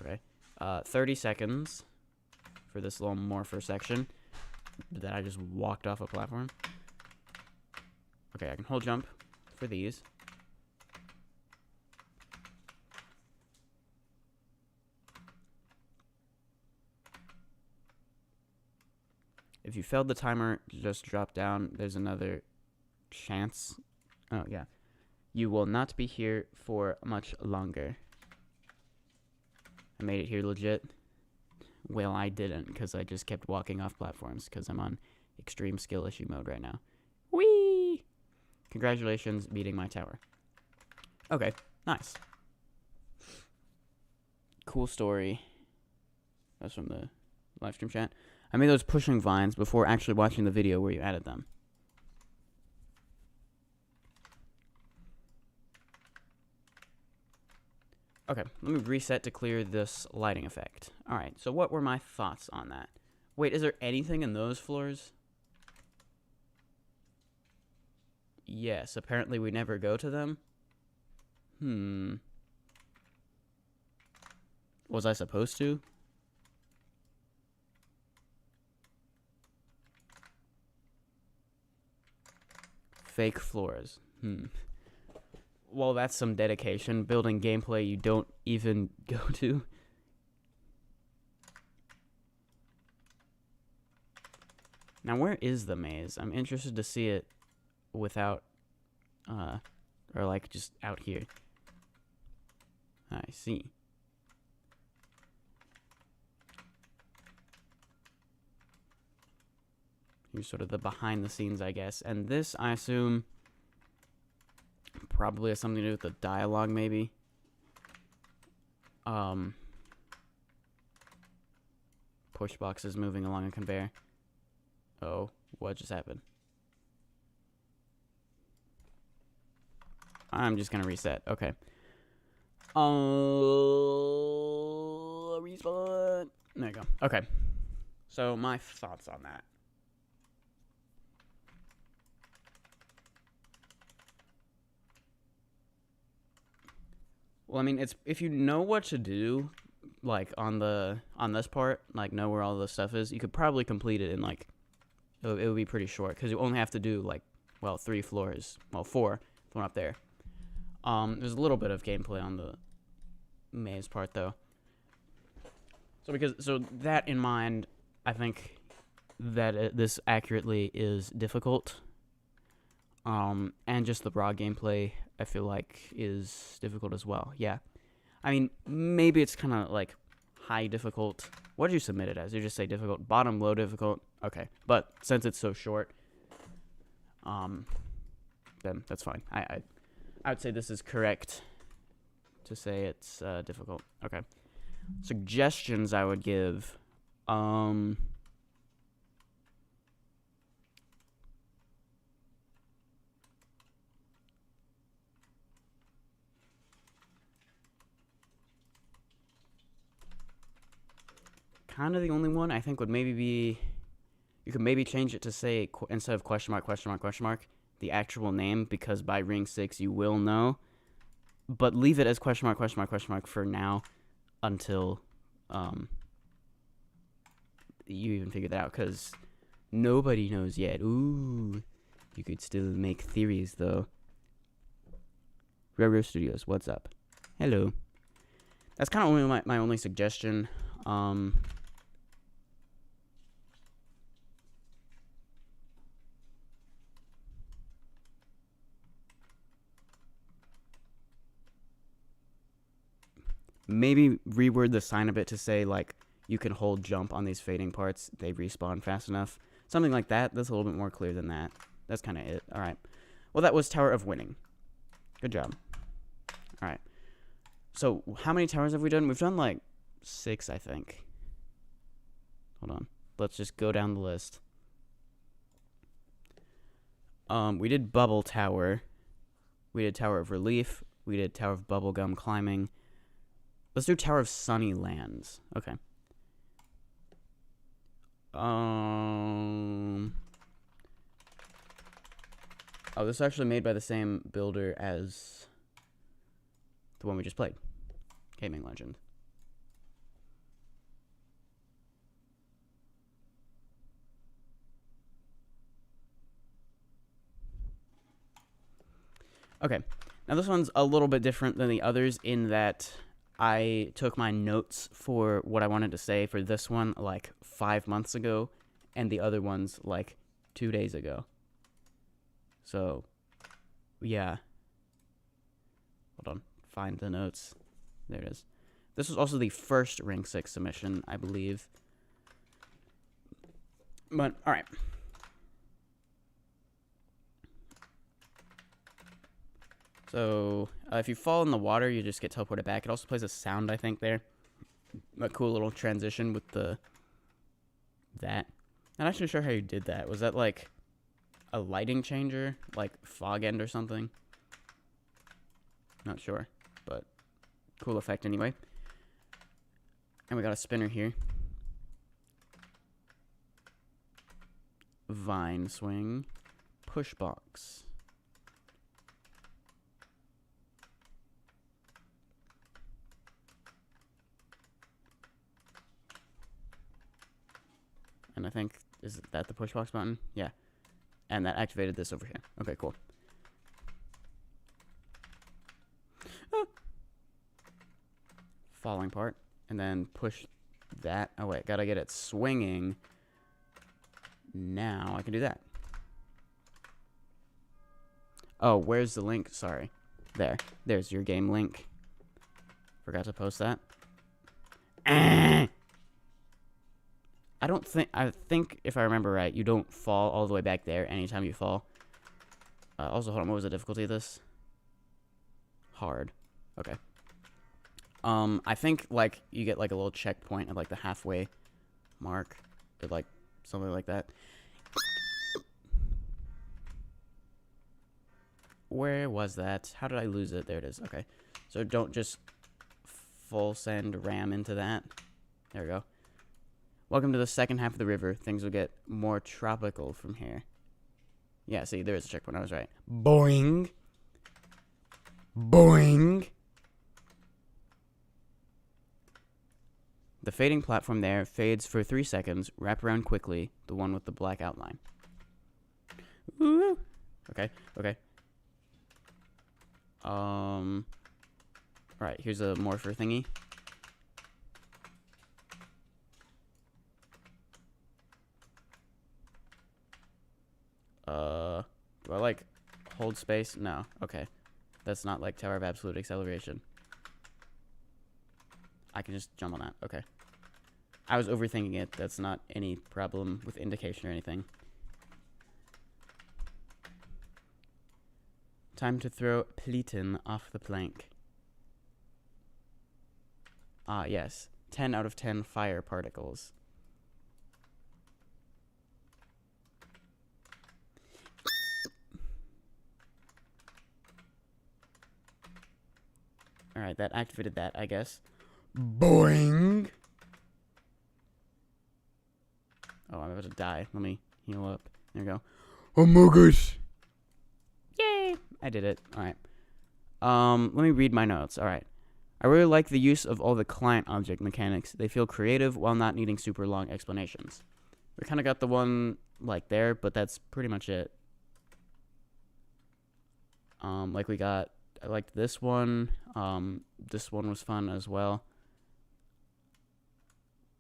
Okay. 30 seconds for this little morpher section that I just walked off a platform. Okay, I can hold jump for these. If you failed the timer, just drop down. There's another chance. Oh, yeah. You will not be here for much longer. I made it here legit. Well, I didn't, because I just kept walking off platforms, because I'm on extreme skill issue mode right now. Whee! Congratulations, beating my tower. Okay, nice. Cool story. That's from the live stream chat. I made those pushing vines before actually watching the video where you added them. Okay, let me reset to clear this lighting effect. Alright, so what were my thoughts on that? Wait, is there anything in those floors? Yes, apparently we never go to them. Was I supposed to? Fake floors. Well, that's some dedication. Building gameplay you don't even go to. Now, where is the maze? I'm interested to see it without, or like just out here. I see. Here's sort of the behind the scenes, I guess. And this, I assume, probably has something to do with the dialogue, maybe. Push boxes moving along a conveyor. Oh, what just happened? I'm just gonna reset. Okay. Respawn. There you go. Okay. So my thoughts on that. Well, I mean, it's if you know what to do, like on this part, like know where all the stuff is, you could probably complete it in like it would be pretty short because you only have to do like 3 floors, 4, the one up there. There's a little bit of gameplay on the maze part though. So that in mind, I think that this accurately is difficult. And just the raw gameplay, I feel like, is difficult as well. Yeah. I mean, maybe it's kind of like high difficult. What did you submit it as? You just say difficult, bottom, low difficult. Okay. But since it's so short, then that's fine. I would say this is correct to say it's difficult. Okay. Suggestions I would give. Kind of the only one I think would maybe be, you could maybe change it to say, instead of question mark, the actual name, because by ring 6 you will know. But leave it as question mark for now until you even figure that out, because nobody knows yet. Ooh, you could still make theories though. Roro Studios, what's up? Hello. That's kind of only my only suggestion. Maybe reword the sign a bit to say, like, you can hold jump on these fading parts. They respawn fast enough. Something like that. That's a little bit more clear than that. That's kind of it. All right. Well, that was Tower of Winning. Good job. All right. So, how many towers have we done? We've done, like, 6, I think. Hold on. Let's just go down the list. We did Bubble Tower. We did Tower of Relief. We did Tower of Bubblegum Climbing. Let's do Tower of Sunny Lands. Okay. Oh, this is actually made by the same builder as the one we just played. Gaming Legend. Okay, now this one's a little bit different than the others in that I took my notes for what I wanted to say for this one like 5 months ago, and the other ones like 2 days ago. So, yeah. Hold on, find the notes. There it is. This was also the first Ring 6 submission, I believe. But, alright. So, if you fall in the water, you just get teleported back. It also plays a sound, I think, there. A cool little transition with that. I'm not actually sure how you did that. Was that, like, a lighting changer? Like, fog end or something? Not sure, but cool effect anyway. And we got a spinner here. Vine swing. Push box. And I think, is that the push box button? Yeah. And that activated this over here. Okay, cool. Ah. Falling part. And then push that. Oh, wait. Gotta get it swinging. Now I can do that. Oh, where's the link? Sorry. There. There's your game link. Forgot to post that. I think if I remember right, you don't fall all the way back there anytime you fall. Also, hold on, what was the difficulty of this? Hard. Okay. I think, like, you get, like, a little checkpoint at, like, the halfway mark. Or, like, something like that. Where was that? How did I lose it? There it is. Okay. So don't just full send ram into that. There we go. Welcome to the second half of the river. Things will get more tropical from here. Yeah, see, there is a checkpoint. I was right. Boing. Boing. The fading platform there fades for 3 seconds. Wrap around quickly. The one with the black outline. Ooh. Okay, okay. Alright, here's a morpher thingy. Do I, like, hold space? No. Okay. That's not, like, Tower of Absolute Acceleration. I can just jump on that. Okay. I was overthinking it. That's not any problem with indication or anything. Time to throw Plitin off the plank. Ah, yes. 10 out of 10 fire particles. Alright, that activated that, I guess. Boing! Oh, I'm about to die. Let me heal up. There we go. Oh my gosh! Yay! I did it. Alright. Let me read my notes. Alright. I really like the use of all the client object mechanics. They feel creative while not needing super long explanations. We kind of got the one, like, there, but that's pretty much it. Like, we got... I liked this one. This one was fun as well.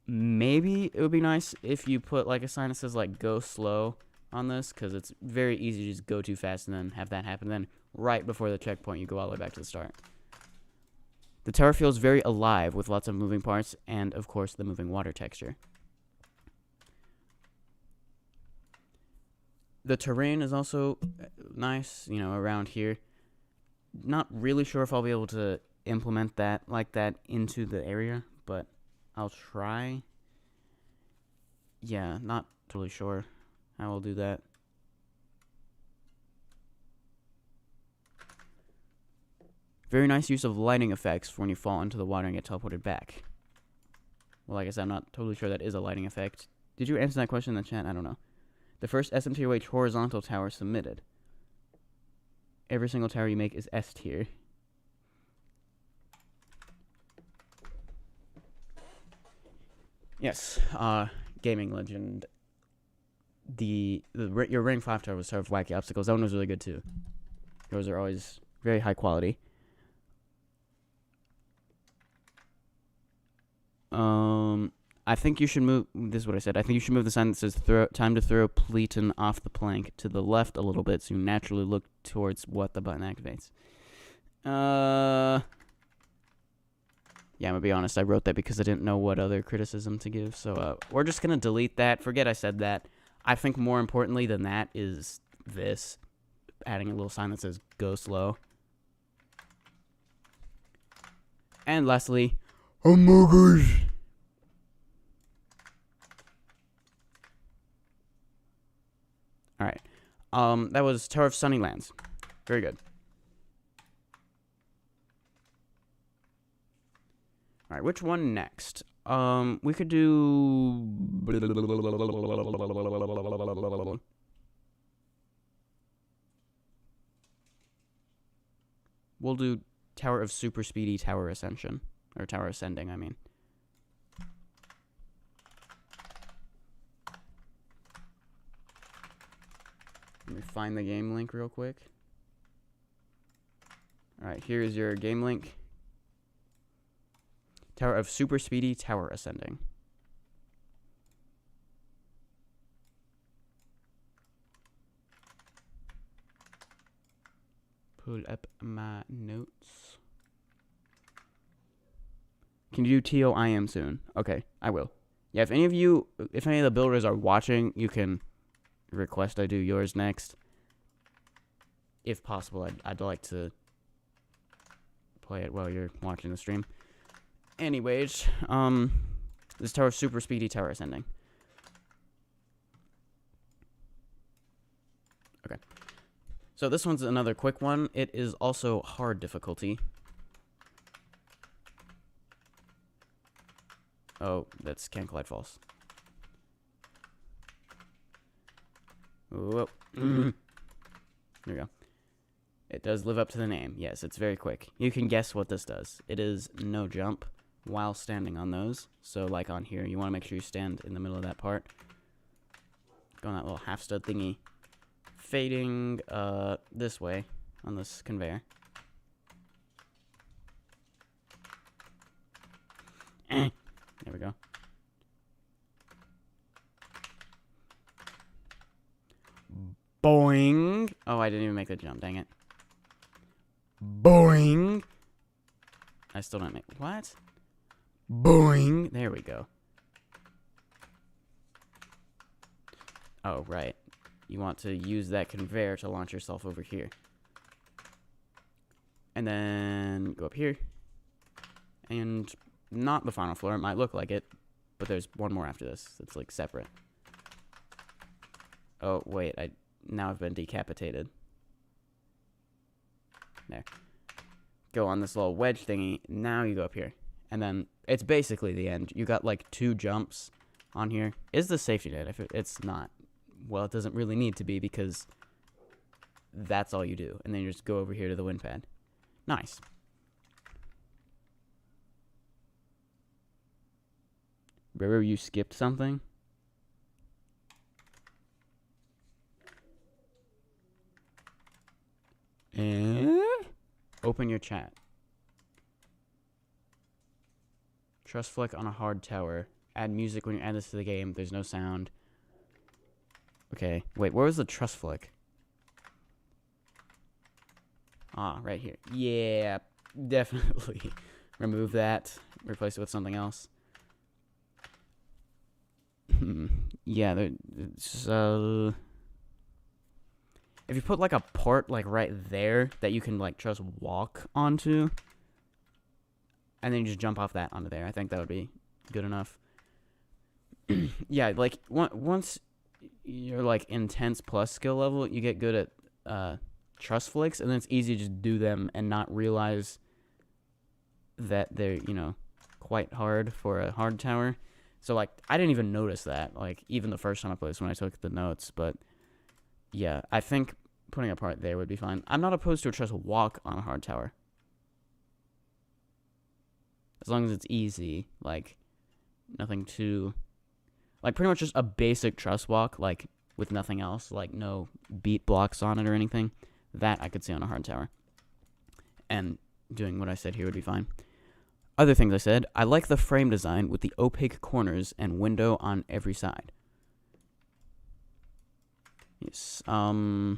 Maybe it would be nice if you put, like, a sign that says, like, go slow on this, because it's very easy to just go too fast and then have that happen. Then, right before the checkpoint, you go all the way back to the start. The tower feels very alive with lots of moving parts and, of course, the moving water texture. The terrain is also nice, you know, around here. Not really sure if I'll be able to implement that like that into the area, but I'll try. Yeah, not totally sure how I'll do that. Very nice use of lighting effects for when you fall into the water and get teleported back. Well, I guess I'm not totally sure that is a lighting effect. Did you answer that question in the chat? I don't know. The first SMToH horizontal tower submitted. Every single tower you make is S tier. Yes, gaming legend. Your Ring 5 tower was sort of wacky obstacles. That one was really good too. Those are always Very high quality. I think you should move. This is what I said. I think you should move the sign that says time to throw Pleaton off the plank to the left a little bit so you naturally look towards what the button activates. Yeah, I'm gonna be honest. I wrote that because I didn't know what other criticism to give. So we're just gonna delete that. Forget I said that. I think more importantly than that is this. Adding a little sign that says go slow. And lastly, hamburgers. All right. That was Tower of Sunnylands. Very good. All right, which one next? We could do. We'll do Tower of Super Speedy Tower Ascension. Or Tower Ascending, I mean. Let me find the game link real quick. Alright, here's your game link. Tower of Super Speedy Tower Ascending. Pull up my notes. Can you do TOIM soon? Okay, I will. Yeah, if any of the builders are watching, you can request I do yours next. If possible, I'd like to play it while you're watching the stream. Anyways, this Tower of Super Speedy Tower Ascending. Okay. So this one's another quick one. It is also hard difficulty. Oh, that's Can't Collide False. Whoa. Here we go. It does live up to the name. Yes, it's very quick. You can guess what this does. It is no jump while standing on those. So like on here, you want to make sure you stand in the middle of that part. Go on that little half stud thingy. Fading this way on this conveyor. There we go. Boing. Oh, I didn't even make the jump, dang it. Boing. I still don't make... What? Boing. There we go. Oh, right. You want to use that conveyor to launch yourself over here. And then go up here. And not the final floor. It might look like it. But there's one more after this. It's like separate. Oh, wait. Now I've been decapitated. There. Go on this little wedge thingy. Now you go up here. And then it's basically the end. You got like 2 jumps on here. Is the safety net? If it's not, well, it doesn't really need to be because that's all you do. And then you just go over here to the wind pad. Nice. Roro, you skipped something? Open your chat. Trust flick on a hard tower. Add music when you add this to the game. There's no sound. Okay. Wait, where was the trust flick? Ah, right here. Yeah, definitely. Remove that. Replace it with something else. Yeah, so... If you put, like, a part, like, right there that you can, like, just walk onto, and then you just jump off that onto there, I think that would be good enough. Yeah, like, once you're, like, intense plus skill level, you get good at truss flicks, and then it's easy to just do them and not realize that they're, you know, quite hard for a hard tower. So, like, I didn't even notice that, like, even the first time I played this when I took the notes, but... Yeah, I think putting a part there would be fine. I'm not opposed to a trust walk on a hard tower. As long as it's easy, like, nothing too... Like, pretty much just a basic truss walk, like, with nothing else, like, no beat blocks on it or anything. That I could see on a hard tower. and doing what I said here would be fine. Other things I said, I like the frame design with the opaque corners and window on every side. Yes, yeah,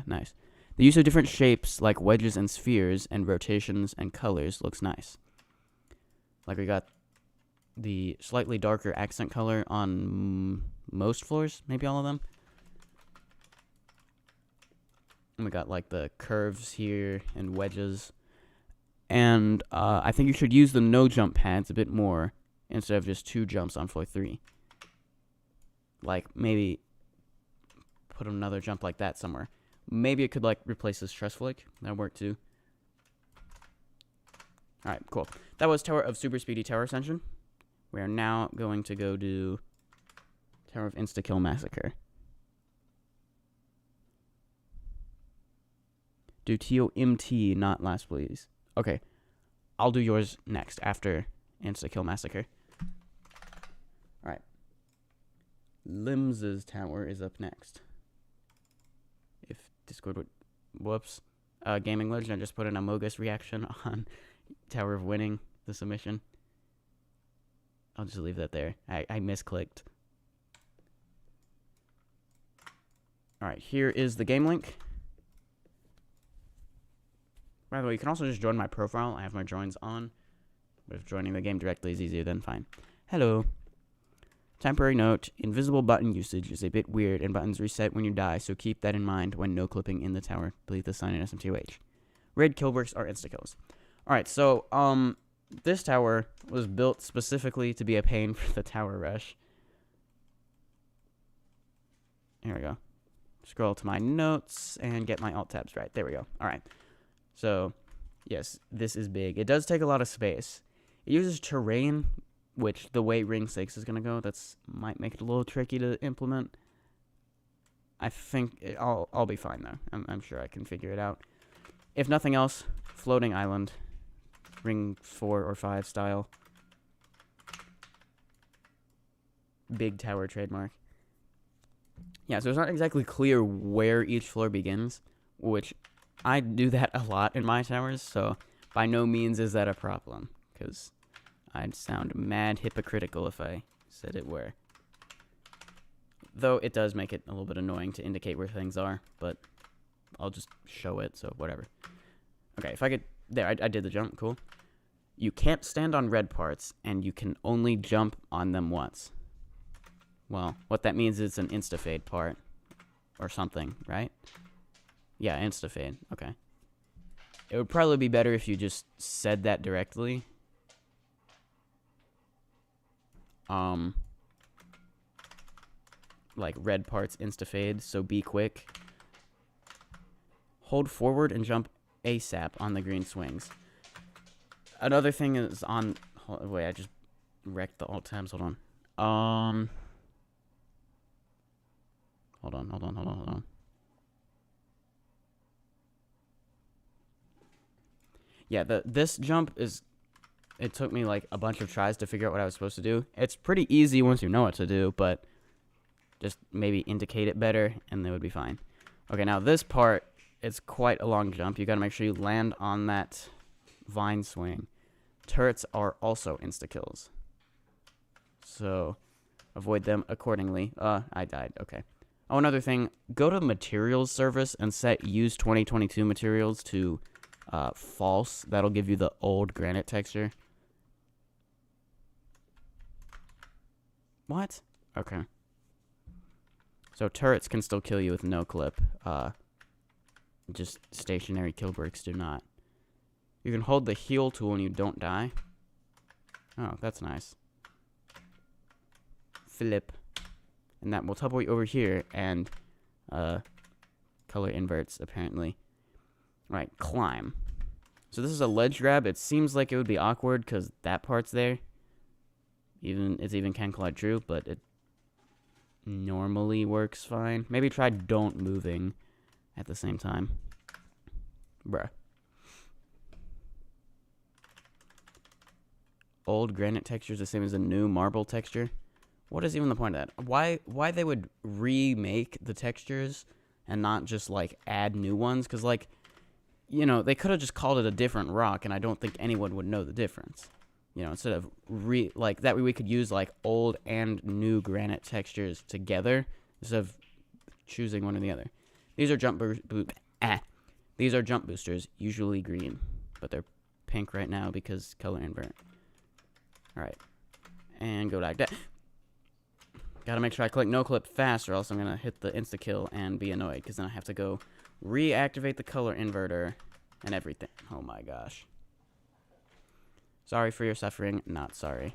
nice. The use of different shapes like wedges and spheres and rotations and colors looks nice. Like we got the slightly darker accent color on most floors, maybe all of them. And we got like the curves here and wedges. And I think you should use the no jump pads a bit more instead of just 2 jumps on floor 3. Like maybe put another jump like that somewhere. Maybe it could like replace this truss flake. That'd work too. Alright, cool. That was Tower of Super Speedy Tower Ascension. We are now going to go do Tower of Insta-Kill Massacre. Do TOMT, not last, please. Okay, I'll do yours next after Insta-Kill Massacre. Alright. Limbs' tower is up next. If Discord would... Whoops. Gaming Legend, I just put an Amogus reaction on Tower of Winning, the submission. I'll just leave that there. I misclicked. Alright, here is the game link. By the way, you can also just join my profile. I have my joins on. But if joining the game directly is easier, then fine. Hello. Temporary note, invisible button usage is a bit weird and buttons reset when you die, so keep that in mind when no clipping in the tower. Delete the sign in SMToH. Raid kill bricks are insta-kills. Alright, so, this tower was built specifically to be a pain for the tower rush. Here we go. Scroll to my notes and get my alt tabs right. There we go. Alright. So, yes, this is big. It does take a lot of space. It uses terrain, which the way Ring 6 is going to go, that's might make it a little tricky to implement. I think I'll be fine, though. I'm sure I can figure it out. If nothing else, floating island. Ring 4 or 5 style. Big tower trademark. Yeah, so it's not exactly clear where each floor begins, which I do that a lot in my towers, so by no means is that a problem, because I'd sound mad hypocritical if I said it were. Though it does make it a little bit annoying to indicate where things are, but I'll just show it, so whatever. Okay, if I could... There, I did the jump, cool. You can't stand on red parts, and you can only jump on them once. Well, what that means is it's an insta-fade part, or something, right? Yeah, insta-fade, okay. It would probably be better if you just said that directly. Like red parts insta-fade, so be quick. Hold forward and jump ASAP on the green swings. Another thing is on... Wait, I just wrecked the alt tabs. Hold on. Hold on. Yeah, this jump is... It took me like a bunch of tries to figure out what I was supposed to do. It's pretty easy once you know what to do, but just maybe indicate it better and it would be fine. Okay, now this part, it's quite a long jump. You gotta make sure you land on that vine swing. Turrets are also insta-kills, so avoid them accordingly. I died, okay. Oh, another thing, go to materials service and set use 2022 materials to false. That'll give you the old granite texture. What? Okay. So turrets can still kill you with no clip. Just stationary kill bricks do not. You can hold the heal tool and you don't die. Oh, that's nice. Flip. And that will teleport you over here and color inverts, apparently. Right, climb. So this is a ledge grab. It seems like it would be awkward because that part's there. It's even can collide true, but it normally works fine. Maybe try don't moving at the same time. Bruh. Old granite texture is the same as a new marble texture. What is even the point of that? Why they would remake the textures and not just, like, add new ones. Because, like, you know, they could have just called it a different rock, and I don't think anyone would know the difference. You know, instead of, like, that way we could use, like, old and new granite textures together, instead of choosing one or the other. These are These are jump boosters, usually green, but they're pink right now because color invert. Alright. And go like that. Gotta make sure I click no clip fast, or else I'm gonna hit the insta kill and be annoyed, because then I have to go reactivate the color inverter and everything. Oh my gosh. Sorry for your suffering, not sorry.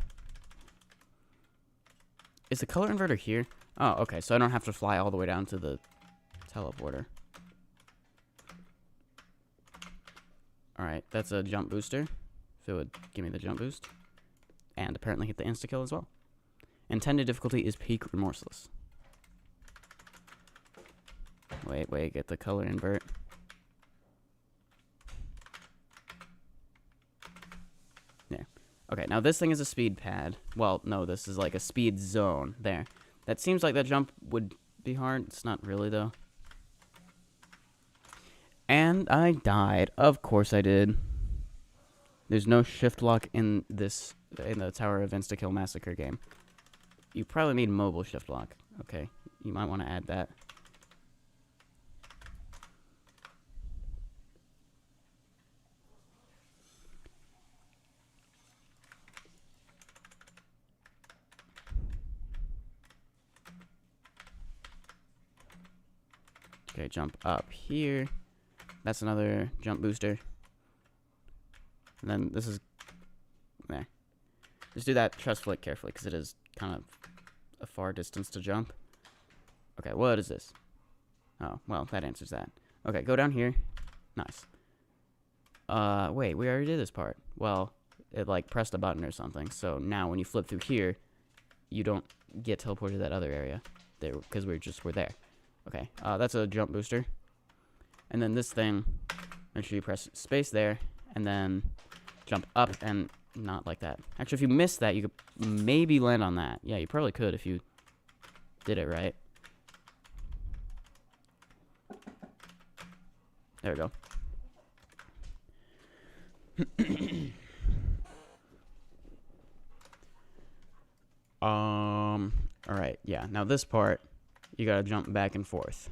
Is the color inverter here? Oh, okay, so I don't have to fly all the way down to the teleporter. Alright, that's a jump booster. So it would give me the jump boost. And apparently hit the insta-kill as well. Intended difficulty is peak remorseless. Wait, get the color invert. There. Okay, now this thing is a speed pad. Well, no, this is like a speed zone. There. That seems like that jump would be hard. It's not really, though. And I died. Of course I did. There's no shift lock in the Tower of Insta-Kill Massacre game. You probably need mobile shift lock. Okay, you might want to add that. Okay, jump up here. That's another jump booster. And then this is there. Just do that trust flick carefully, because it is kind of a far distance to jump. Okay, what is this? Oh, well, that answers that. Okay, go down here. Nice. Wait, we already did this part. Well, it, like, pressed a button or something. So now when you flip through here, you don't get teleported to that other area. There, because we're there. Okay, that's a jump booster. And then this thing, make sure you press space there, and then jump up, and not like that. Actually, if you missed that, you could maybe land on that. Yeah, you probably could if you did it right. There we go. Alright, yeah. Now this part, you gotta jump back and forth.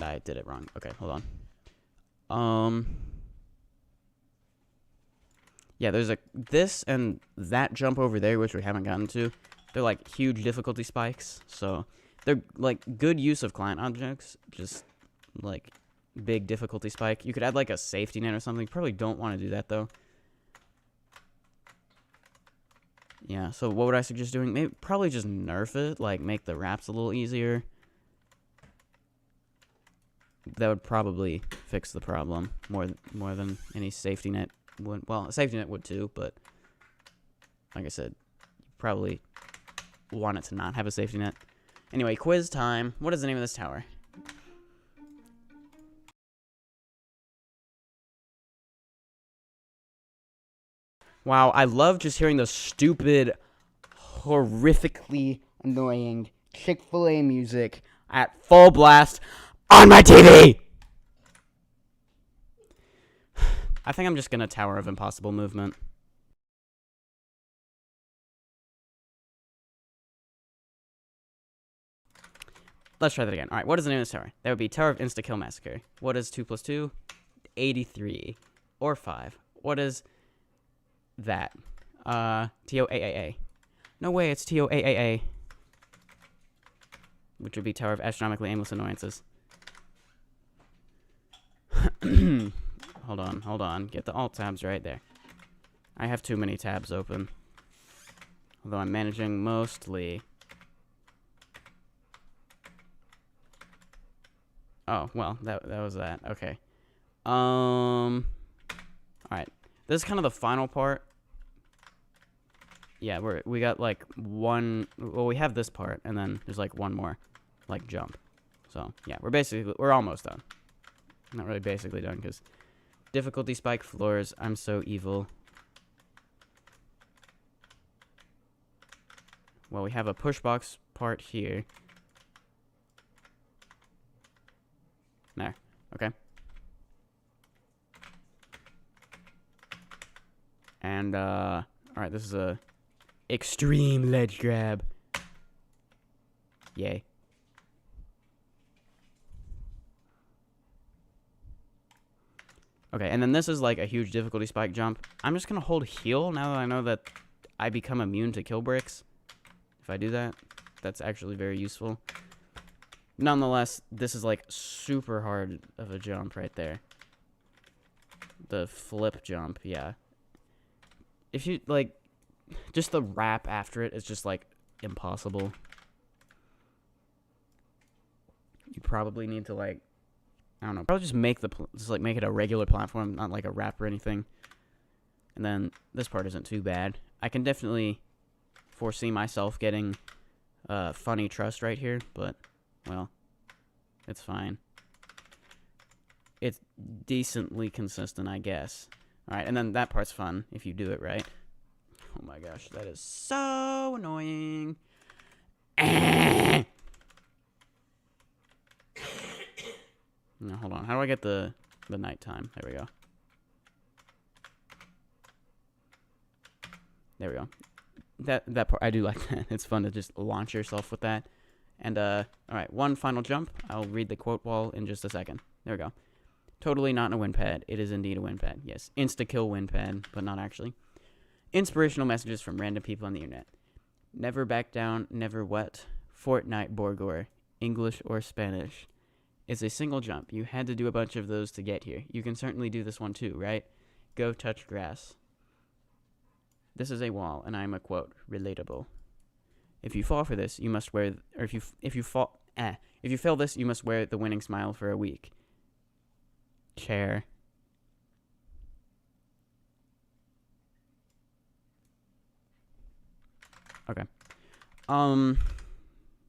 I did it wrong. Okay, hold on. Yeah, there's this and that jump over there, which we haven't gotten to. They're like huge difficulty spikes, so they're like good use of client objects, just like big difficulty spike. You could add like a safety net or something. Probably don't want to do that though. Yeah, so what would I suggest doing? Maybe probably just nerf it, like make the wraps a little easier. That would probably fix the problem more than any safety net would. Well, a safety net would too, but like I said, you probably want it to not have a safety net. Anyway, quiz time. What is the name of this tower? Wow, I love just hearing the stupid, horrifically annoying Chick-fil-A music at full blast on my TV! I think I'm just gonna Tower of Impossible movement. Let's try that again. Alright, what is the name of this tower? That would be Tower of Insta-Kill Massacre. What is 2 plus 2? 83. Or 5. What is that? TOAAA. No way, it's TOAAA. Which would be Tower of Astronomically Aimless Annoyances. Hold on. Get the alt tabs right there. I have too many tabs open. Although I'm managing mostly. Oh, well, that was that. Okay. Alright. This is kind of the final part. Yeah, we got like one. Well, we have this part, and then there's like one more, like jump. So yeah, we're almost done. Not really basically done, because difficulty spike floors. I'm so evil. Well, we have a push box part here. There. Okay. And, alright, this is a extreme ledge grab. Yay. Okay, and then this is like a huge difficulty spike jump. I'm just gonna hold heal now that I know that I become immune to kill bricks. If I do that, that's actually very useful. Nonetheless, this is like super hard of a jump right there. The flip jump, yeah. If you, like, just the wrap after it is just, like, impossible. You probably need to, like, I don't know, probably just make make it a regular platform, not like a wrap or anything. And then this part isn't too bad. I can definitely foresee myself getting funny trust right here, but, well, it's fine. It's decently consistent, I guess. Alright, and then that part's fun if you do it right. Oh my gosh, that is so annoying. No, hold on. How do I get the nighttime? There we go. There we go. That part, I do like that. It's fun to just launch yourself with that. And, alright, one final jump. I'll read the quote wall in just a second. There we go. Totally not a win pad. It is indeed a win pad. Yes, insta-kill win pad, but not actually. Inspirational messages from random people on the internet. Never back down, never what? Fortnite Borgor. English or Spanish. It's a single jump. You had to do a bunch of those to get here. You can certainly do this one too, right? Go touch grass. This is a wall, and I'm a quote. Relatable. If you fall for this, you must wear, or if you fail this, you must wear the winning smile for a week. Chair. Okay.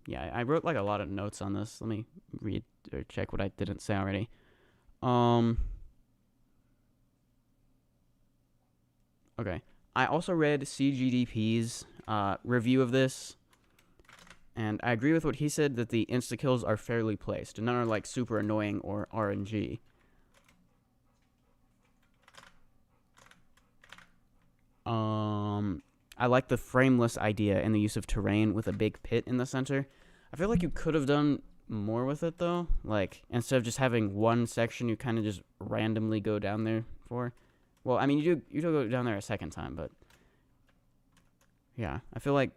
Yeah, I wrote like a lot of notes on this. Let me read or check what I didn't say already. Okay. I also read CGDP's review of this, and I agree with what he said that the insta-kills are fairly placed, and none are like super annoying or RNG. I like the frameless idea and the use of terrain with a big pit in the center. I feel like you could have done more with it, though. Like, instead of just having one section you kind of just randomly go down there for. Well, I mean, you do go down there a second time, but... yeah, I feel like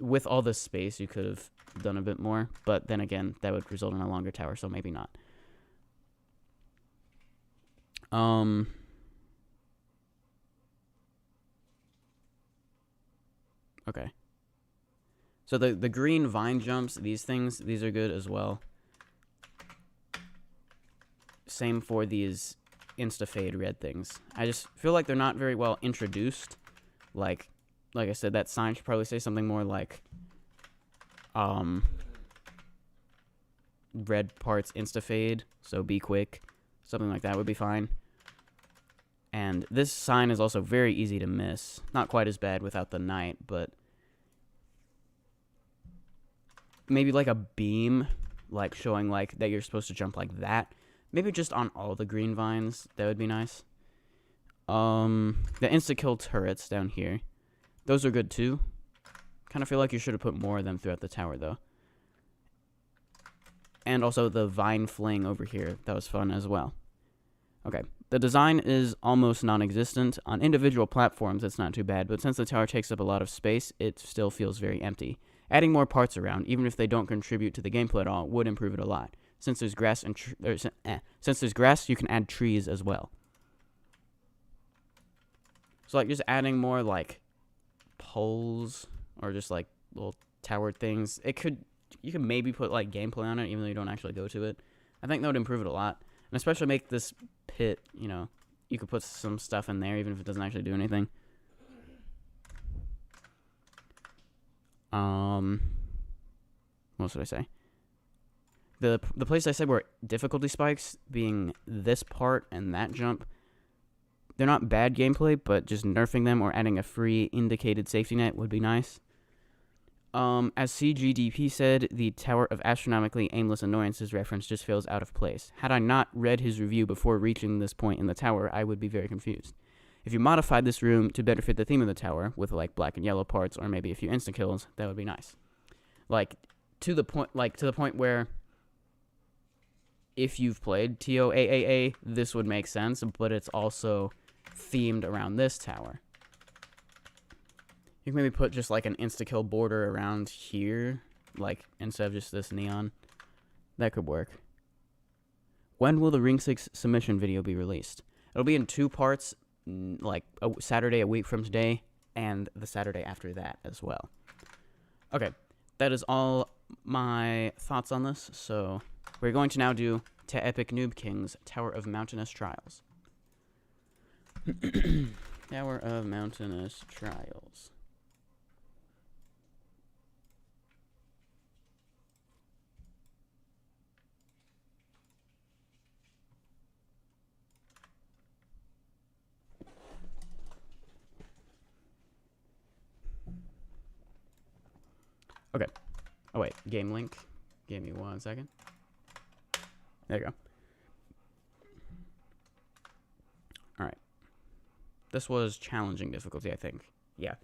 with all this space, you could have done a bit more. But then again, that would result in a longer tower, so maybe not. Okay. So the green vine jumps, these are good as well. Same for these insta-fade red things. I just feel like they're not very well introduced. Like I said, that sign should probably say something more like, red parts insta-fade, so be quick. Something like that would be fine. And this sign is also very easy to miss. Not quite as bad without the night, but maybe like a beam, like showing like that you're supposed to jump like that. Maybe just on all the green vines, that would be nice. The insta-kill turrets down here, those are good too. Kind of feel like you should have put more of them throughout the tower though. And also the vine fling over here, that was fun as well. Okay. The design is almost non-existent. On individual platforms, it's not too bad, but since the tower takes up a lot of space, it still feels very empty. Adding more parts around, even if they don't contribute to the gameplay at all, would improve it a lot. Since there's grass and since there's grass, you can add trees as well. So like just adding more like poles or just like little tower things. You could maybe put like gameplay on it, even though you don't actually go to it. I think that would improve it a lot. And especially make this pit, you know, you could put some stuff in there even if it doesn't actually do anything. What should I say? The place I said were difficulty spikes, being this part and that jump, they're not bad gameplay, but just nerfing them or adding a free indicated safety net would be nice. As CGDP said, the Tower of Astronomically Aimless Annoyances reference just feels out of place. Had I not read his review before reaching this point in the tower, I would be very confused. If you modified this room to better fit the theme of the tower, with like black and yellow parts, or maybe a few instant kills, that would be nice. Like to the point where if you've played TOAAA, this would make sense, but it's also themed around this tower. You can maybe put just like an insta-kill border around here, like instead of just this neon. That could work. When will the Ring 6 submission video be released? It'll be in 2 parts, like a Saturday a week from today, and the Saturday after that as well. Okay, that is all my thoughts on this, so we're going to now do To Epic Noob King's Tower of Mountainous Trials. Tower of Mountainous Trials. Okay. Oh, wait. Game link. Give me 1 second. There you go. Alright. This was challenging difficulty, I think. Yeah.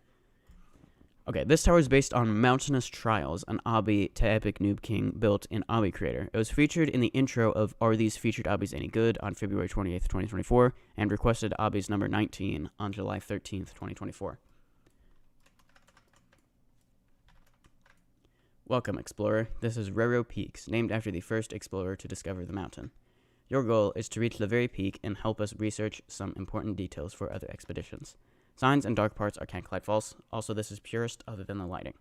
Okay, this tower is based on Mountainous Trials, an obby to Epic Noob King built in Obby Creator. It was featured in the intro of Are These Featured Obbies Any Good on February 28th, 2024, and requested obbies number 19 on July 13th, 2024. Welcome, explorer. This is Roro Peaks, named after the first explorer to discover the mountain. Your goal is to reach the very peak and help us research some important details for other expeditions. Signs and dark parts are can't collide false. Also, this is purest other than the lighting.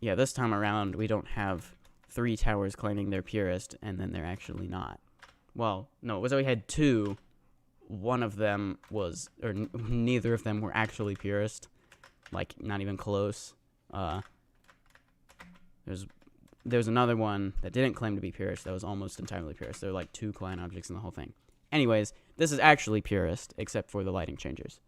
Yeah, this time around, we don't have 3 towers claiming they're purest, and then they're actually not. Well, no, it was that we had 2. One of them was, or neither of them were actually purest. Like, not even close. There's another one that didn't claim to be purest that was almost entirely purest. There were like 2 client objects in the whole thing. Anyways, this is actually purest, except for the lighting changers.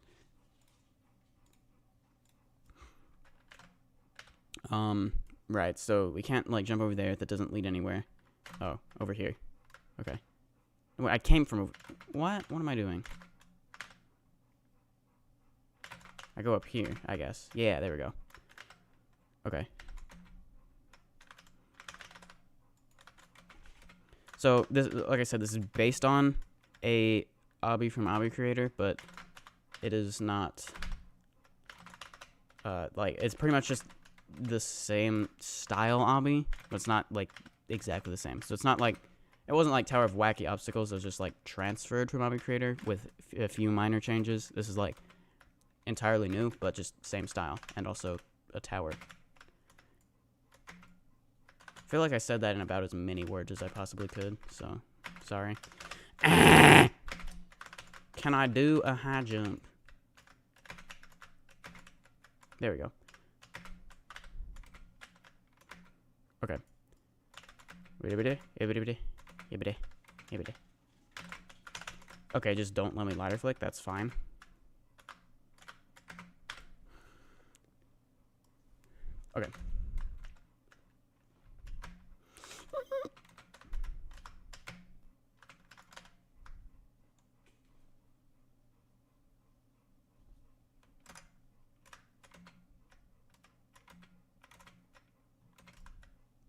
Right, so we can't, like, jump over there. That doesn't lead anywhere. Oh, over here. Okay. Wait, I came from over... What? What am I doing? I go up here, I guess. Yeah, there we go. Okay. So, this, like I said, this is based on a obby from Obby Creator, but it is not... like, it's pretty much just the same style obby, but it's not, like, exactly the same. So it's not like... It wasn't like Tower of Wacky Obstacles. It was just, like, transferred from Obby Creator with a few minor changes. This is, like... entirely new, but just same style, and also a tower. I feel like I said that in about as many words as I possibly could, so sorry. Can I do a high jump? There we go. Okay. Okay, just don't let me ladder flick, that's fine. Okay.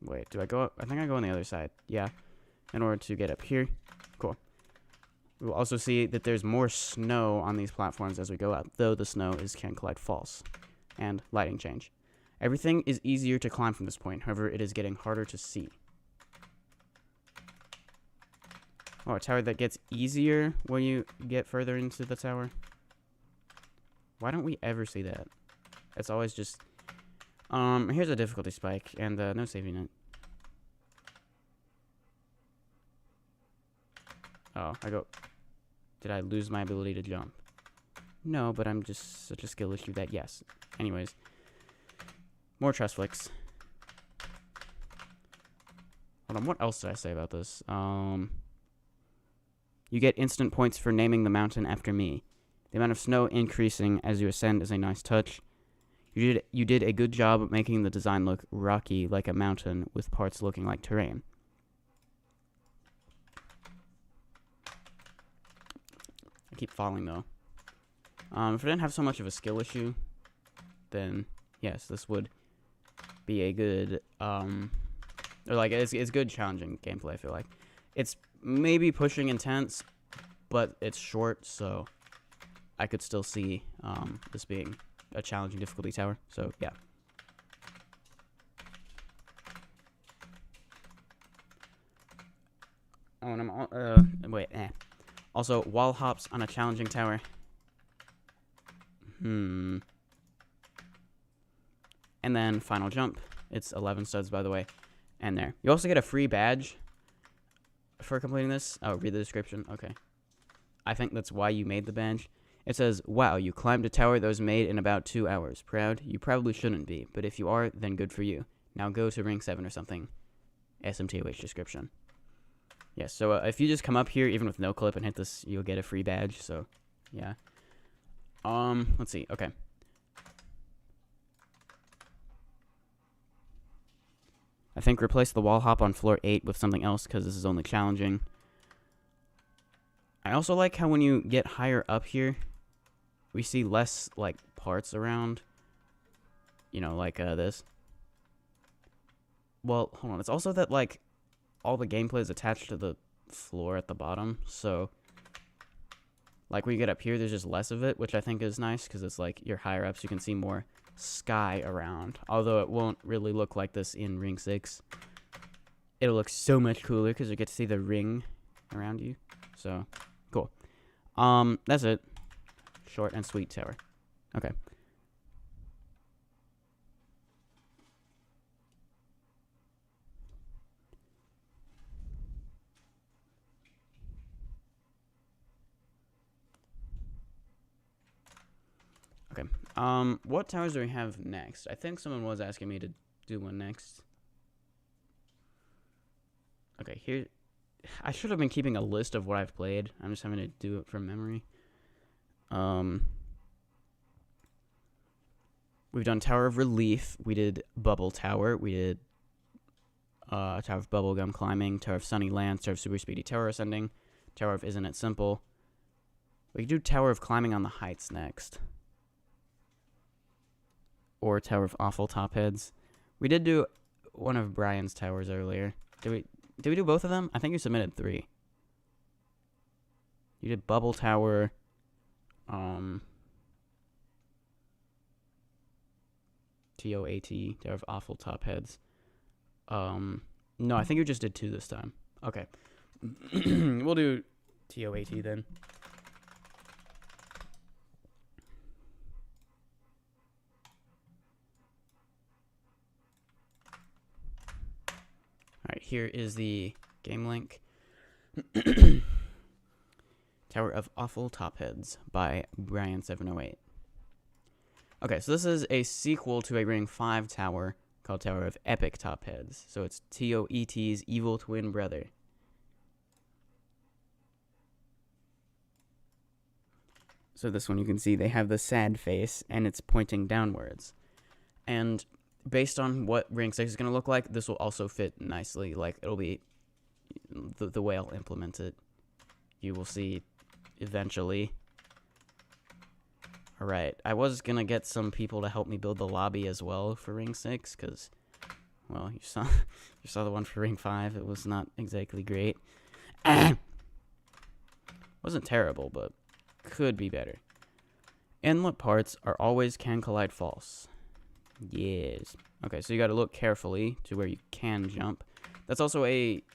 Wait, do I go up? I think I go on the other side. Yeah. In order to get up here. Cool. We will also see that there's more snow on these platforms as we go up, though the snow is can collide false. And lighting change. Everything is easier to climb from this point, however, it is getting harder to see. Oh, a tower that gets easier when you get further into the tower? Why don't we ever see that? It's always just... here's a difficulty spike, and no saving it. Oh, I go... Did I lose my ability to jump? No, but I'm just such a skill issue that yes. Anyways. More trust flicks. Hold on, what else did I say about this? You get instant points for naming the mountain after me. The amount of snow increasing as you ascend is a nice touch. You did a good job of making the design look rocky like a mountain with parts looking like terrain. I keep falling though. If I didn't have so much of a skill issue, then yes, this would be a good or like it's good challenging gameplay. I feel like it's maybe pushing intense, but it's short, so I could still see this being a challenging difficulty tower. So yeah. Oh, and I'm also wall hops on a challenging tower. And then final jump. It's 11 studs, by the way. And there. You also get a free badge for completing this. Oh, read the description. Okay. I think that's why you made the badge. It says, wow, you climbed a tower that was made in about 2 hours. Proud? You probably shouldn't be, but if you are, then good for you. Now go to ring 7 or something. SMToH description. Yes, so if you just come up here, even with no clip, and hit this, you'll get a free badge, so, yeah. Let's see, okay. I think replace the wall hop on floor 8 with something else, because this is only challenging. I also like how when you get higher up here, we see less, like, parts around. You know, like, this. Well, hold on, it's also that, like, all the gameplay is attached to the floor at the bottom, so like when you get up here, there's just less of it, which I think is nice because it's like you're higher up, so you can see more sky around. Although it won't really look like this in Ring 6. It'll look so much cooler because you get to see the ring around you. So, cool. That's it. Short and sweet tower. Okay. Okay. What towers do we have next? I think someone was asking me to do one next. Okay, here. I should have been keeping a list of what I've played. I'm just having to do it from memory. We've done Tower of Relief. We did Bubble Tower. We did Tower of Bubblegum Climbing, Tower of Sunny Lands, Tower of Super Speedy Tower Ascending, Tower of Isn't It Simple. We could do Tower of Climbing on the Heights next. Or Tower of Awful Top Heads. We did do one of Brian's towers earlier. Did we do both of them? I think you submitted 3. You did Bubble Tower. TOAT, Tower of Awful Top Heads. No, I think you just did 2 this time. Okay. We'll do TOAT then. Alright, here is the game link. Tower of Awful Top Heads by Brian708. Okay, so this is a sequel to a Ring 5 tower called Tower of Epic Top Heads. So it's TOET's evil twin brother. So this one you can see they have the sad face and it's pointing downwards. And based on what Ring 6 is going to look like, this will also fit nicely. Like, it'll be the way I'll implement it. You will see eventually. Alright, I was going to get some people to help me build the lobby as well for Ring 6, because, well, you saw the one for Ring 5. It was not exactly great. Wasn't terrible, but could be better. Inlet parts are always can collide false. Yes. Okay, so you got to look carefully to where you can jump. That's also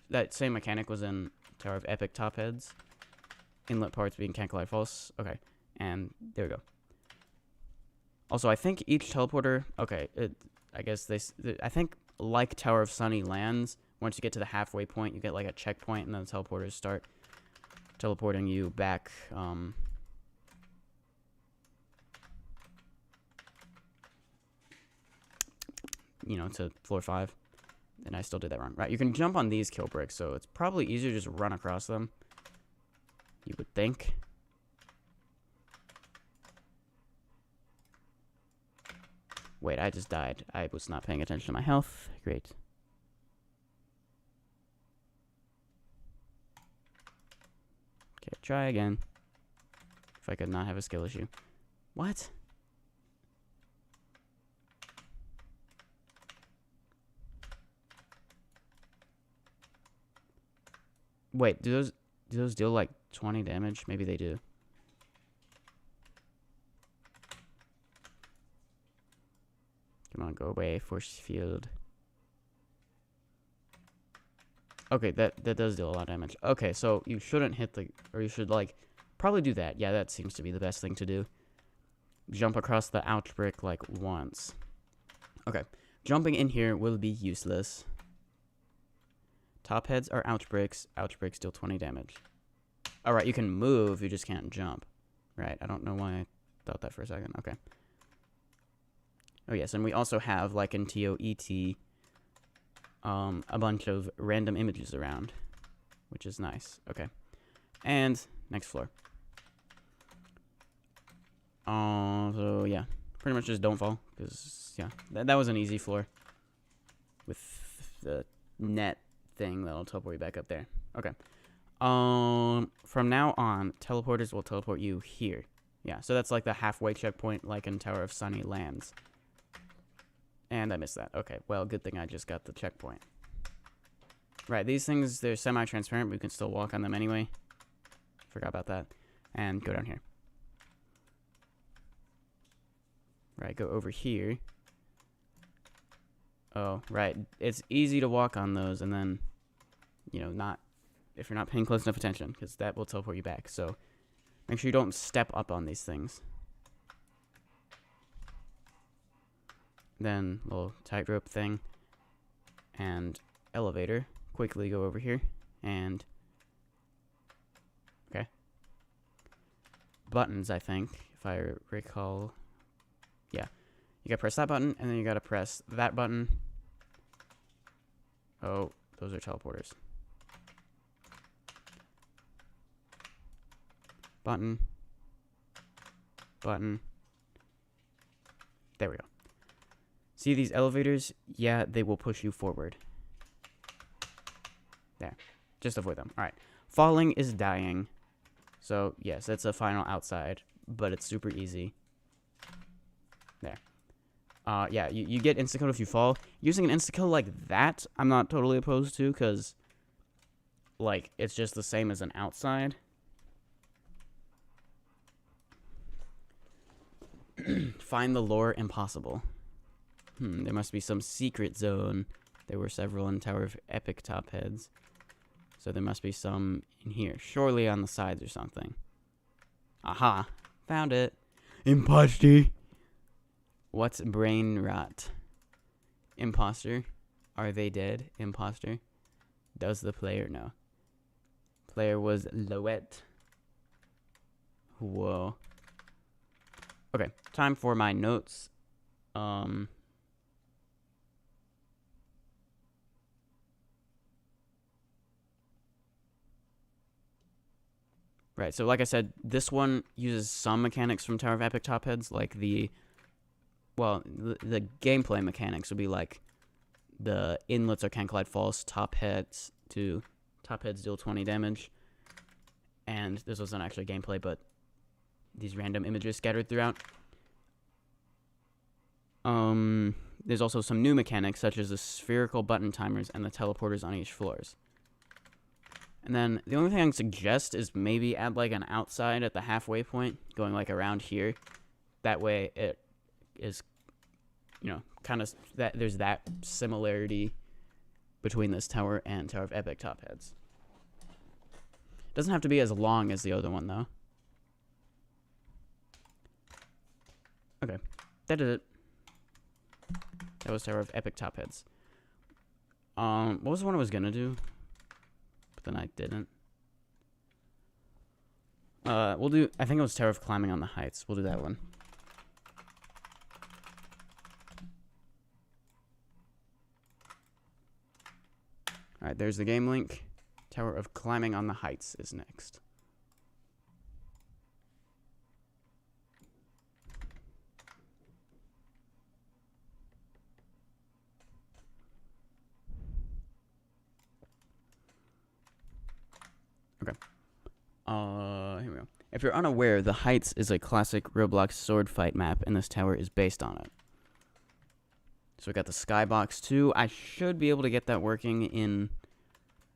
that same mechanic was in Tower of Epic Top Heads. Inlet parts being can collide false. Okay, and there we go. Also, I think each teleporter. Okay, I guess I think like Tower of Sunny Lands, once you get to the halfway point, you get like a checkpoint, and then the teleporters start teleporting you back. You know, to floor 5. And I still did that wrong. Right, you can jump on these kill bricks, so it's probably easier to just run across them. You would think. Wait, I just died. I was not paying attention to my health. Great. Okay, try again. If I could not have a skill issue. What? Wait, do those deal like 20 damage? Maybe they do. Come on, go away, force field. Okay, that does deal a lot of damage. Okay, so you shouldn't hit the, or you should like probably do that. Yeah, that seems to be the best thing to do. Jump across the ouch brick like once. Okay, jumping in here will be useless. Top heads are ouch bricks. Ouch bricks deal 20 damage. Alright, you can move, you just can't jump. Right, I don't know why I thought that for a second. Okay. Oh yes, and we also have, like in TOET, a bunch of random images around, which is nice. Okay. And next floor. So yeah, pretty much just don't fall, because yeah, that was an easy floor with the net thing that'll teleport you back up there. Okay. From now on, teleporters will teleport you here. Yeah, so that's like the halfway checkpoint, like in Tower of Sunny Lands. And I missed that. Okay, well, good thing I just got the checkpoint. Right, these things, they're semi-transparent, but we can still walk on them anyway. Forgot about that. And go down here. Right, go over here. Oh, right. It's easy to walk on those, and then, you know, not, if you're not paying close enough attention, because that will teleport you back. So, make sure you don't step up on these things. Then, little tightrope thing. And elevator. Quickly go over here. And, okay. Buttons, I think, if I recall. Yeah. You gotta press that button, and then you gotta press that button. Oh, those are teleporters. Button. Button. There we go. See these elevators? Yeah, they will push you forward. There. Just avoid them. Alright. Falling is dying. So, yes, that's a final outside, but it's super easy. There. Yeah, you get insta-kill if you fall. Using an insta-kill like that, I'm not totally opposed to, because, like, it's just the same as an outside. Find the lore impossible. There must be some secret zone. There were several in Tower of Epic top heads. So there must be some in here. Surely on the sides or something. Aha. Found it. Imposter. What's brain rot? Imposter. Are they dead? Imposter. Does the player know? Player was Loette. Whoa. Okay. Time for my notes. Right, so like I said, this one uses some mechanics from Tower of Epic top heads, like the gameplay mechanics would be like the inlets are can collide false, top heads deal 20 damage, and this wasn't actually gameplay, but these random images scattered throughout. There's also some new mechanics, such as the spherical button timers and the teleporters on each floors. And then the only thing I can suggest is maybe add like an outside at the halfway point, going like around here. That way it is, you know, kind of that there's that similarity between this tower and Tower of Epic top heads. Doesn't have to be as long as the other one though. Okay, that did it. That was Tower of Epic top heads. What was the one I was gonna do? Then I didn't. We'll do, I think it was Tower of Climbing on the Heights. We'll do that one. Alright, there's the game link. Tower of Climbing on the Heights is next. If you're unaware, the Heights is a classic Roblox sword fight map, and this tower is based on it. So we got the skybox too. I should be able to get that working in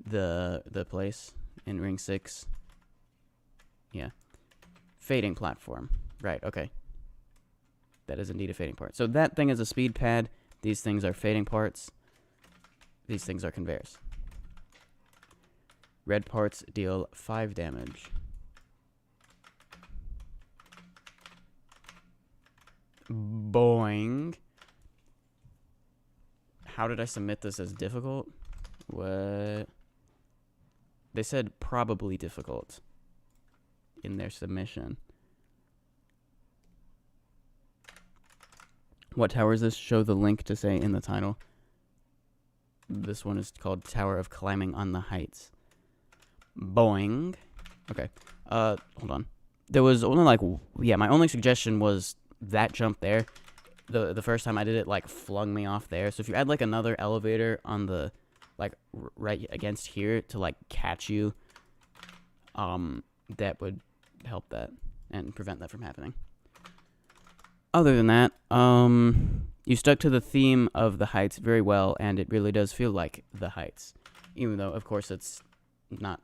the place in Ring 6. Yeah. Fading platform. Right, okay. That is indeed a fading part. So that thing is a speed pad. These things are fading parts. These things are conveyors. Red parts deal 5 damage. Boing. How did I submit this as difficult? What? They said probably difficult in their submission. What tower is this? Show the link to say in the title. This one is called Tower of Climbing on the Heights. Boing. Okay. Hold on. There was only like, yeah, my only suggestion was that jump there. The first time I did it, like, flung me off there. So if you add, like, another elevator on the, like, right against here to, like, catch you, that would help that and prevent that from happening. Other than that, you stuck to the theme of the Heights very well, and it really does feel like the Heights. Even though, of course, it's not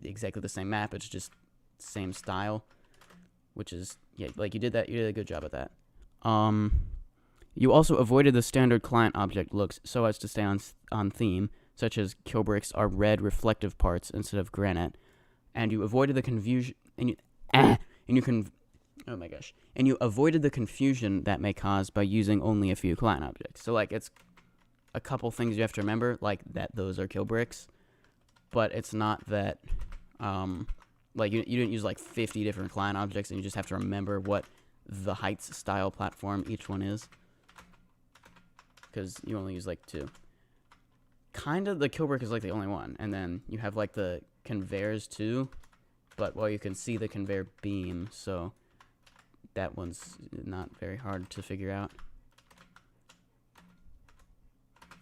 exactly the same map, it's just same style. Which is, yeah, like, you did a good job at that. You also avoided the standard client object looks so as to stay on theme, such as kill bricks are red reflective parts instead of granite, and you avoided the confusion, and you avoided the confusion that may cause by using only a few client objects. So, like, it's a couple things you have to remember, like that those are kill bricks, but it's not that, like, you didn't use like 50 different client objects, and you just have to remember what the Heights style platform each one is. Because you only use like 2. Kind of the kill brick is like the only one. And then you have like the conveyors too. But, well, you can see the conveyor beam, so that one's not very hard to figure out.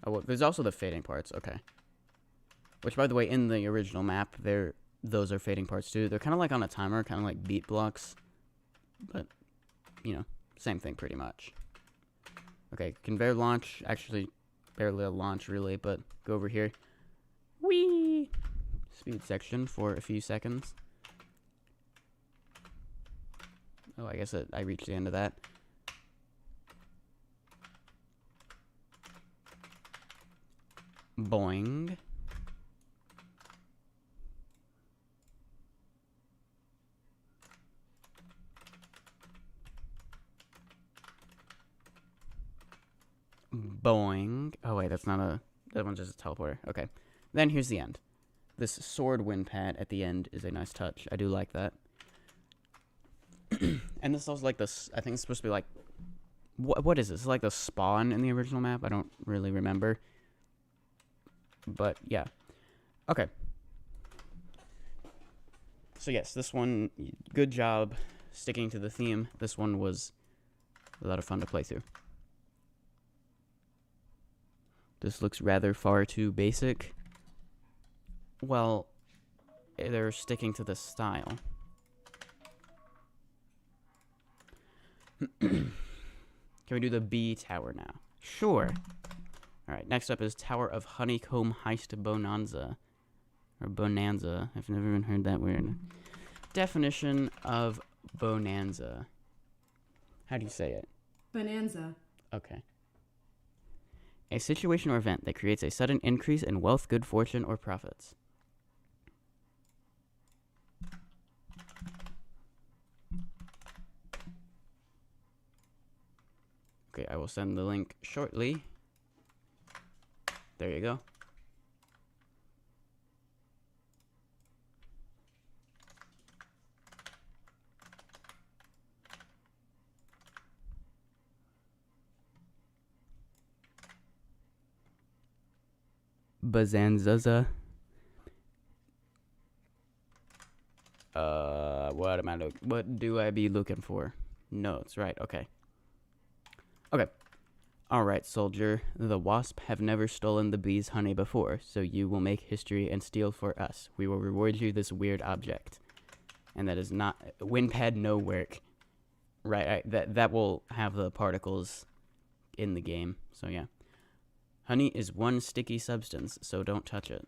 Oh, well, there's also the fading parts, okay. Which, by the way, in the original map, those are fading parts too. They're kind of like on a timer, kind of like beat blocks. But, you know, same thing pretty much. Okay, conveyor launch. Actually, barely a launch really, but go over here. Whee! Speed section for a few seconds. Oh, I guess I reached the end of that. Boing. Boing. Oh, wait, that's not that one's just a teleporter. Okay. Then here's the end. This sword wind pad at the end is a nice touch. I do like that. And this is also like this, I think it's supposed to be like, what is this? It's like the spawn in the original map. I don't really remember. But, yeah. Okay. So, yes, this one, good job sticking to the theme. This one was a lot of fun to play through. This looks rather far too basic. Well, they're sticking to the style. Can we do the B tower now? Sure. Alright, next up is Tower of Honeycomb Heist Bonanza. Or Bonanza. I've never even heard that word. Definition of Bonanza. How do you say it? Bonanza. Okay. A situation or event that creates a sudden increase in wealth, good fortune, or profits. Okay, I will send the link shortly. There you go. Bazanzaza. What do I be looking for? Notes, right, okay. Okay. Alright, soldier. The wasp have never stolen the bee's honey before, so you will make history and steal for us. We will reward you this weird object. and that is not WinPad no work. Right, that will have the particles in the game. So yeah, honey is one sticky substance, so don't touch it.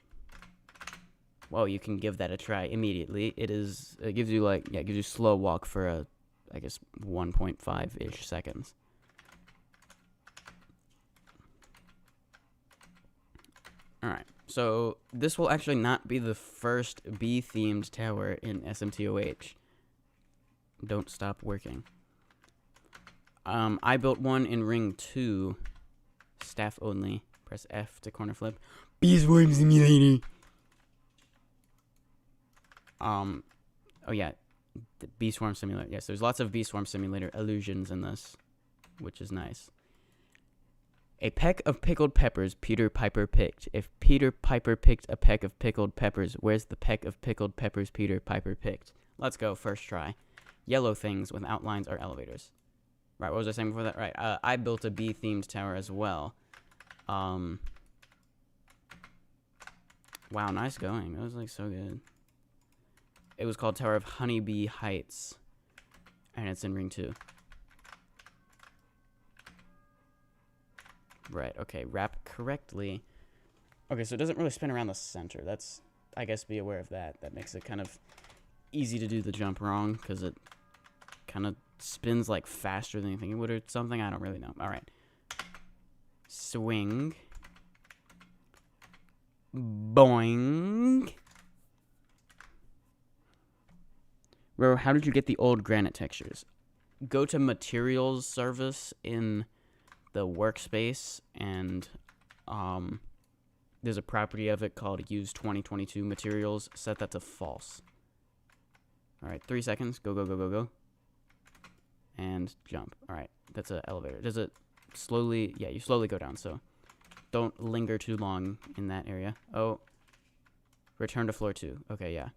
Well, you can give that a try immediately. It gives you it gives you slow walk for I guess 1.5-ish seconds. Alright, so this will actually not be the first bee-themed tower in SMToH. Don't stop working. I built one in Ring 2. Staff only. Press F to corner flip. Bee Swarm Simulator! Oh yeah, the Bee Swarm Simulator. Yes, there's lots of Bee Swarm Simulator illusions in this, which is nice. A peck of pickled peppers Peter Piper picked. If Peter Piper picked a peck of pickled peppers, where's the peck of pickled peppers Peter Piper picked? Let's go, first try. Yellow things with outlines are elevators. Right, what was I saying before that? Right, I built a bee-themed tower as well. Wow, nice going. That was, like, so good. It was called Tower of Honeybee Heights. And it's in Ring 2. Right, okay, wrap correctly. Okay, so it doesn't really spin around the center. That's, I guess, be aware of that. That makes it kind of easy to do the jump wrong, because it kind of spins, like, faster than you think it would or something. I don't really know. Alright. Swing. Boing. Roro, how did you get the old granite textures? Go to materials service in the workspace, and there's a property of it called use 2022 materials. Set that to false. Alright, 3 seconds. Go, go, go, go, go. And jump. Alright, that's an elevator. Does it slowly? Yeah, you slowly go down, so don't linger too long in that area. Oh, return to floor 2. Okay, yeah.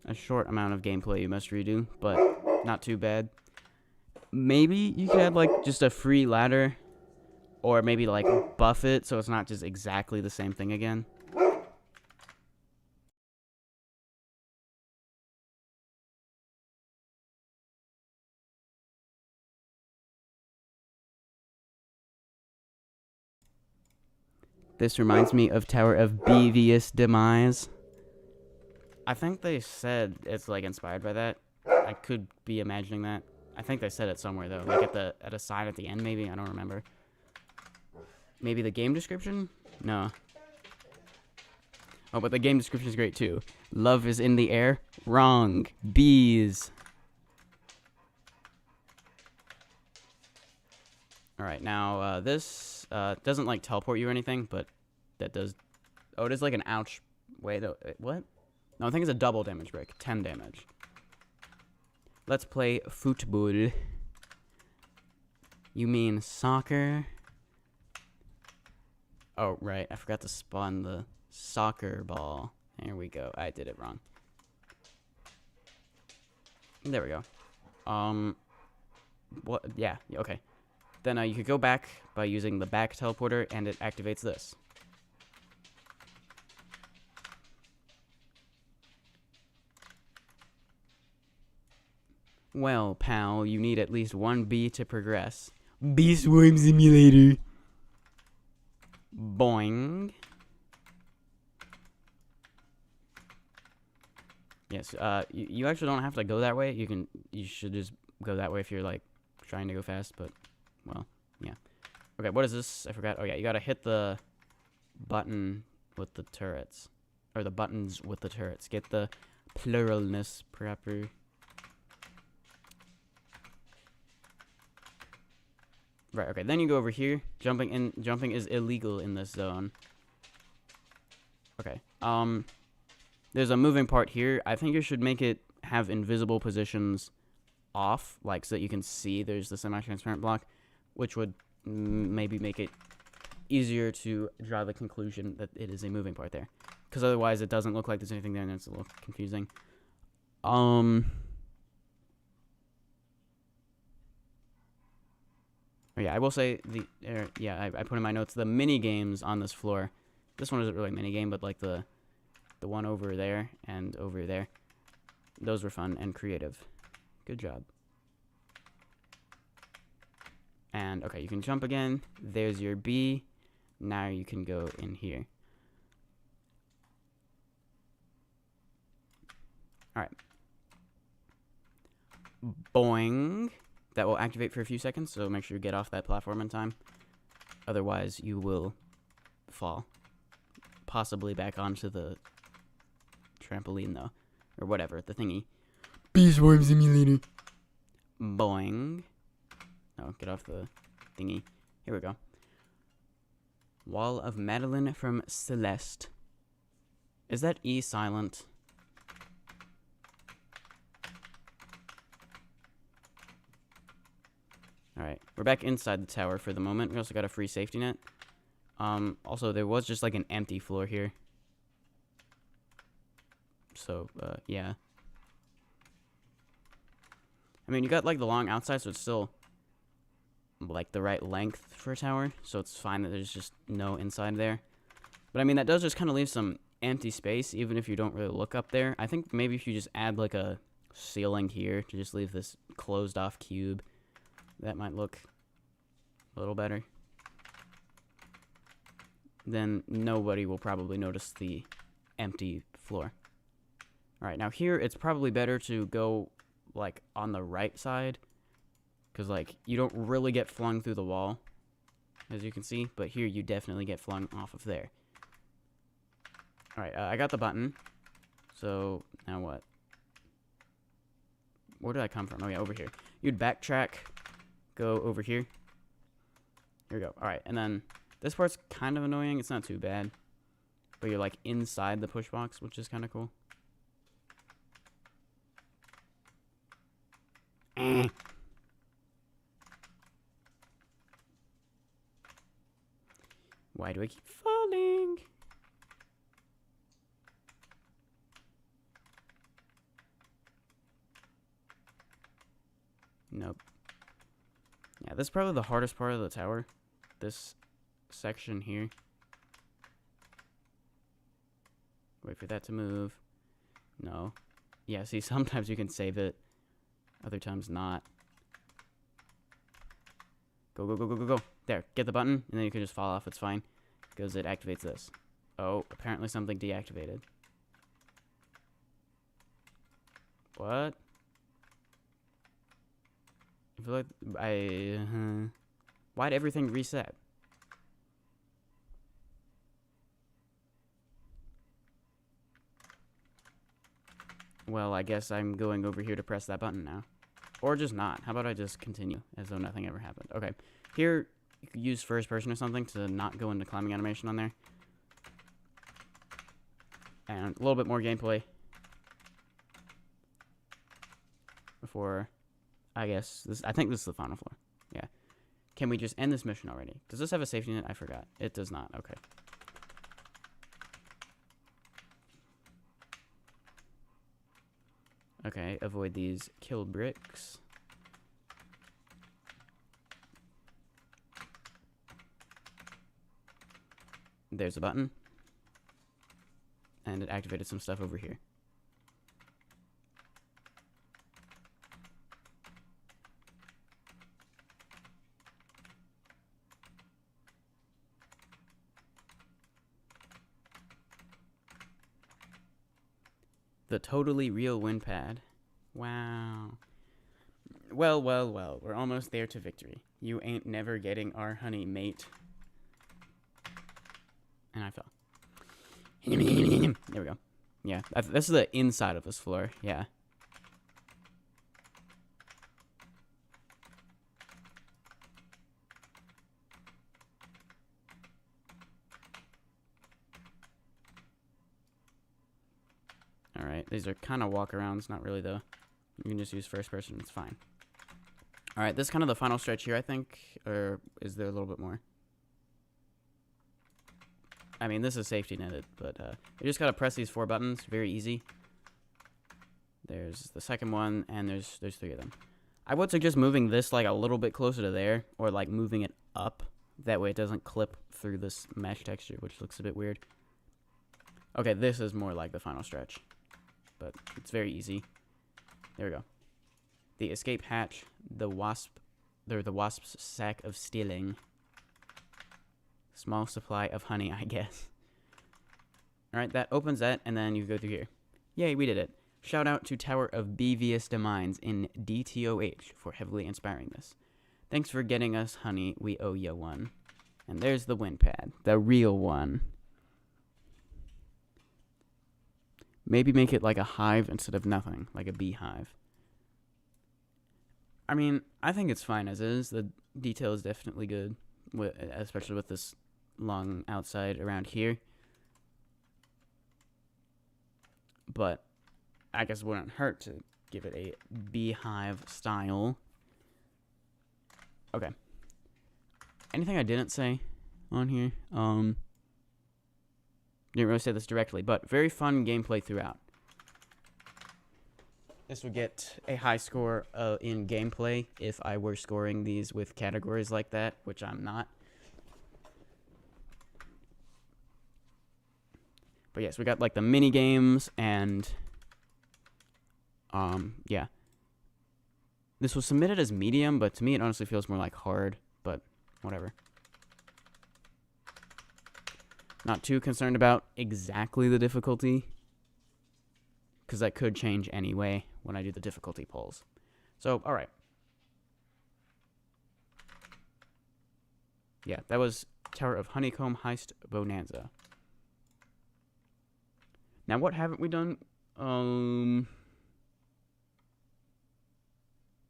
A short amount of gameplay you must redo, but not too bad. Maybe you could have, like, just a free ladder, or maybe, like, buff it so it's not just exactly the same thing again. This reminds me of Tower of Bevious Demise. I think they said it's, like, inspired by that. I could be imagining that. I think they said it somewhere, though. Like, at a sign at the end, maybe? I don't remember. Maybe the game description? No. Oh, but the game description is great, too. Love is in the air? Wrong. Bees. Alright, now, this doesn't, like, teleport you or anything, but that does... Oh, it is, like, an ouch... Wait, what? No, I think it's a double damage break. 10 damage. Let's play football. You mean soccer? Oh, right. I forgot to spawn the soccer ball. There we go. I did it wrong. There we go. What? Yeah, okay. Then you could go back by using the back teleporter, and it activates this. Well, pal, you need at least one bee to progress. Bee Swarm Simulator. Boing. Yes, you actually don't have to go that way. You should just go that way if you're, like, trying to go fast, but, well, yeah. Okay, what is this? I forgot. Oh, yeah, you gotta hit the button with the turrets. Or the buttons with the turrets. Get the pluralness proper. Right, okay, then you go over here. Jumping is illegal in this zone. Okay, there's a moving part here. I think you should make it have invisible positions off, like, so that you can see there's the semi-transparent block, which would maybe make it easier to draw the conclusion that it is a moving part there. Because otherwise it doesn't look like there's anything there and it's a little confusing. Oh yeah, I will say I put in my notes the mini games on this floor. This one isn't really a mini game, but like the one over there and over there, those were fun and creative. Good job. And okay, you can jump again. There's your B. Now you can go in here. All right. Boing. That will activate for a few seconds, so make sure you get off that platform in time. Otherwise, you will fall. Possibly back onto the trampoline, though. Or whatever, the thingy. Beesworm Simulator. Boing. Oh, get off the thingy. Here we go. Wall of Madeline from Celeste. Is that E silent? Alright, we're back inside the tower for the moment. We also got a free safety net. Also, there was just like an empty floor here. So, yeah. I mean, you got like the long outside, so it's still like the right length for a tower. So it's fine that there's just no inside there. But I mean, that does just kind of leave some empty space, even if you don't really look up there. I think maybe if you just add like a ceiling here to just leave this closed off cube, that might look a little better. Then nobody will probably notice the empty floor. Alright, now here it's probably better to go like on the right side, because like you don't really get flung through the wall, as you can see, but here you definitely get flung off of there. Alright, I got the button. So now what? Where did I come from? Oh yeah, over here. You'd backtrack, go over here. Here we go. Alright, and then this part's kind of annoying. It's not too bad, but you're like inside the push box, which is kind of cool. Why do I keep falling? Nope. Yeah, this is probably the hardest part of the tower. This section here. Wait for that to move. No. Yeah, see, sometimes you can save it. Other times not. Go, go, go, go, go, go. There, get the button, and then you can just fall off. It's fine, because it activates this. Oh, apparently something deactivated. What? I feel like why'd everything reset? Well, I guess I'm going over here to press that button now. Or just not. How about I just continue as though nothing ever happened? Okay. Here, you could use first person or something to not go into climbing animation on there. And a little bit more gameplay. Before, I guess, I think this is the final floor. Yeah. Can we just end this mission already? Does this have a safety net? I forgot. It does not. Okay. Okay, avoid these kill bricks. There's a button. And it activated some stuff over here. The totally real wind pad. Wow. Well, well, well. We're almost there to victory. You ain't never getting our honey, mate. And I fell. There we go. Yeah, this is the inside of this floor. Yeah. Alright, these are kind of walk-arounds, not really though. You can just use first person, it's fine. All right, this is kind of the final stretch here, I think, or is there a little bit more? I mean, this is safety netted, but you just gotta press these 4 buttons. Very easy. There's the second one, and there's 3 of them. I would suggest moving this like a little bit closer to there, or like moving it up. That way it doesn't clip through this mesh texture, which looks a bit weird. Okay, this is more like the final stretch, but it's very easy. There we go. The escape hatch, the wasp's sack of stealing. Small supply of honey, I guess. Alright, that opens that, and then you go through here. Yay, we did it. Shout out to Tower of Bevious Demines in DTOH for heavily inspiring this. Thanks for getting us honey, we owe ya one. And there's the wind pad, the real one. Maybe make it like a hive instead of nothing, like a beehive. I mean, I think it's fine as is. The detail is definitely good, especially with this long outside around here. But I guess it wouldn't hurt to give it a beehive style. Okay. Anything I didn't say on here? Didn't really say this directly, but very fun gameplay throughout. This would get a high score in gameplay if I were scoring these with categories like that, which I'm not. But yes, we got like the mini games and yeah. This was submitted as medium, but to me it honestly feels more like hard, but whatever. Not too concerned about exactly the difficulty, because that could change anyway when I do the difficulty polls. So, alright. Yeah, that was Tower of Honeycomb Heist Bonanza. Now, what haven't we done?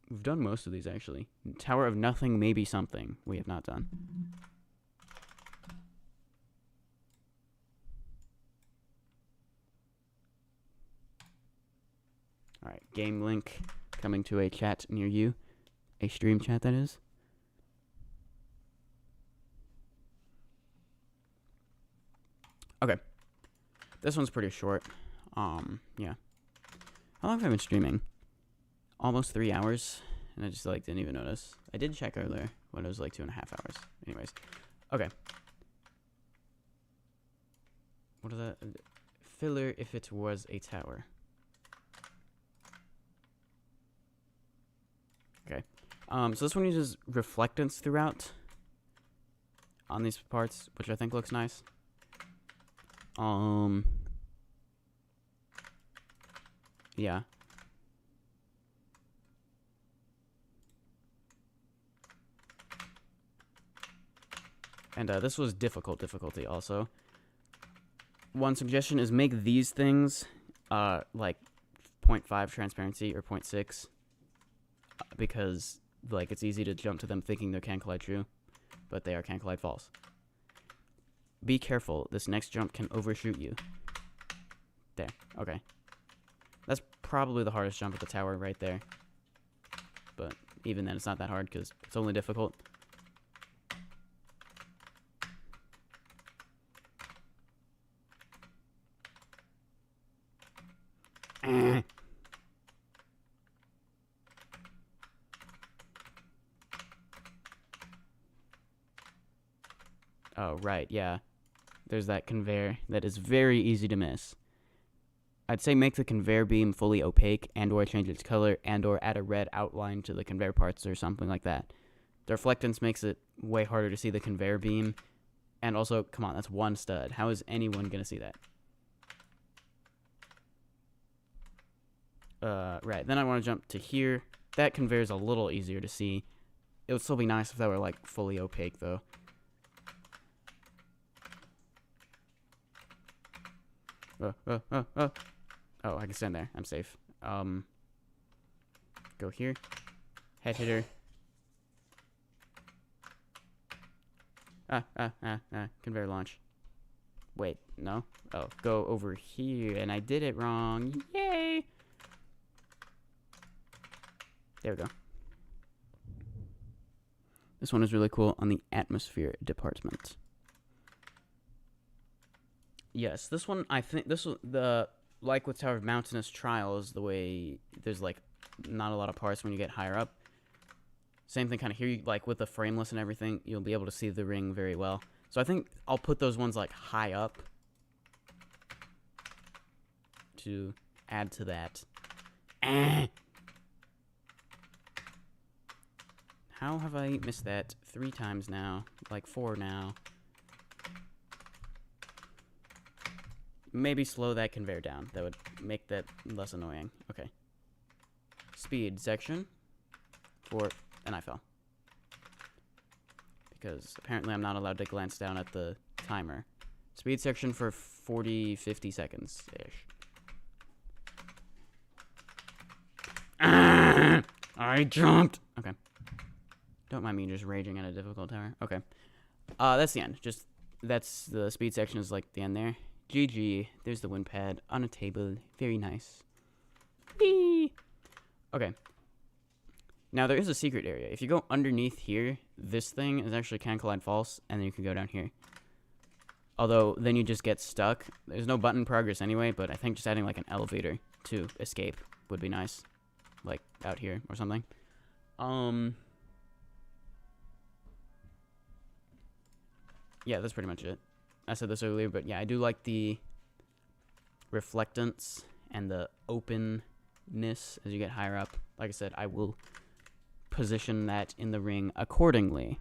We've done most of these, actually. Tower of Nothing, Maybe Something, we have not done. Alright, game link coming to a chat near you. A stream chat, that is. Okay. This one's pretty short. Yeah. How long have I been streaming? Almost 3 hours. And I just, like, didn't even notice. I did check earlier when it was, like, 2.5 hours. Anyways. Okay. What is that? Filler if it was a tower. Okay. So this one uses reflectance throughout on these parts, which I think looks nice. Yeah. And this was difficulty also. One suggestion is make these things like 0.5 transparency or 0.6 because like it's easy to jump to them thinking they can collide true, but they are can collide false. Be careful, this next jump can overshoot you. There, okay. That's probably the hardest jump at the tower right there. But even then, it's not that hard because it's only difficult. Oh, right, yeah. There's that conveyor that is very easy to miss. I'd say make the conveyor beam fully opaque and or change its color and or add a red outline to the conveyor parts or something like that. The reflectance makes it way harder to see the conveyor beam. And also, come on, that's one stud. How is anyone going to see that? Right, then I want to jump to here. That conveyor is a little easier to see. It would still be nice if that were, like, fully opaque, though. Oh, I can stand there. I'm safe. Go here. Head hitter. Conveyor launch. Wait, no? Oh, go over here, and I did it wrong. Yay! There we go. This one is really cool on the atmosphere department. Yes, this one, I think, like with Tower of Mountainous Trials, the way there's, like, not a lot of parts when you get higher up. Same thing kind of here, like, with the frameless and everything, you'll be able to see the ring very well. So I think I'll put those ones, like, high up to add to that. How have I missed that 3 times now? Like 4 now. Maybe slow that conveyor down. That would make that less annoying. Okay. Speed section. And I fell. Because apparently I'm not allowed to glance down at the timer. Speed section for 40, 50 seconds-ish. I jumped! Okay. Don't mind me just raging at a difficult tower. Okay. That's the end. That's the speed section is like the end there. GG. There's the wind pad on a table. Very nice. Whee! Okay. Now there is a secret area. If you go underneath here, this thing is actually Can Collide False, and then you can go down here. Although then you just get stuck. There's no button progress anyway, but I think just adding like an elevator to escape would be nice. Like out here or something. Yeah, that's pretty much it. I said this earlier, but yeah, I do like the reflectance and the openness as you get higher up. Like I said, I will position that in the ring accordingly.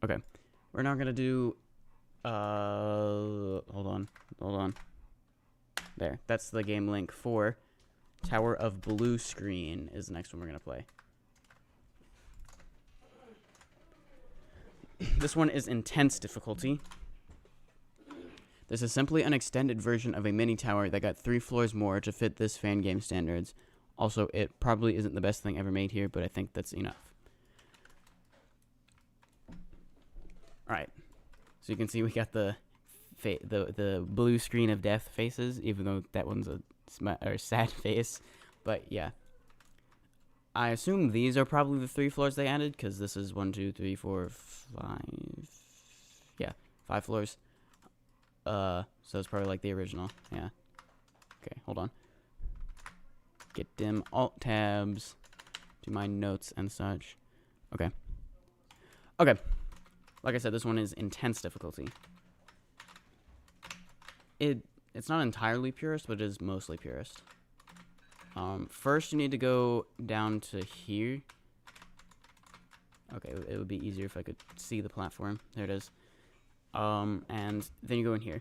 Okay. We're now gonna do hold on. There. That's the game link for Tower of Blue Screen is the next one we're gonna play. This one is intense difficulty. This is simply an extended version of a mini tower that got 3 floors more to fit this fan game standards. Also, it probably isn't the best thing ever made here, but I think that's enough. Alright. So you can see we got the blue screen of death faces, even though that one's a sad face. But yeah. I assume these are probably the 3 floors they added, because this is 1, 2, 3, 4, 5. Yeah, 5 floors. So it's probably like the original. Yeah. Okay, hold on. Get them alt tabs. Do my notes and such. Okay. Okay. Like I said, this one is intense difficulty. It's not entirely purist, but it is mostly purist. First you need to go down to here. Okay, it would be easier if I could see the platform. There it is. And then you go in here.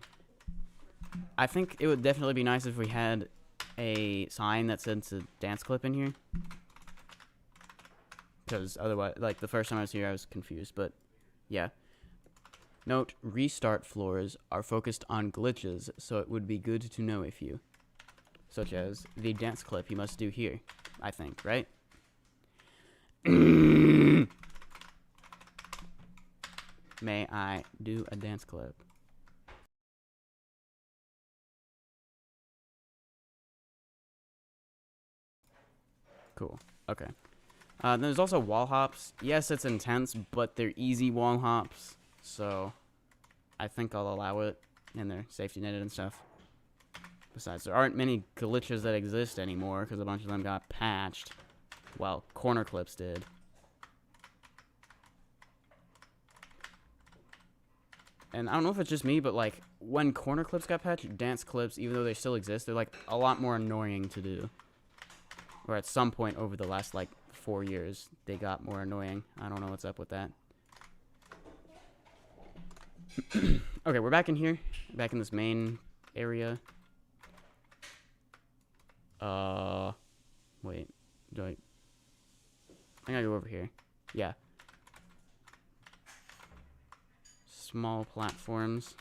I think it would definitely be nice if we had a sign that said it's a dance clip in here. Because otherwise, like the first time I was here, I was confused, but yeah. Note, restart floors are focused on glitches, so it would be good to know a few. Such as the dance clip you must do here, I think, right? May I do a dance clip? Cool. Okay. There's also wall hops. Yes, it's intense, but they're easy wall hops, so I think I'll allow it. and they're safety netted and stuff. Besides, there aren't many glitches that exist anymore because a bunch of them got patched. Well, corner clips did. And I don't know if it's just me, but like when corner clips got patched, dance clips, even though they still exist, they're like a lot more annoying to do. Or at some point over the last like 4 years, they got more annoying. I don't know what's up with that. Okay, we're back in here. Back in this main area. Wait. I gotta go over here. Yeah. Small platforms.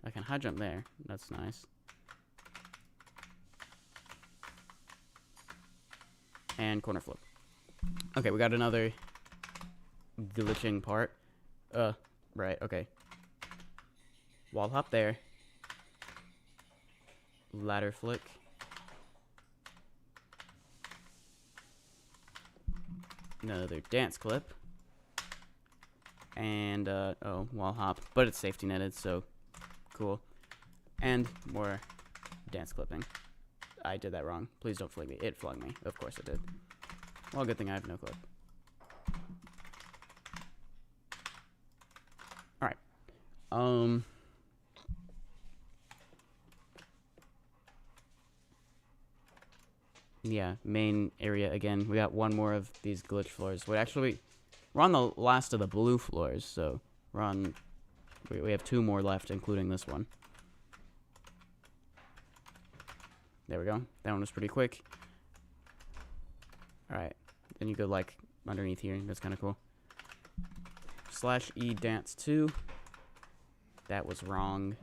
I can high jump there. That's nice. And corner flip. Okay, we got another glitching part. Right, okay. Wall hop there. Ladder flick. Another dance clip. And, oh, wall hop. But it's safety netted, so cool. And more dance clipping. I did that wrong. Please don't flag me. It flung me. Of course it did. Well, good thing I have no clip. Alright. Yeah, main area again. We got one more of these glitch floors. Wait, actually, we're on the last of the blue floors, so we're on... We have 2 more left, including this one. There we go. That one was pretty quick. Alright. Then you go, like, underneath here. That's kind of cool. /E dance 2. That was wrong.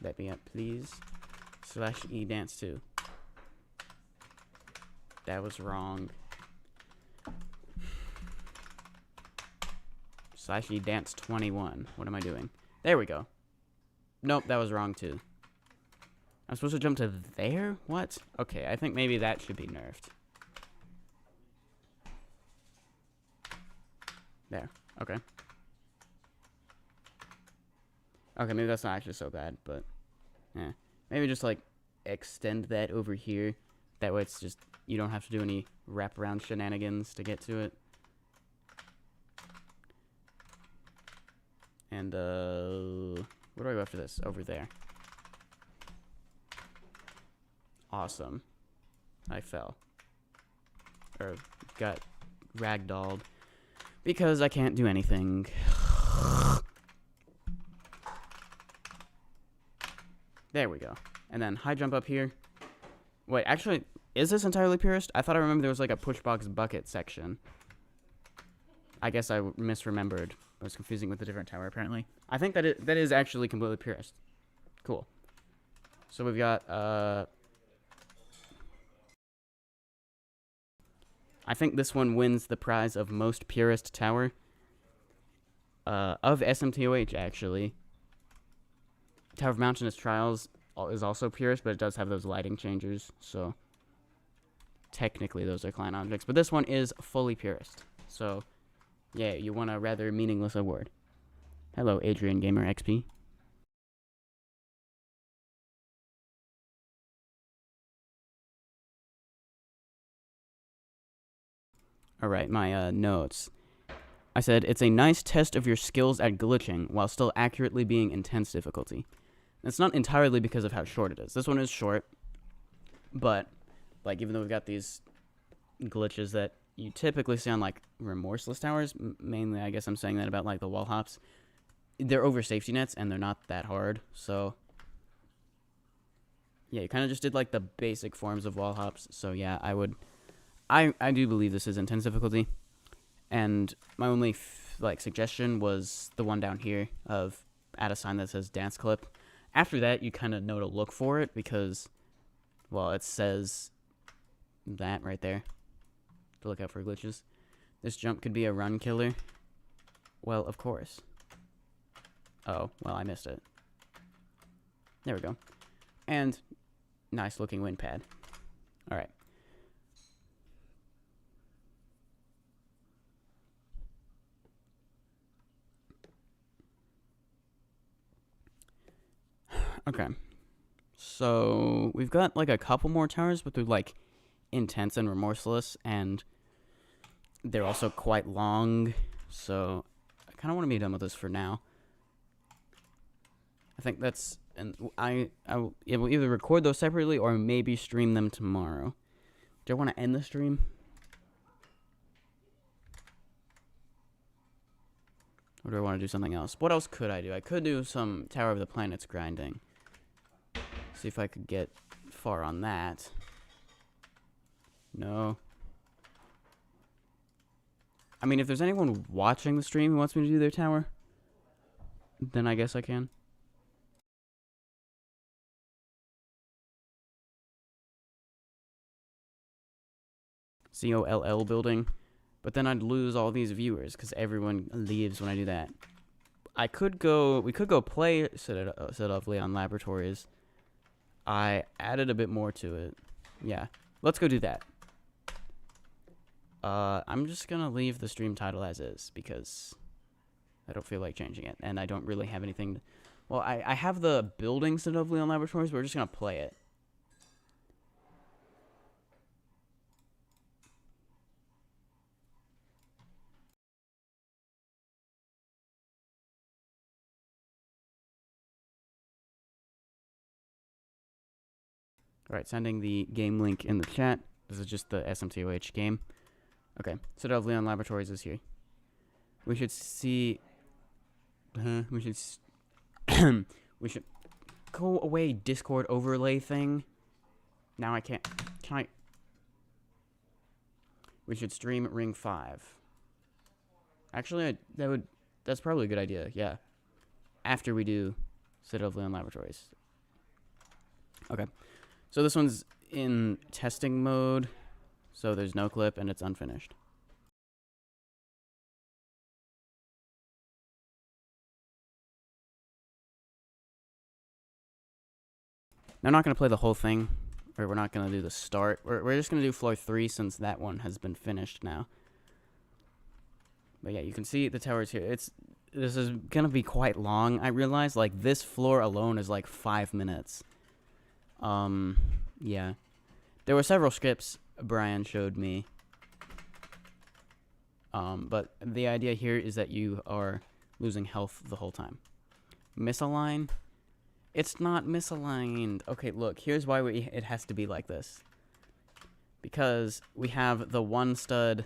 Let me up, please. /E dance 2. That was wrong. /E dance 21. What am I doing? There we go. Nope, that was wrong too. I'm supposed to jump to there? What? Okay, I think maybe that should be nerfed. There. Okay. Okay, maybe that's not actually so bad, but... yeah. Maybe just, like, extend that over here. That way it's just... you don't have to do any wraparound shenanigans to get to it. And, where do I go after this? Over there. Awesome. I fell. Or got ragdolled. Because I can't do anything. There we go. And then high jump up here. Wait, actually, is this entirely purist? I thought I remember there was like a push box bucket section. I guess I misremembered. I was confusing with a different tower, apparently. I think that that is actually completely purist. Cool. So we've got, I think this one wins the prize of most purist tower. Of SMToH, actually. Tower of Mountainous Trials is also purist, but it does have those lighting changers, so... technically, those are client objects. But this one is fully purist. So, yeah, you won a rather meaningless award. Hello, Adrian Gamer XP. Alright, my notes. I said, it's a nice test of your skills at glitching while still accurately being intense difficulty. It's not entirely because of how short it is. This one is short, but, like, even though we've got these glitches that you typically see on, like, remorseless towers, mainly, I guess I'm saying that about, like, the wall hops, they're over safety nets, and they're not that hard, so... yeah, you kind of just did, like, the basic forms of wall hops, so yeah, I do believe this is intense difficulty, and my only, like, suggestion was the one down here of add a sign that says dance clip. After that, you kind of know to look for it, because, well, it says that right there, to look out for glitches. This jump could be a run killer. Well, of course. Oh, well, I missed it. There we go. And nice looking wind pad. Alright. Okay. So we've got like a couple more towers, but they're like intense and remorseless, and they're also quite long. So I kind of want to be done with this for now. I think that's, and will either record those separately or maybe stream them tomorrow. Do I want to end the stream? Or do I want to do something else? What else could I do? I could do some Tower of the Planets grinding. See if I could get far on that. No. I mean, if there's anyone watching the stream who wants me to do their tower, then I guess I can. COLL building. But then I'd lose all these viewers because everyone leaves when I do that. We could go play Set of Leon Laboratories. I added a bit more to it. Yeah, let's go do that. I'm just gonna leave the stream title as is because I don't feel like changing it, and I don't really have anything to, well, I have the building Set of Leon Laboratories, but we're just gonna play it. Alright, sending the game link in the chat. This is just the SMToH game. Okay, Citadel of Leon Laboratories is here. We should see... we should go away, Discord overlay thing. Now I can't... Can I... We should stream Ring 5. Actually, that's probably a good idea, yeah. After we do Citadel of Leon Laboratories. Okay. So this one's in testing mode, so there's no clip and it's unfinished. Now, I'm not going to play the whole thing, or we're not going to do the start. We're just going to do floor 3 since that one has been finished now. But yeah, you can see the towers here. This is going to be quite long, I realize. Like, this floor alone is like 5 minutes. Yeah. There were several scripts Brian showed me. But the idea here is that you are losing health the whole time. Misalign? It's not misaligned. Okay, look, here's why it has to be like this. Because we have the one stud,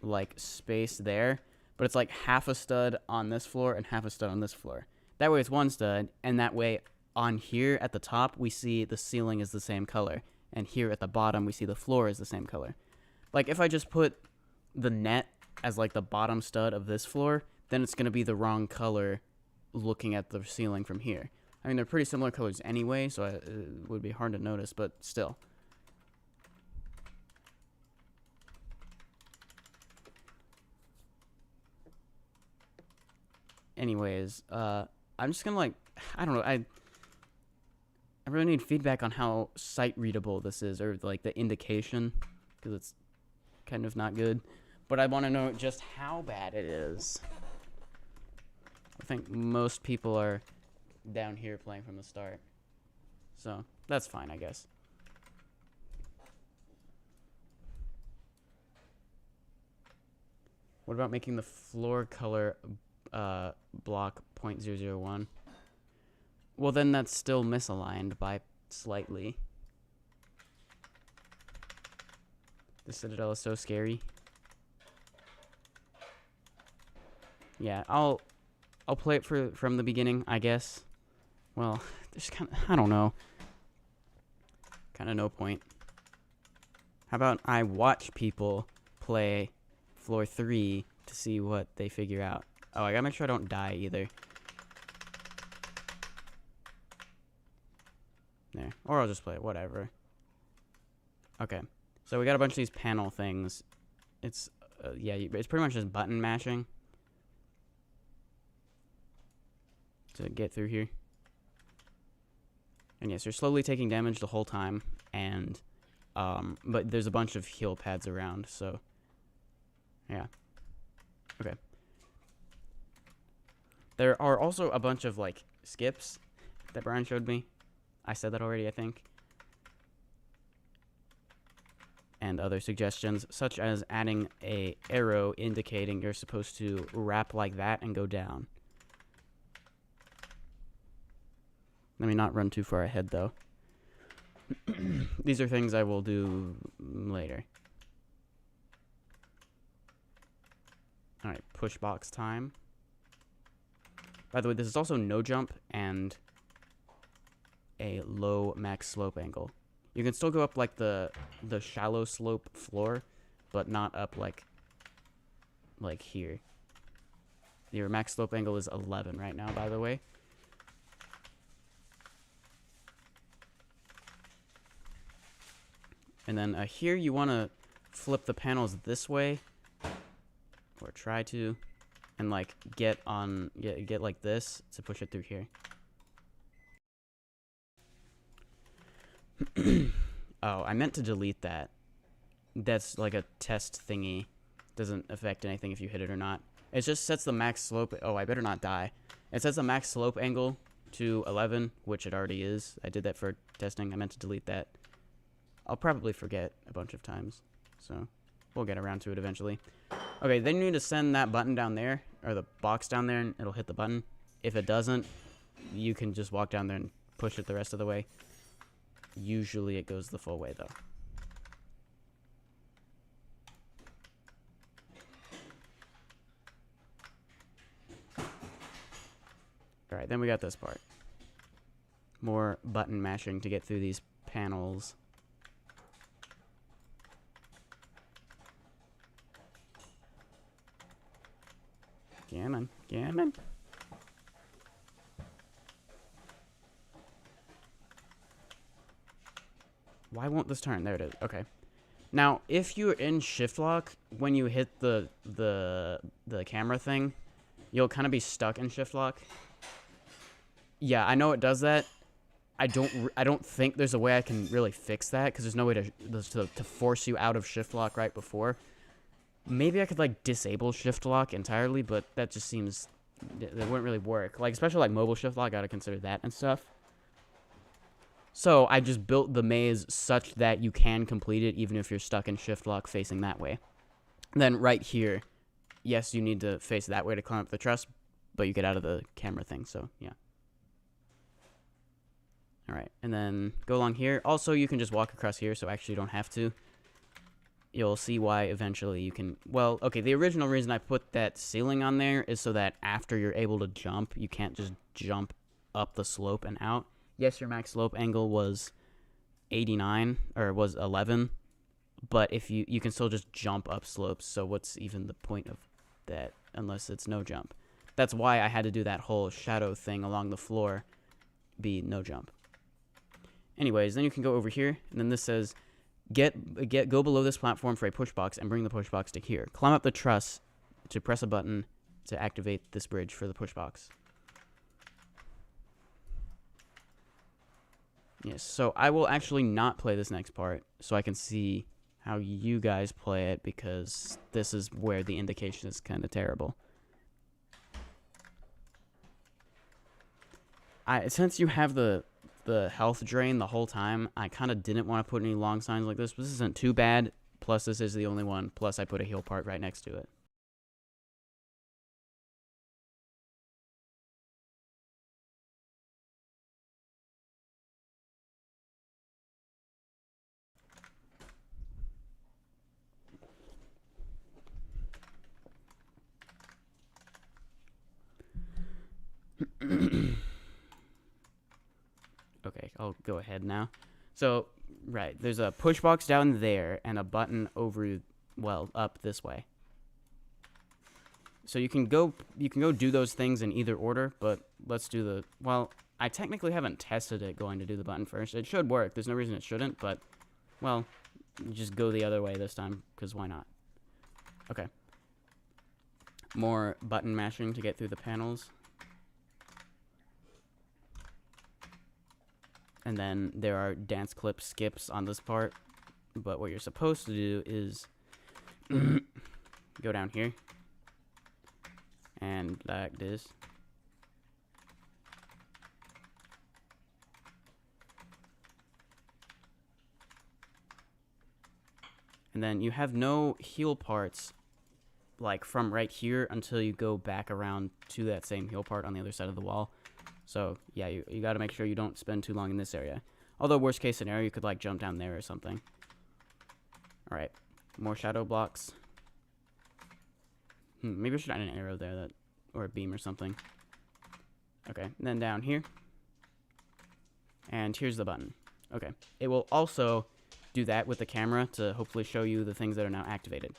like, space there, but it's like half a stud on this floor and half a stud on this floor. That way it's one stud, and that way on here at the top, we see the ceiling is the same color. And here at the bottom, we see the floor is the same color. Like, if I just put the net as, like, the bottom stud of this floor, then it's going to be the wrong color looking at the ceiling from here. I mean, they're pretty similar colors anyway, so it would be hard to notice, but still. Anyways, I'm just going to, like, I don't know, I really need feedback on how sight readable this is, or like the indication, because it's kind of not good. But I want to know just how bad it is. I think most people are down here playing from the start, so that's fine, I guess. What about making the floor color block 0.001? Well, then that's still misaligned by slightly. The Citadel is so scary. Yeah, I'll play it from the beginning, I guess. Well, there's kind of, I don't know. Kind of no point. How about I watch people play floor 3 to see what they figure out? Oh, I gotta make sure I don't die either. There. Or I'll just play it, whatever. Okay. So we got a bunch of these panel things. It's, yeah, it's pretty much just button mashing to get through here. And yes, you're slowly taking damage the whole time, and, but there's a bunch of heal pads around, so, yeah. Okay. There are also a bunch of, like, skips that Brian showed me. I said that already, I think. And other suggestions, such as adding a arrow indicating you're supposed to wrap like that and go down. Let me not run too far ahead, though. These are things I will do later. Alright, push box time. By the way, this is also no jump and a low max slope angle. You can still go up like the shallow slope floor, but not up like here. Your max slope angle is 11 right now, by the way. And then here you want to flip the panels this way, or try to, and like get like this to push it through here. Oh, I meant to delete that. That's like a test thingy. Doesn't affect anything if you hit it or not. It just sets the max slope. Oh, I better not die. It sets the max slope angle to 11, which it already is. I did that for testing. I meant to delete that. I'll probably forget a bunch of times, so we'll get around to it eventually. Okay, then you need to send that button down there, or the box down there, and it'll hit the button. If it doesn't, you can just walk down there and push it the rest of the way. Usually it goes the full way, though. Alright, then we got this part. More button mashing to get through these panels. Gammon, gammon. Why won't this turn? There it is. Okay. Now, if you're in shift lock, when you hit the camera thing, you'll kind of be stuck in shift lock. Yeah, I know it does that. I don't think there's a way I can really fix that, because there's no way to force you out of shift lock right before. Maybe I could like disable shift lock entirely, but that just seems that wouldn't really work. Like especially like mobile shift lock, I gotta consider that and stuff. So I just built the maze such that you can complete it even if you're stuck in shift lock facing that way. Then right here, yes, you need to face that way to climb up the truss, but you get out of the camera thing, so yeah. Alright, and then go along here. Also, you can just walk across here, so actually you don't have to. You'll see why eventually you can... Well, okay, the original reason I put that ceiling on there is so that after you're able to jump, you can't just jump up the slope and out. Yes, your max slope angle was 89, or was 11, but if you can still just jump up slopes, so what's even the point of that unless it's no jump? That's why I had to do that whole shadow thing along the floor be no jump. Anyways, then you can go over here, and then this says, go below this platform for a push box and bring the push box to here. Climb up the truss to press a button to activate this bridge for the push box. Yes, so I will actually not play this next part so I can see how you guys play it, because this is where the indication is kind of terrible. Since you have the health drain the whole time, I kind of didn't want to put any long signs like this, but this isn't too bad. Plus, this is the only one. Plus, I put a heal part right next to it. Okay, I'll go ahead now. So, right, there's a push box down there and a button over, well, up this way. So you can go do those things in either order, but let's do the, well, I technically haven't tested it going to do the button first. It should work. There's no reason it shouldn't, but, well, just go the other way this time, because why not? Okay. More button mashing to get through the panels. And then there are dance clip skips on this part. But what you're supposed to do is go down here. And like this. And then you have no heel parts, like, from right here until you go back around to that same heel part on the other side of the wall. So, yeah, you got to make sure you don't spend too long in this area. Although, worst case scenario, you could, like, jump down there or something. Alright, more shadow blocks. Maybe I should add an arrow there, or a beam or something. Okay, and then down here. And here's the button. Okay, it will also do that with the camera to hopefully show you the things that are now activated.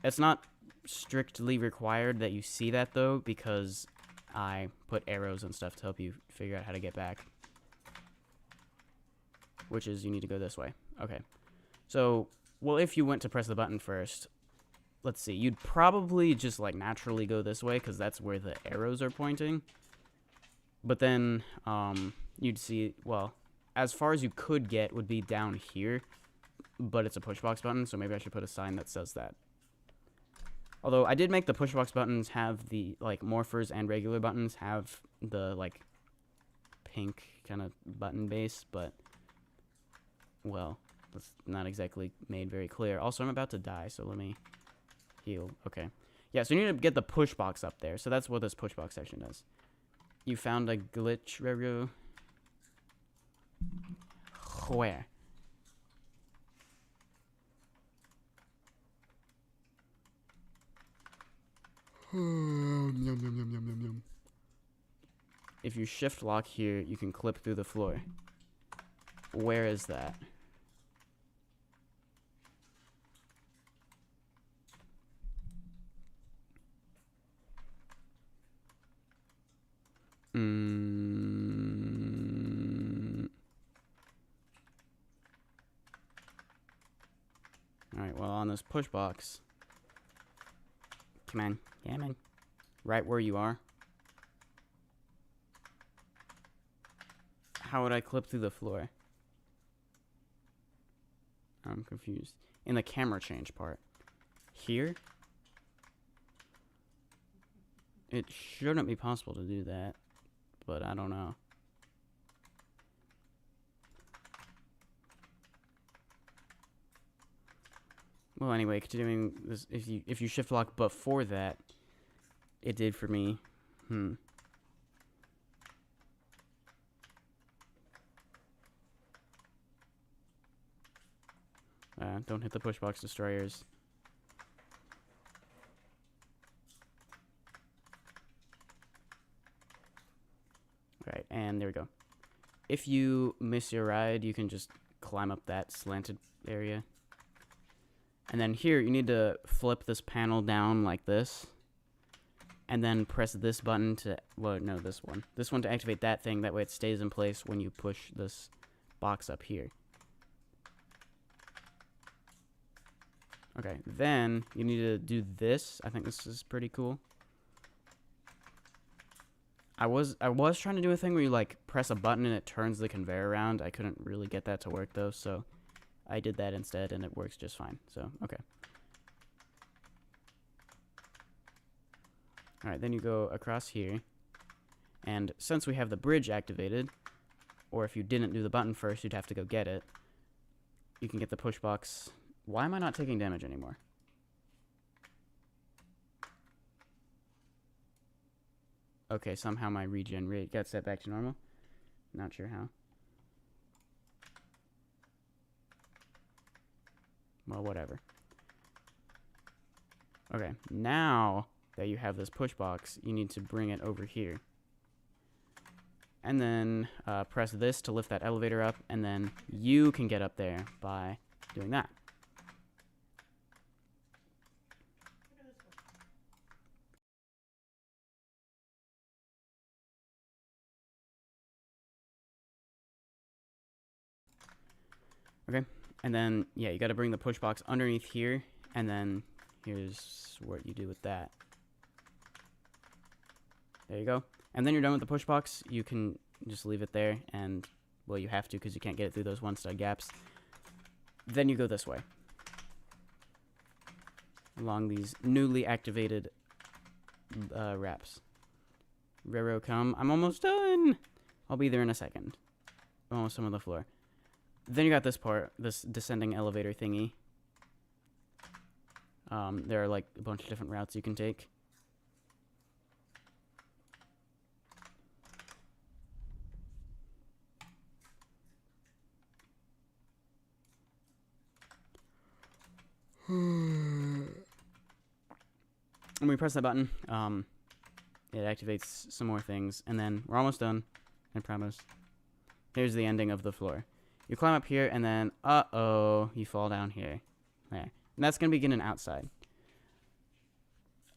It's not strictly required that you see that, though, because I put arrows and stuff to help you figure out how to get back. Which is, you need to go this way. Okay. So, well, if you went to press the button first, let's see, you'd probably just, like, naturally go this way, because that's where the arrows are pointing. But then, you'd see, well, as far as you could get would be down here, but it's a push box button, so maybe I should put a sign that says that. Although, I did make the push box buttons have the, like, morphers and regular buttons have the, like, pink kind of button base, but, well, that's not exactly made very clear. Also, I'm about to die, so let me heal. Okay. Yeah, so you need to get the push box up there, so that's what this push box section does. You found a glitch, Roro? Where? Yum, yum, yum, yum, yum, yum. If you shift lock here, you can clip through the floor. Where is that? Alright, well, on this push box. Come on. Come on. Right where you are. How would I clip through the floor? I'm confused. In the camera change part. Here? It shouldn't be possible to do that, but I don't know. Well, anyway, continuing this, if you shift lock before that, it did for me. Don't hit the push box destroyers. Right, and there we go. If you miss your ride, you can just climb up that slanted area. And then here, you need to flip this panel down like this. And then press this button to, well, no, this one. This one to activate that thing, that way it stays in place when you push this box up here. Okay, then you need to do this. I think this is pretty cool. I was trying to do a thing where you, like, press a button and it turns the conveyor around. I couldn't really get that to work, though, so I did that instead, and it works just fine. So, okay. Alright, then you go across here. And since we have the bridge activated, or if you didn't do the button first, you'd have to go get it. You can get the push box. Why am I not taking damage anymore? Okay, somehow my regen rate got set back to normal. Not sure how. Well, whatever. Okay, now that you have this push box, you need to bring it over here. And then press this to lift that elevator up, and then you can get up there by doing that. Okay, and then, yeah, you gotta bring the push box underneath here, and then here's what you do with that. There you go. And then you're done with the push box. You can just leave it there, and, well, you have to because you can't get it through those one stud gaps. Then you go this way. Along these newly activated wraps. Roro, come. I'm almost done! I'll be there in a second. I'm almost done with the floor. Then you got this part, this descending elevator thingy. There are like a bunch of different routes you can take. When we press that button, it activates some more things, and then we're almost done. I promise. Here's the ending of the floor. You climb up here, and then, you fall down here. There. And that's going to begin an outside.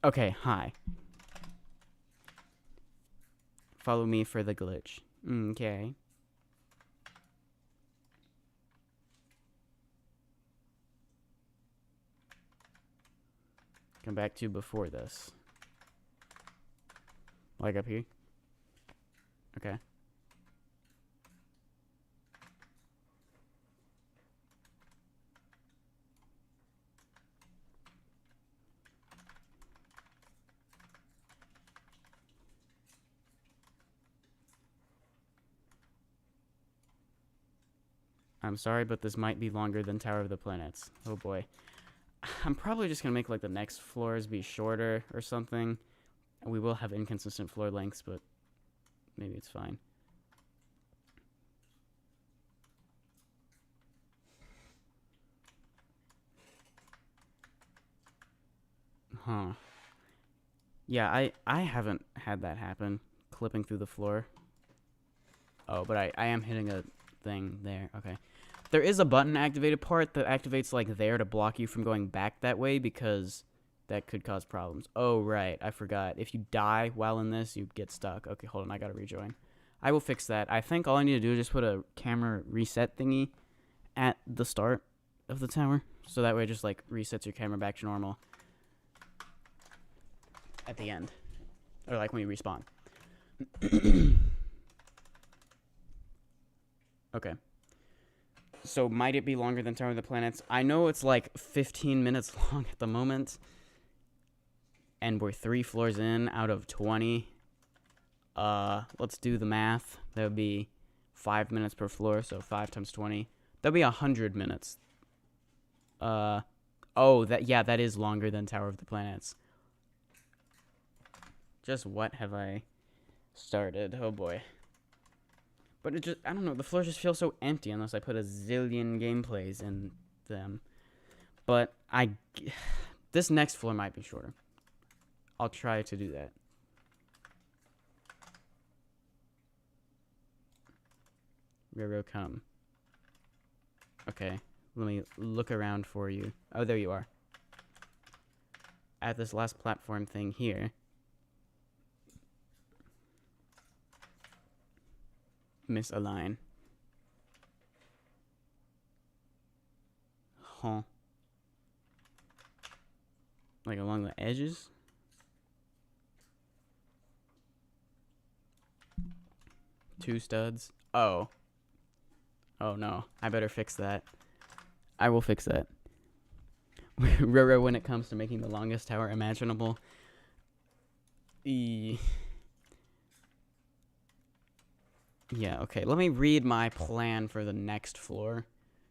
Okay, hi. Follow me for the glitch. Okay. Come back to before this. Like up here? Okay. I'm sorry, but this might be longer than Tower of the Planets. Oh boy. I'm probably just gonna make like the next floors be shorter or something. We will have inconsistent floor lengths, but maybe it's fine. Huh. Yeah, I haven't had that happen. Clipping through the floor. Oh, but I am hitting a thing there. Okay. There is a button activated part that activates like there to block you from going back that way because that could cause problems. Oh, right. I forgot. If you die while in this, you get stuck. Okay, hold on. I gotta rejoin. I will fix that. I think all I need to do is just put a camera reset thingy at the start of the tower. So that way it just like resets your camera back to normal at the end. Or like when you respawn. Okay. So might it be longer than Tower of the Planets? I know it's like 15 minutes long at the moment. And we're 3 floors in out of 20. Let's do the math. That would be 5 minutes per floor, so 5 times 20. That'd be 100 minutes. That is longer than Tower of the Planets. Just what have I started? Oh boy. But it just, I don't know, the floors just feel so empty unless I put a zillion gameplays in them. But this next floor might be shorter. I'll try to do that. Roro, come. Okay, let me look around for you. Oh, there you are. At this last platform thing here. Misalign. Huh. Like along the edges? Two studs? Oh. Oh no. I better fix that. I will fix that. Roro when it comes to making the longest tower imaginable. Yeah, okay. Let me read my plan for the next floor.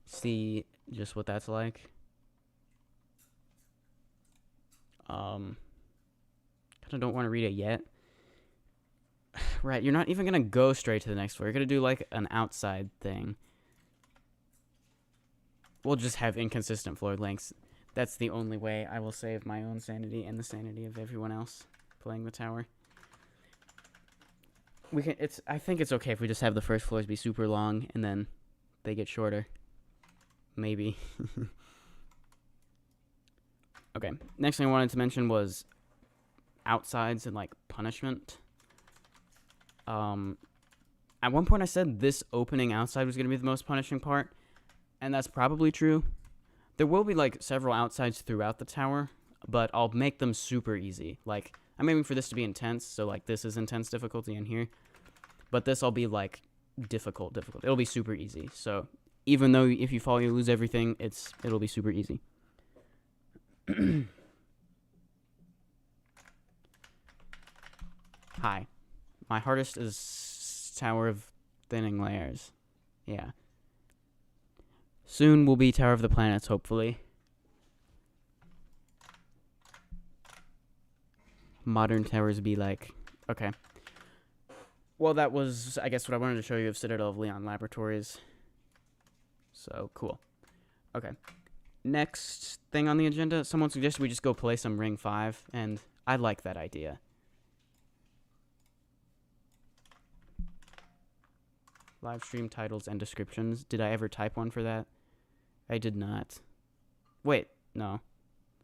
See just what that's like. Kinda don't want to read it yet. Right, you're not even gonna go straight to the next floor. You're gonna do like an outside thing. We'll just have inconsistent floor lengths. That's the only way I will save my own sanity and the sanity of everyone else playing the tower. I think it's okay if we just have the first floors be super long and then they get shorter. Maybe. Okay, next thing I wanted to mention was outsides and like punishment. At one point I said this opening outside was going to be the most punishing part, and that's probably true. There will be like several outsides throughout the tower, but I'll make them super easy. Like, I'm aiming for this to be intense, so like this is intense difficulty in here. But this will be like difficult. It'll be super easy. So even though if you fall you lose everything, it'll be super easy. Hi. My hardest is Tower of Thinning Layers. Yeah. Soon will be Tower of the Planets, hopefully. modern towers be like? Okay. Well, that was, I guess, what I wanted to show you of Citadel of Leon Laboratories. So, cool. Okay. Next thing on the agenda, someone suggested we just go play some Ring 5, and I like that idea. Live stream titles and descriptions. Did I ever type one for that? I did not. Wait, no.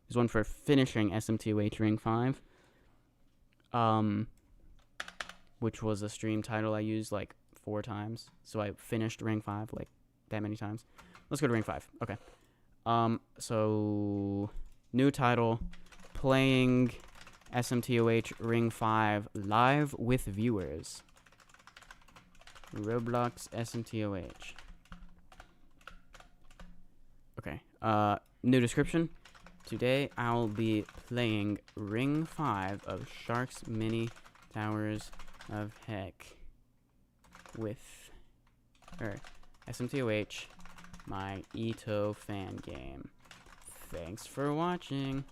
There's one for finishing SMToH Ring 5. Which was a stream title I used like 4 times. So I finished Ring 5 like that many times. Let's go to Ring 5. Okay. So new title, playing SMToH Ring 5 live with viewers. Roblox SMToH. Okay. New description. Today I'll be playing Ring 5 of Shark's Mini Towers of Heck with SMToH, my Ito fan game. Thanks for watching.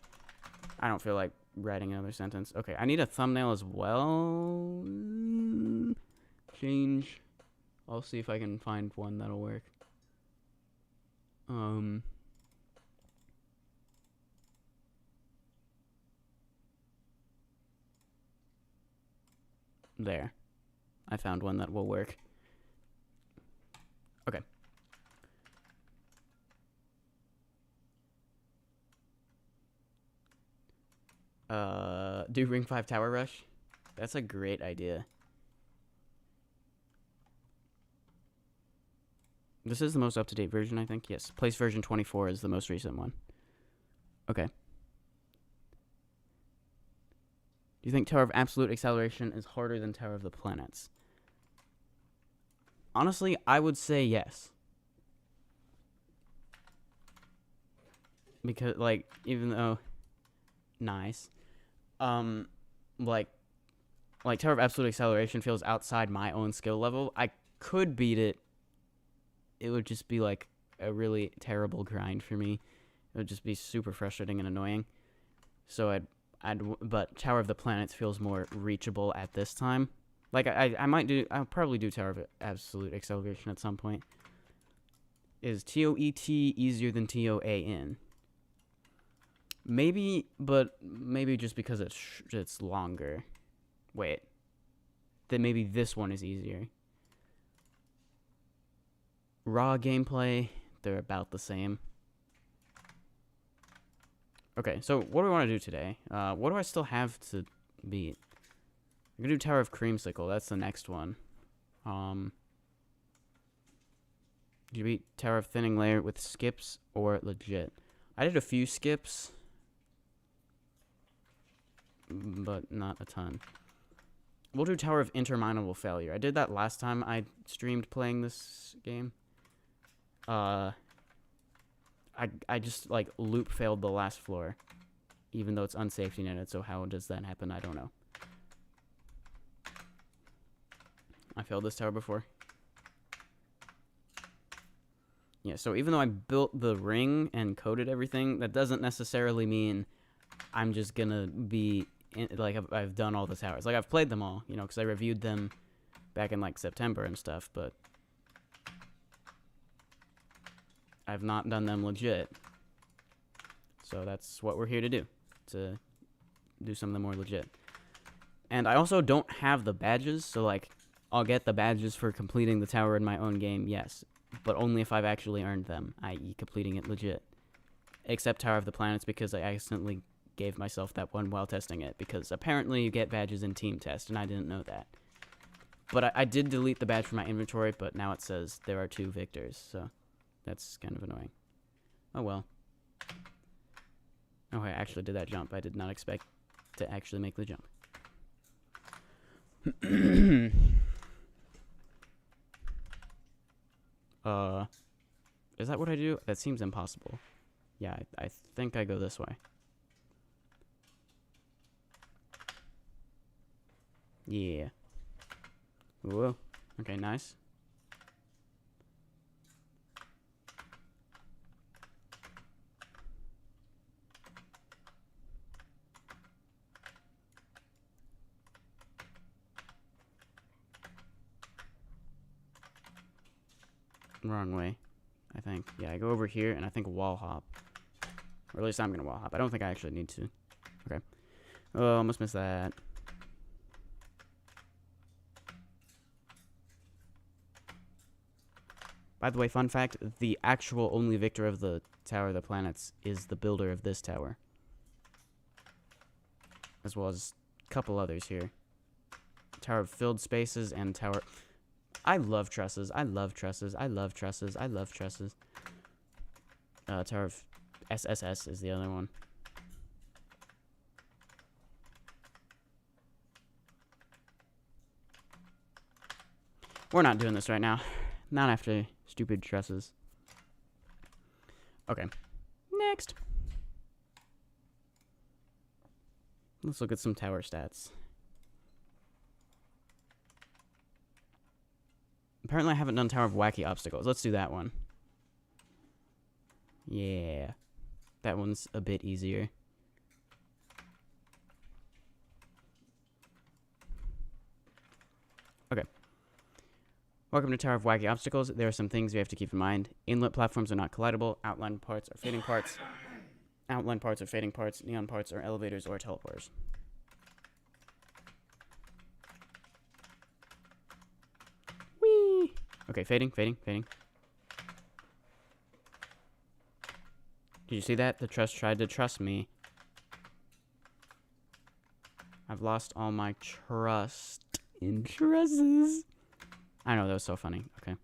I don't feel like writing another sentence. Okay, I need a thumbnail as well. Change. I'll see if I can find one that'll work. There. I found one that will work. Okay. Do Ring 5 Tower Rush? That's a great idea. This is the most up-to-date version, I think. Yes. Place version 24 is the most recent one. Okay. Do you think Tower of Absolute Acceleration is harder than Tower of the Planets? Honestly, I would say yes. Because, like, even though... Nice. Like Tower of Absolute Acceleration feels outside my own skill level. I could beat it. It would just be, like, a really terrible grind for me. It would just be super frustrating and annoying. So but Tower of the Planets feels more reachable at this time. Like, I'll probably do Tower of Absolute Acceleration at some point. Is TOET easier than TOAN? Maybe, but maybe just because it's longer. Wait. Then maybe this one is easier. Raw gameplay, they're about the same. Okay, so what do we want to do today? What do I still have to beat? I'm gonna do Tower of Creamsicle. That's the next one. Did you beat Tower of Thinning Layer with skips or legit? I did a few skips, but not a ton. We'll do Tower of Interminable Failure. I did that last time I streamed playing this game. I just, like, loop failed the last floor, even though it's unsafety netted, so how does that happen? I don't know. I failed this tower before. Yeah, so even though I built the ring and coded everything, that doesn't necessarily mean I'm just gonna be, I've done all the towers. Like, I've played them all, you know, because I reviewed them back in, like, September and stuff, but I've not done them legit. So that's what we're here to do some of them more legit. And I also don't have the badges, so, like, I'll get the badges for completing the tower in my own game, yes. But only if I've actually earned them, i.e. completing it legit. Except Tower of the Planets, because I accidentally gave myself that one while testing it. Because apparently you get badges in Team Test, and I didn't know that. But I did delete the badge from my inventory, but now it says there are 2 victors, so that's kind of annoying. Oh well. Oh, I actually did that jump. I did not expect to actually make the jump. Is that what I do? That seems impossible. Yeah, I think I go this way. Yeah. Whoa. Okay, nice. Wrong way, I think. Yeah, I go over here, and I think wall hop. Or at least I'm gonna wall hop. I don't think I actually need to. Okay. Oh, almost missed that. By the way, fun fact, the actual only victor of the Tower of the Planets is the builder of this tower. As well as a couple others here. Tower of Filled Spaces and Tower... I love trusses. I love trusses. I love trusses. I love trusses. Tower of SSS is the other one. We're not doing this right now. Not after stupid trusses. Okay. Next. Let's look at some tower stats. Apparently I haven't done Tower of Wacky Obstacles. Let's do that one. Yeah. That one's a bit easier. Okay. Welcome to Tower of Wacky Obstacles. There are some things we have to keep in mind. Inlet platforms are not collidable. Outline parts are fading parts. Outline parts are fading parts. Neon parts are elevators or teleporters. Whee! Okay, fading, fading, fading. Did you see that? The truss tried to trust me. I've lost all my trust in trusses. I know, that was so funny. Okay.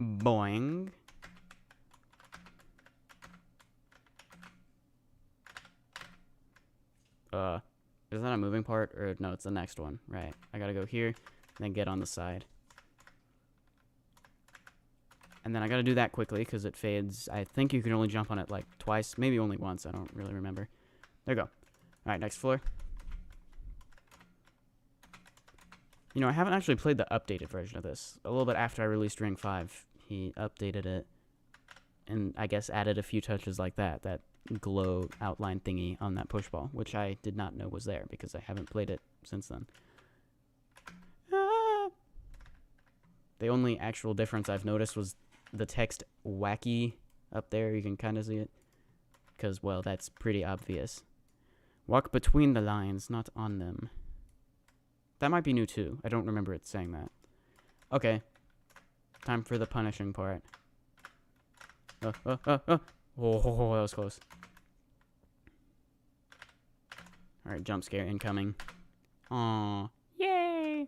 Boing. Is that a moving part? Or no, it's the next one. Right. I gotta go here, then get on the side. And then I gotta do that quickly, because it fades. I think you can only jump on it, like, twice. Maybe only once. I don't really remember. There you go. Alright, next floor. You know, I haven't actually played the updated version of this. A little bit after I released Ring 5, he updated it. And I guess added a few touches like that. That glow outline thingy on that push ball, which I did not know was there, because I haven't played it since then. The only actual difference I've noticed was the text wacky up there. You can kind of see it. Because, well, that's pretty obvious. Walk between the lines, not on them. That might be new too. I don't remember it saying that. Okay. Time for the punishing part. Oh, that was close. Alright, jump scare incoming. Aww. Yay!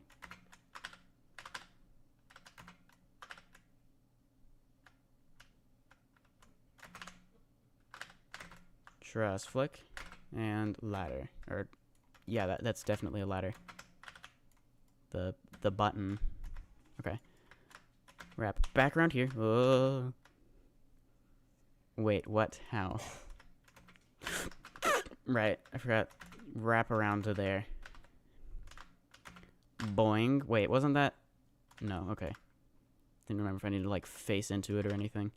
Truss flick. And ladder. Or, yeah, that's definitely a ladder. The button. Okay. Wrap back around here. Oh. Wait, what? How? Right, I forgot. Wrap around to there. Boing. Wait, wasn't that? No, okay. Didn't remember if I needed to, like, face into it or anything.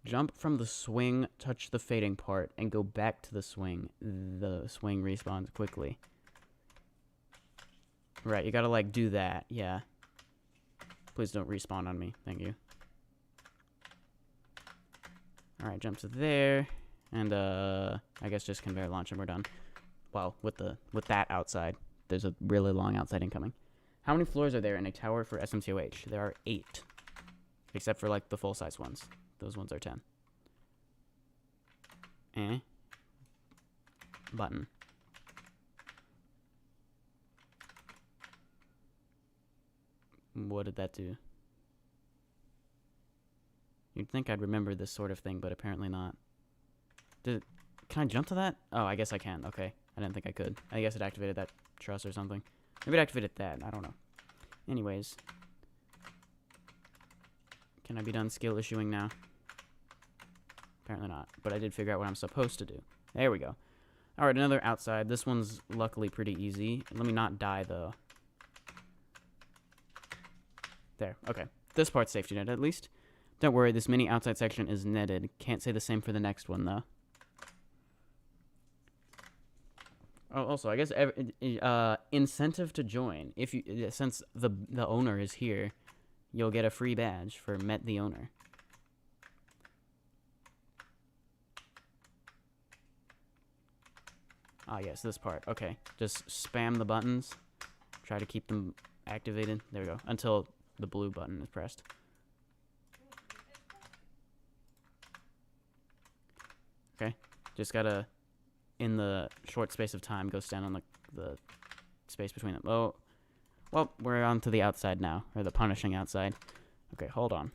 Jump from the swing, touch the fading part, and go back to the swing. The swing respawns quickly. Right, you gotta, like, do that. Yeah. Please don't respawn on me. Thank you. Alright, jump to there. And, I guess just conveyor launch and we're done. Well, with that outside. There's a really long outside incoming. How many floors are there in a tower for SMToH? There are 8. Except for, like, the full-size ones. Those ones are 10. Button. What did that do? You'd think I'd remember this sort of thing, but apparently not. Can I jump to that? Oh, I guess I can. Okay. I didn't think I could. I guess it activated that truss or something. Maybe it activated that. I don't know. Anyways. Can I be done skill issuing now? Apparently not. But I did figure out what I'm supposed to do. There we go. Alright, another outside. This one's luckily pretty easy. Let me not die, though. There. Okay. This part's safety net, at least. Don't worry, this mini outside section is netted. Can't say the same for the next one, though. Oh, also, I guess incentive to join. If you, since the owner is here, you'll get a free badge for met the owner. Ah, yes, this part. Okay, just spam the buttons. Try to keep them activated. There we go. Until the blue button is pressed. Okay, just gotta, in the short space of time, go stand on the space between them. Oh, well, we're on to the outside now, or the punishing outside. Okay, hold on.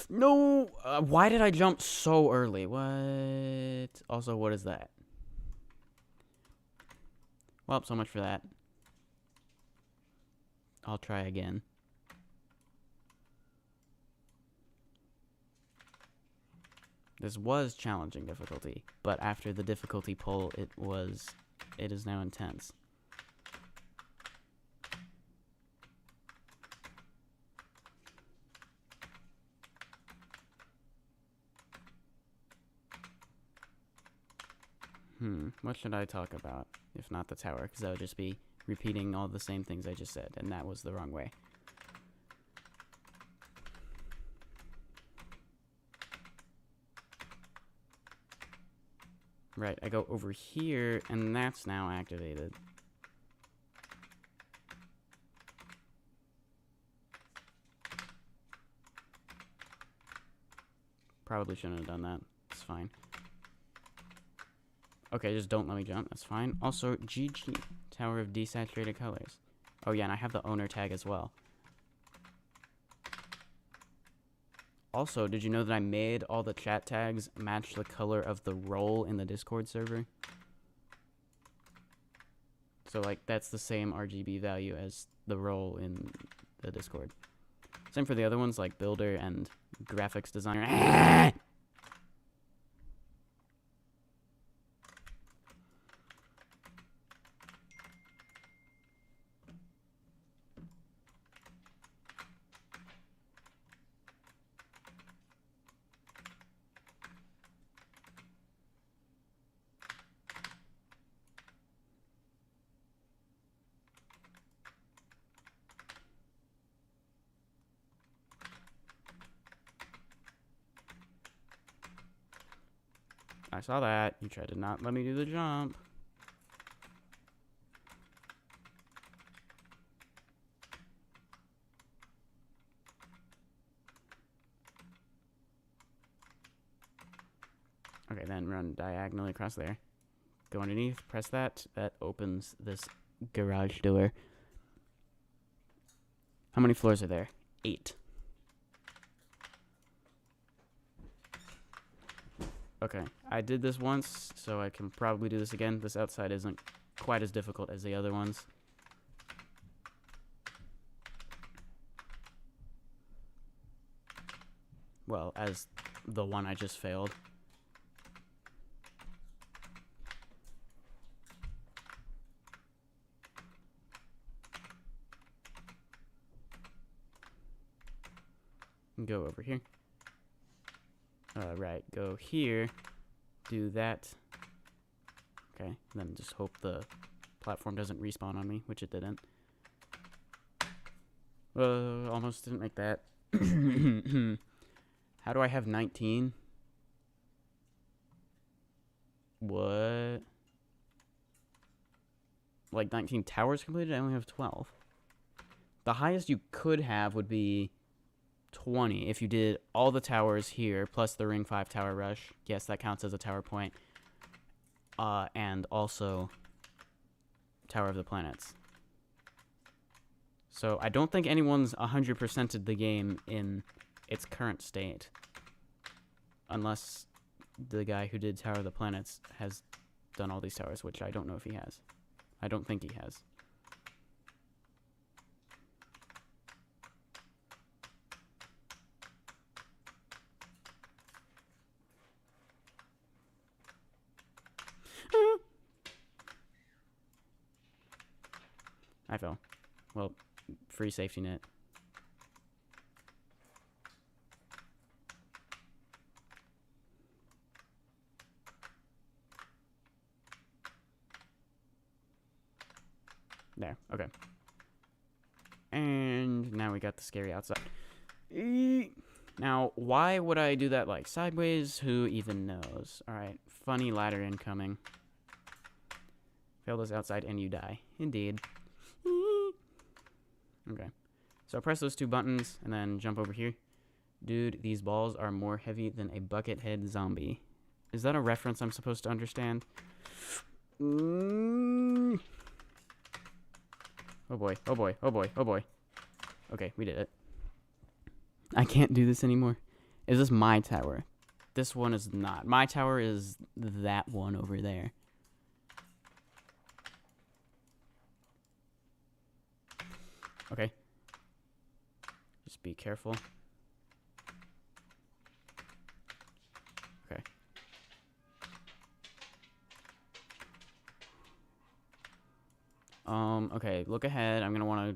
No! Why did I jump so early? What? Also, what is that? Well, so much for that. I'll try again. This was challenging difficulty, but after the difficulty pull, it is now intense. What should I talk about, if not the tower? Because that would just be repeating all the same things I just said, and that was the wrong way. Right, I go over here, and that's now activated. Probably shouldn't have done that. It's fine. Okay, just don't let me jump. That's fine. Also, GG. Tower of Desaturated Colors. Oh, yeah, and I have the owner tag as well. Also, did you know that I made all the chat tags match the color of the role in the Discord server? So, like, that's the same RGB value as the role in the Discord. Same for the other ones, like Builder and Graphics Designer. I saw that. You tried to not let me do the jump. Okay, then run diagonally across there. Go underneath, press that. That opens this garage door. How many floors are there? 8. Okay, I did this once, so I can probably do this again. This outside isn't quite as difficult as the other ones. Well, as the one I just failed. Go over here. Right, go here, do that. Okay, then just hope the platform doesn't respawn on me, which it didn't. Almost didn't make that. How do I have 19? What? Like 19 towers completed? I only have 12. The highest you could have would be 20 if you did all the towers here plus the Ring 5 tower rush. Yes, that counts as a tower point. And also Tower of the Planets. So I don't think anyone's 100%ed the game in its current state. Unless the guy who did Tower of the Planets has done all these towers, which I don't know if he has. I don't think he has. I fell. Well, free safety net. There, okay. And now we got the scary outside. Now, why would I do that, like, sideways? Who even knows? Alright, funny ladder incoming. Fail this outside and you die. Indeed. Okay. So press those 2 buttons and then jump over here. Dude, these balls are more heavy than a bucket head zombie. Is that a reference I'm supposed to understand? Oh boy, oh boy, oh boy, oh boy. Okay, we did it. I can't do this anymore. Is this my tower? This one is not. My tower is that one over there. Okay. Just be careful. Okay. Okay, look ahead. I'm gonna wanna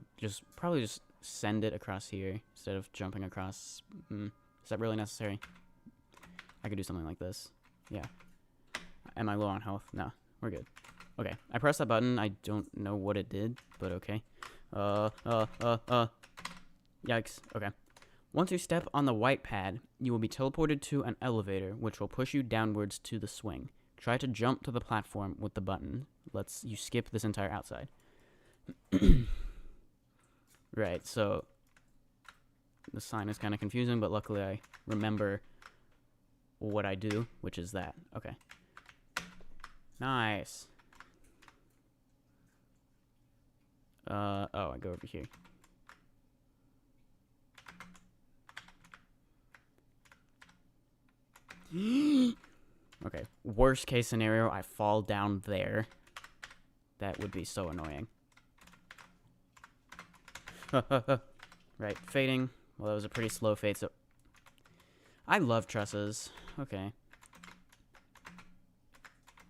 probably just send it across here instead of jumping across. Is that really necessary? I could do something like this. Yeah. Am I low on health? No, we're good. Okay, I pressed that button. I don't know what it did, but okay. Yikes. Okay. Once you step on the white pad, you will be teleported to an elevator, which will push you downwards to the swing. Try to jump to the platform with the button. You skip this entire outside. Right, so the sign is kind of confusing, but luckily I remember what I do, which is that. Okay. Nice. Oh, I go over here. Okay, worst case scenario, I fall down there. That would be so annoying. Right, fading. Well, that was a pretty slow fade, so... I love trusses. Okay.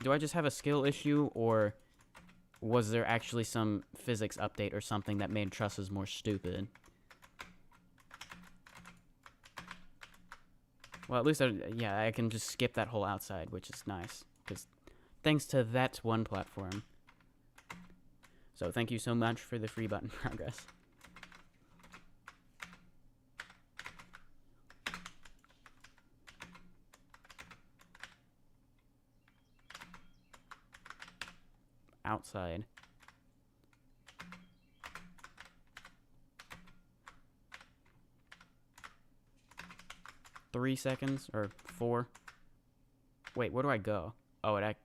Do I just have a skill issue, or was there actually some physics update or something that made trusses more stupid? Well, at least, yeah, I can just skip that whole outside, which is nice. Because thanks to that one platform. So thank you so much for the free button progress. Outside. Three seconds or 4. Wait, where do I go? Oh, I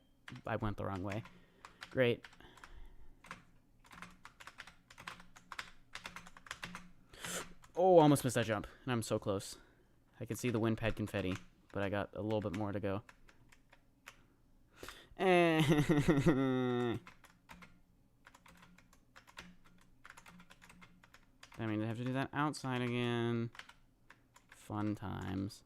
went the wrong way. Great. Oh, almost missed that jump, and I'm so close. I can see the wind pad confetti, but I got a little bit more to go. I mean, I have to do that outside again. Fun times.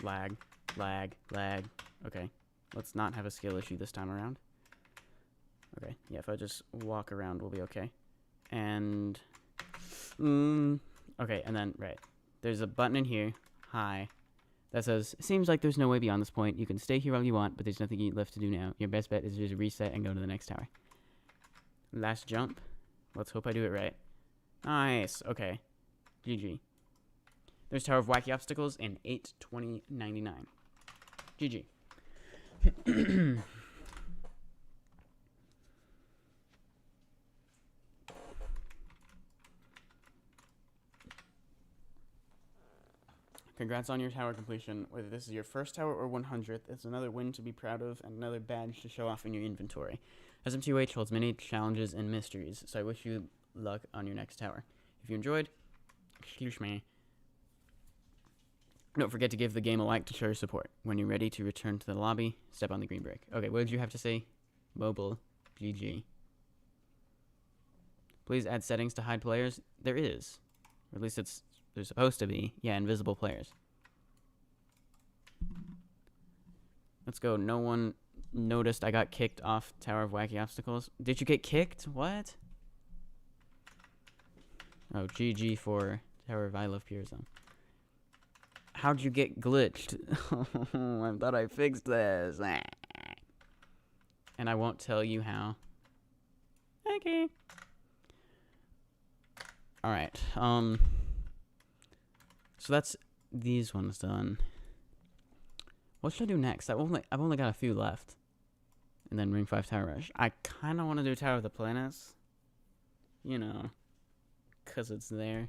Lag, lag, lag. Okay. Let's not have a skill issue this time around. Okay, yeah, if I just walk around, we'll be okay. And... okay, and then, right. There's a button in here, hi, that says, seems like there's no way beyond this point. You can stay here all you want, but there's nothing left to do now. Your best bet is just reset and go to the next tower. Last jump. Let's hope I do it right. Nice, okay. GG. There's Tower of Wacky Obstacles in 8/20/99. GG. Congrats on your tower completion. Whether this is your first tower or 100th, it's another win to be proud of and another badge to show off in your inventory. SMToH holds many challenges and mysteries, so I wish you luck on your next tower. If you enjoyed, excuse me, Don't forget to give the game a like to show your support. When you're ready to return to the lobby, step on the green brick. Okay, what did you have to say? Mobile. GG. Please add settings to hide players. There is. Or at least there's supposed to be. Yeah, invisible players. Let's go. No one noticed I got kicked off Tower of Wacky Obstacles. Did you get kicked? What? Oh, GG for Tower of I Love Pure Zone. How'd you get glitched? I thought I fixed this. And I won't tell you how. Okay. Alright, so that's these ones done. What should I do next? I've only got a few left. And then Ring 5 Tower Rush. I kinda wanna do Tower of the Planets. You know, 'cause it's there.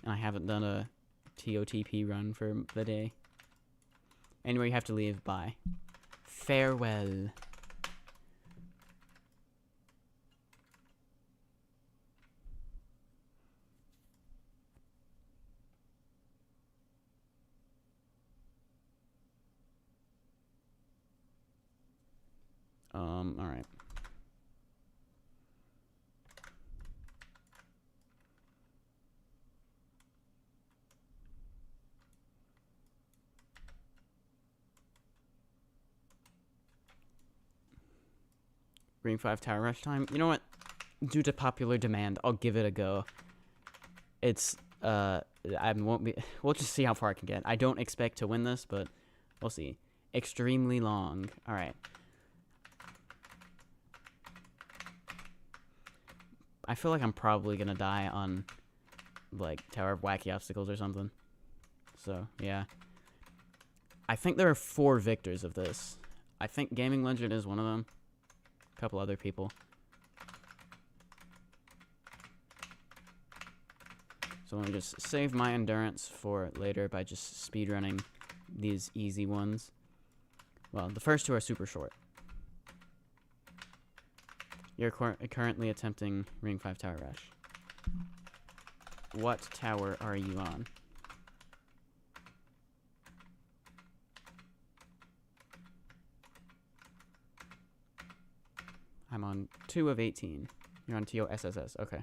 And I haven't done a TOTP run for the day. Anyway, you have to leave. Bye. Farewell. Alright. Ring 5 Tower Rush time. You know what? Due to popular demand, I'll give it a go. It's, I won't be... We'll just see how far I can get. I don't expect to win this, but we'll see. Extremely long. Alright. I feel like I'm probably gonna die on, like, Tower of Wacky Obstacles or something. So, yeah. I think there are 4 victors of this. I think Gaming Legend is one of them. A couple other people. So let me just save my endurance for later by just speedrunning these easy ones. Well, the first 2 are super short. You're currently attempting Ring 5 Tower Rush. What tower are you on? I'm on 2 of 18. You're on TOSSS. Okay.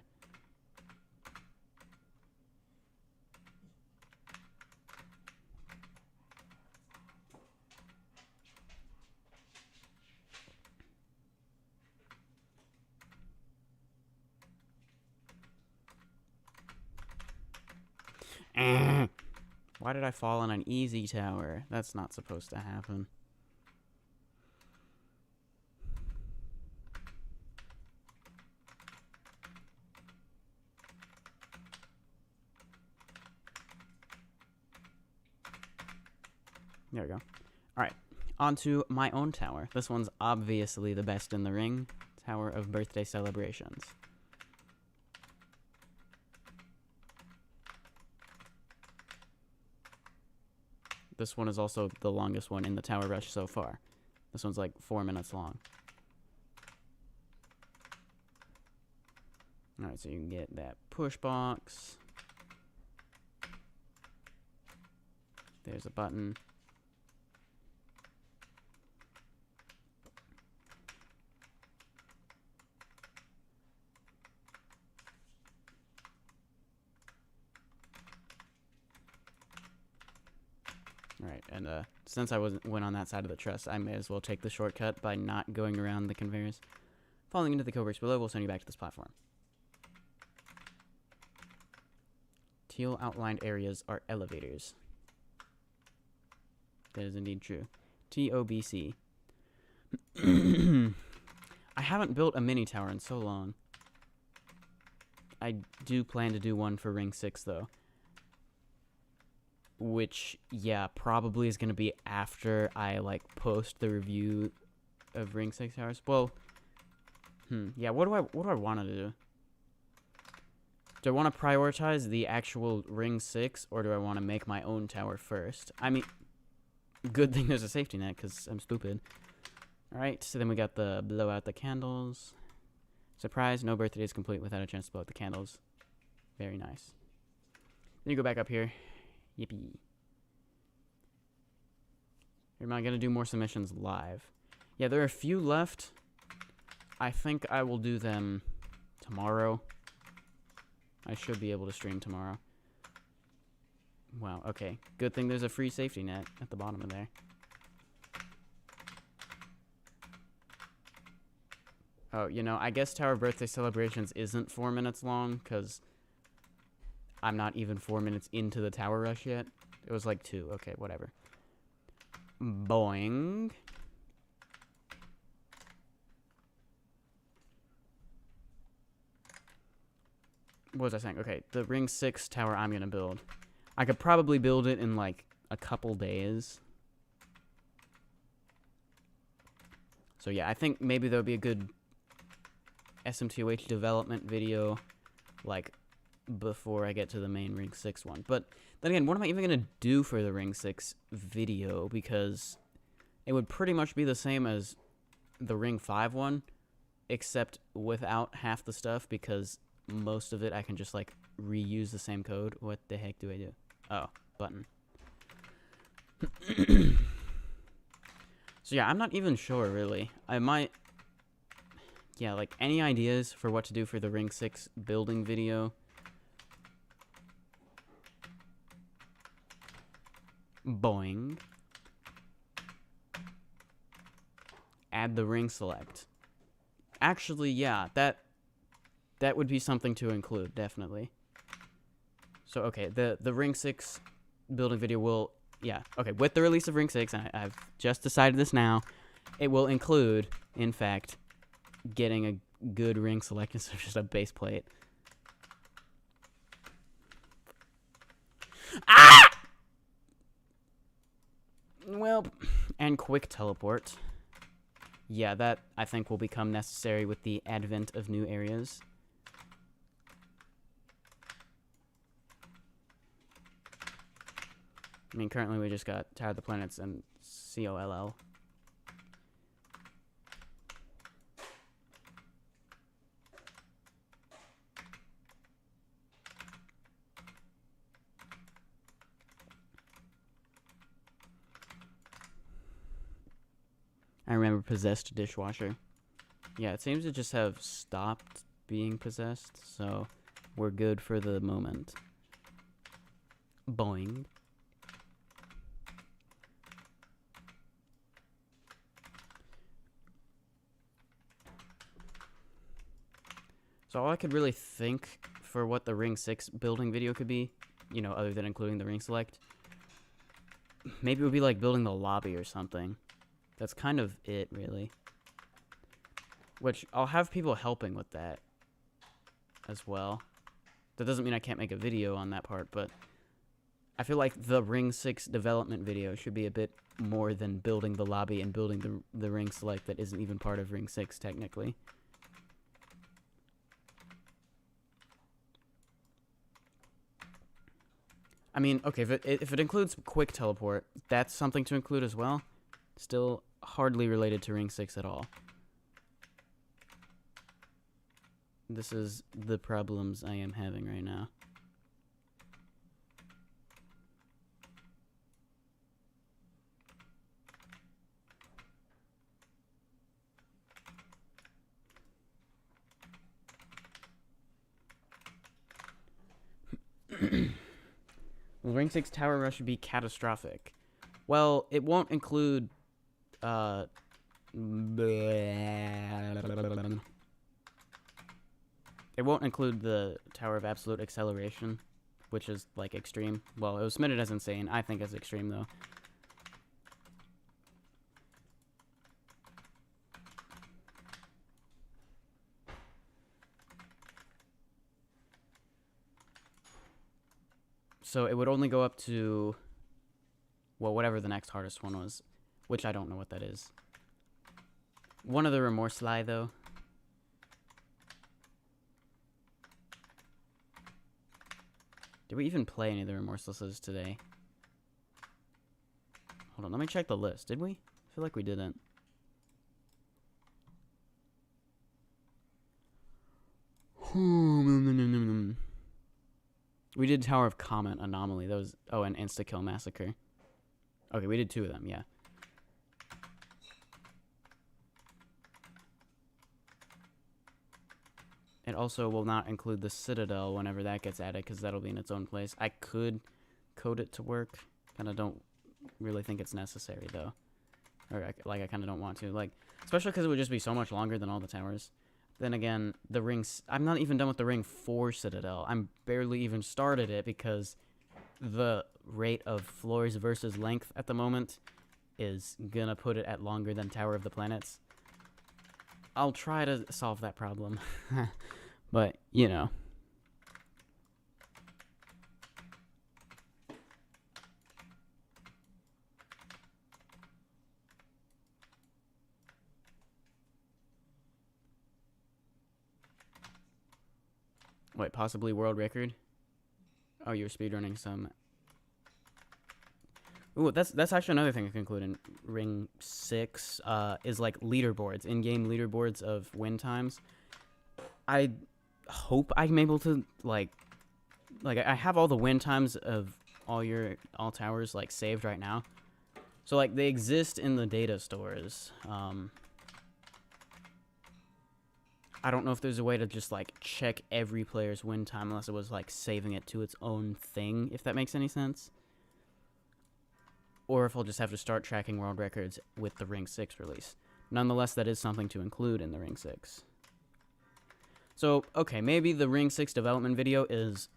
Why did I fall on an easy tower? That's not supposed to happen. There we go. Alright, on to my own tower. This one's obviously the best in the ring. Tower of Birthday Celebrations. This one is also the longest one in the Tower Rush so far. This one's like 4 minutes long. Alright, so you can get that push box. There's a button. Alright, and since I went on that side of the truss, I may as well take the shortcut by not going around the conveyors. Falling into the coverage below will send you back to this platform. Teal outlined areas are elevators. That is indeed true. TOBC. I haven't built a mini tower in so long. I do plan to do one for Ring 6, though. Which, yeah, probably is going to be after I, like, post the review of Ring 6 towers. Well, yeah, what do I want to do? Do I want to prioritize the actual Ring 6, or do I want to make my own tower first? I mean, good thing there's a safety net, because I'm stupid. Alright, so then we got the blow out the candles. Surprise, no birthday is complete without a chance to blow out the candles. Very nice. Then you go back up here. Yippee. Or am I going to do more submissions live? Yeah, there are a few left. I think I will do them tomorrow. I should be able to stream tomorrow. Wow, okay. Good thing there's a free safety net at the bottom of there. Oh, you know, I guess Tower of Birthday Celebrations isn't 4 minutes long, because I'm not even 4 minutes into the Tower Rush yet. It was like 2. Okay, whatever. Boing. What was I saying? Okay, the Ring 6 tower I'm going to build. I could probably build it in, like, a couple days. So, yeah, I think maybe there would be a good SMToH development video, like, before I get to the main Ring 6 one. But then again, what am I even going to do for the Ring 6 video? Because it would pretty much be the same as the Ring 5 one, except without half the stuff, because most of it I can just, like, reuse the same code. What the heck do I do? Oh, button. So, yeah, I'm not even sure, really. I might... Yeah, like, any ideas for what to do for the Ring 6 building video? Boing. Add the ring select. Actually, yeah, that would be something to include, definitely. So, okay, the Ring 6 building video will... Yeah, okay, with the release of Ring 6, and I've just decided this now, it will include, in fact, getting a good ring select instead of just a base plate. Ah! Well, and quick teleport. Yeah, that, I think, will become necessary with the advent of new areas. I mean, currently we just got Tower of the Planets and COLL. I remember Possessed Dishwasher. Yeah, it seems to just have stopped being possessed, so we're good for the moment. Boing. So all I could really think for what the Ring 6 building video could be, you know, other than including the ring select, maybe it would be like building the lobby or something. That's kind of it, really. Which, I'll have people helping with that as well. That doesn't mean I can't make a video on that part, but I feel like the Ring 6 development video should be a bit more than building the lobby and building the ring select that isn't even part of Ring 6, technically. I mean, okay, if it includes quick teleport, that's something to include as well. Still hardly related to Ring 6 at all. This is the problems I am having right now. Well, Ring 6 Tower Rush would be catastrophic. Well, it won't include... It won't include the Tower of Absolute Acceleration, which is, like, extreme. Well, it was submitted as insane. I think as extreme, though. So it would only go up to, well, whatever the next hardest one was, which I don't know what that is. One of the Remorsely, though. Did we even play any of the Remorselesses today? Hold on, let me check the list. Did we? I feel like we didn't. We did Tower of Comet Anomaly. That was... Oh, and Insta-Kill Massacre. Okay, we did 2 of them, yeah. It also will not include the Citadel whenever that gets added, because that'll be in its own place. I could code it to work. Kind of don't really think it's necessary, though. Or, I kind of don't want to. Like, especially because it would just be so much longer than all the towers. Then again, the rings... I'm not even done with the Ring 4 Citadel. I'm barely even started it because the rate of floors versus length at the moment is gonna put it at longer than Tower of the Planets. I'll try to solve that problem. But, you know. Wait, possibly world record? Oh, you're speedrunning some. Ooh, that's actually another thing I can include in Ring 6, is like leaderboards, in-game leaderboards of win times. I hope I'm able to, like I have all the win times of all towers, like, saved right now. So, like, they exist in the data stores. I don't know if there's a way to just, like, check every player's win time unless it was, like, saving it to its own thing, if that makes any sense. Or if I'll just have to start tracking world records with the Ring 6 release. Nonetheless, that is something to include in the Ring 6. So, okay, maybe the Ring 6 development video is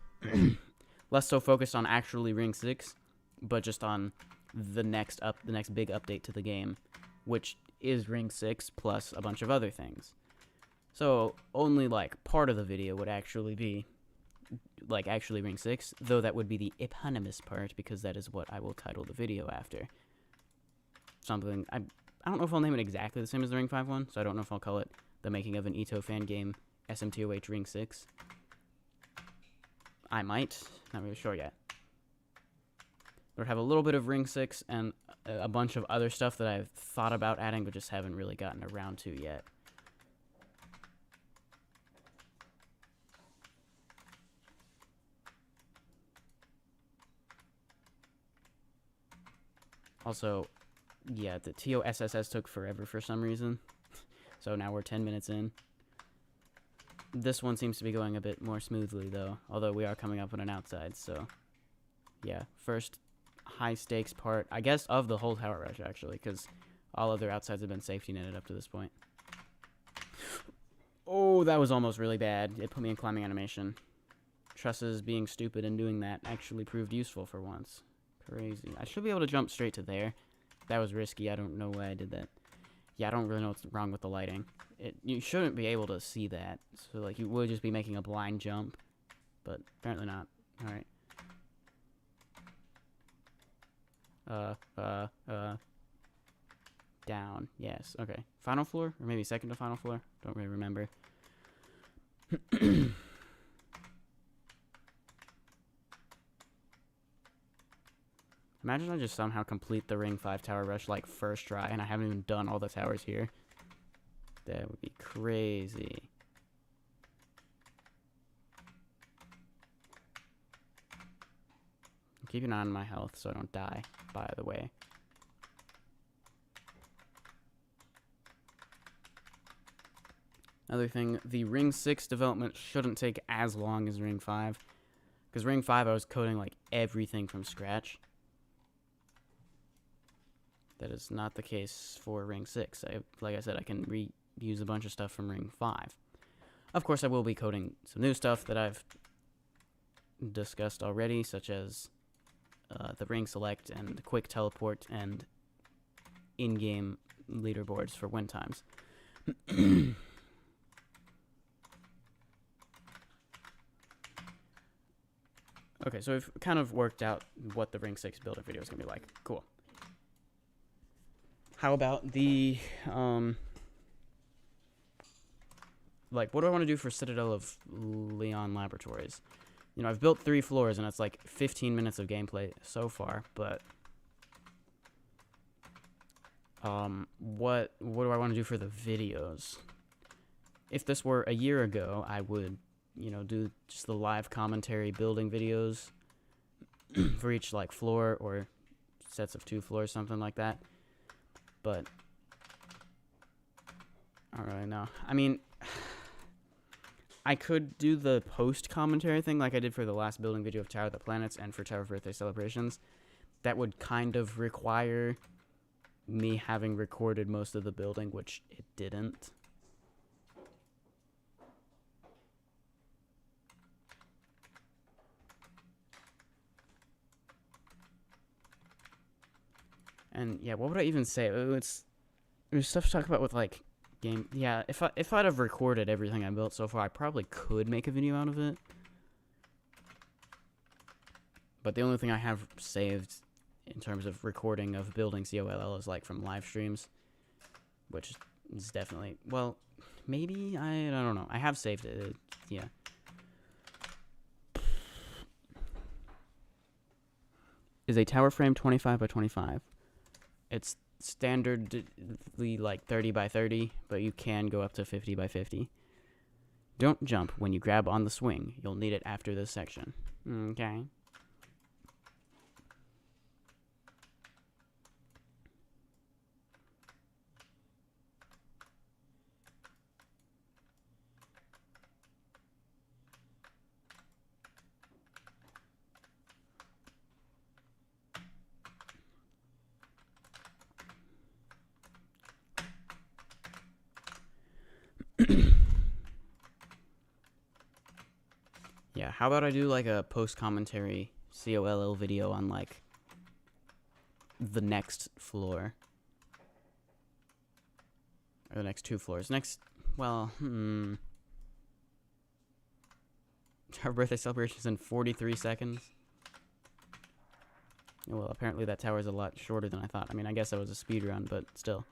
less so focused on actually Ring 6, but just on the next big update to the game, which is Ring 6 plus a bunch of other things. So, only, like, part of the video would actually be, like, actually Ring 6, though that would be the eponymous part, because that is what I will title the video after. Something, I don't know if I'll name it exactly the same as the Ring 5 one, so I don't know if I'll call it The Making of an Ito Fan Game SMToH Ring 6. I might, not really sure yet. But I have a little bit of Ring 6 and a bunch of other stuff that I've thought about adding, but just haven't really gotten around to yet. Also, yeah, the TOSSS took forever for some reason. So now we're 10 minutes in. This one seems to be going a bit more smoothly, though. Although we are coming up on an outside, so... Yeah, first high-stakes part, I guess, of the whole tower rush, actually. Because all other outsides have been safety netted up to this point. Oh, that was almost really bad. It put me in climbing animation. Trusses being stupid and doing that actually proved useful for once. Crazy. I should be able to jump straight to there. That was risky. I don't know why I did that. Yeah, I don't really know what's wrong with the lighting. You shouldn't be able to see that. So, like, you would just be making a blind jump. But apparently not. Alright. Down. Yes. Okay. Final floor? Or maybe second to final floor? Don't really remember. Imagine I just somehow complete the Ring 5 Tower Rush, like, first try, and I haven't even done all the towers here. That would be crazy. I'm keeping an eye on my health so I don't die, by the way. Another thing, the Ring 6 development shouldn't take as long as Ring 5. Because Ring 5, I was coding, like, everything from scratch. That is not the case for Ring 6. Like I said, I can reuse a bunch of stuff from Ring 5. Of course, I will be coding some new stuff that I've discussed already, such as the Ring Select and Quick Teleport and in-game leaderboards for win times. Okay, so we've kind of worked out what the Ring 6 builder video is going to be like. Cool. How about the, like, what do I want to do for Citadel of Leon Laboratories? You know, I've built 3 floors, and it's like 15 minutes of gameplay so far, but, what do I want to do for the videos? If this were a year ago, I would, you know, do just the live commentary building videos for each, like, floor, or sets of 2 floors, something like that. But I don't really know. I mean, I could do the post-commentary thing like I did for the last building video of Tower of the Planets and for Tower of Birthday Celebrations. That would kind of require me having recorded most of the building, which it didn't. And yeah, what would I even say? There's stuff to talk about with like game. Yeah, if I'd have recorded everything I built so far, I probably could make a video out of it. But the only thing I have saved in terms of recording of building COLL is like from live streams, which is definitely, well, maybe I don't know. I have saved it. Yeah. Is a tower frame 25 by 25? It's standardly like 30 by 30, but you can go up to 50 by 50. Don't jump when you grab on the swing. You'll need it after this section. Okay. Yeah, how about I do like a post-commentary COLL video on like the next floor. Or the next 2 floors. Well, Our birthday celebration's in 43 seconds. Well, apparently that tower's a lot shorter than I thought. I mean, I guess that was a speed run, but still.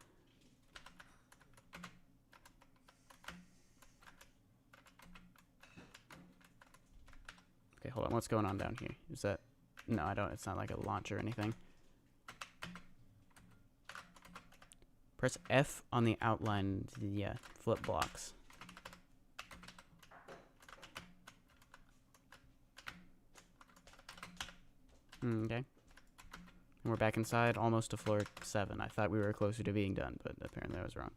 Okay, hold on. What's going on down here? Is that... No, I don't. It's not like a launch or anything. Press F on the outline. Yeah, flip blocks. Okay. And we're back inside, almost to floor 7. I thought we were closer to being done, but apparently I was wrong.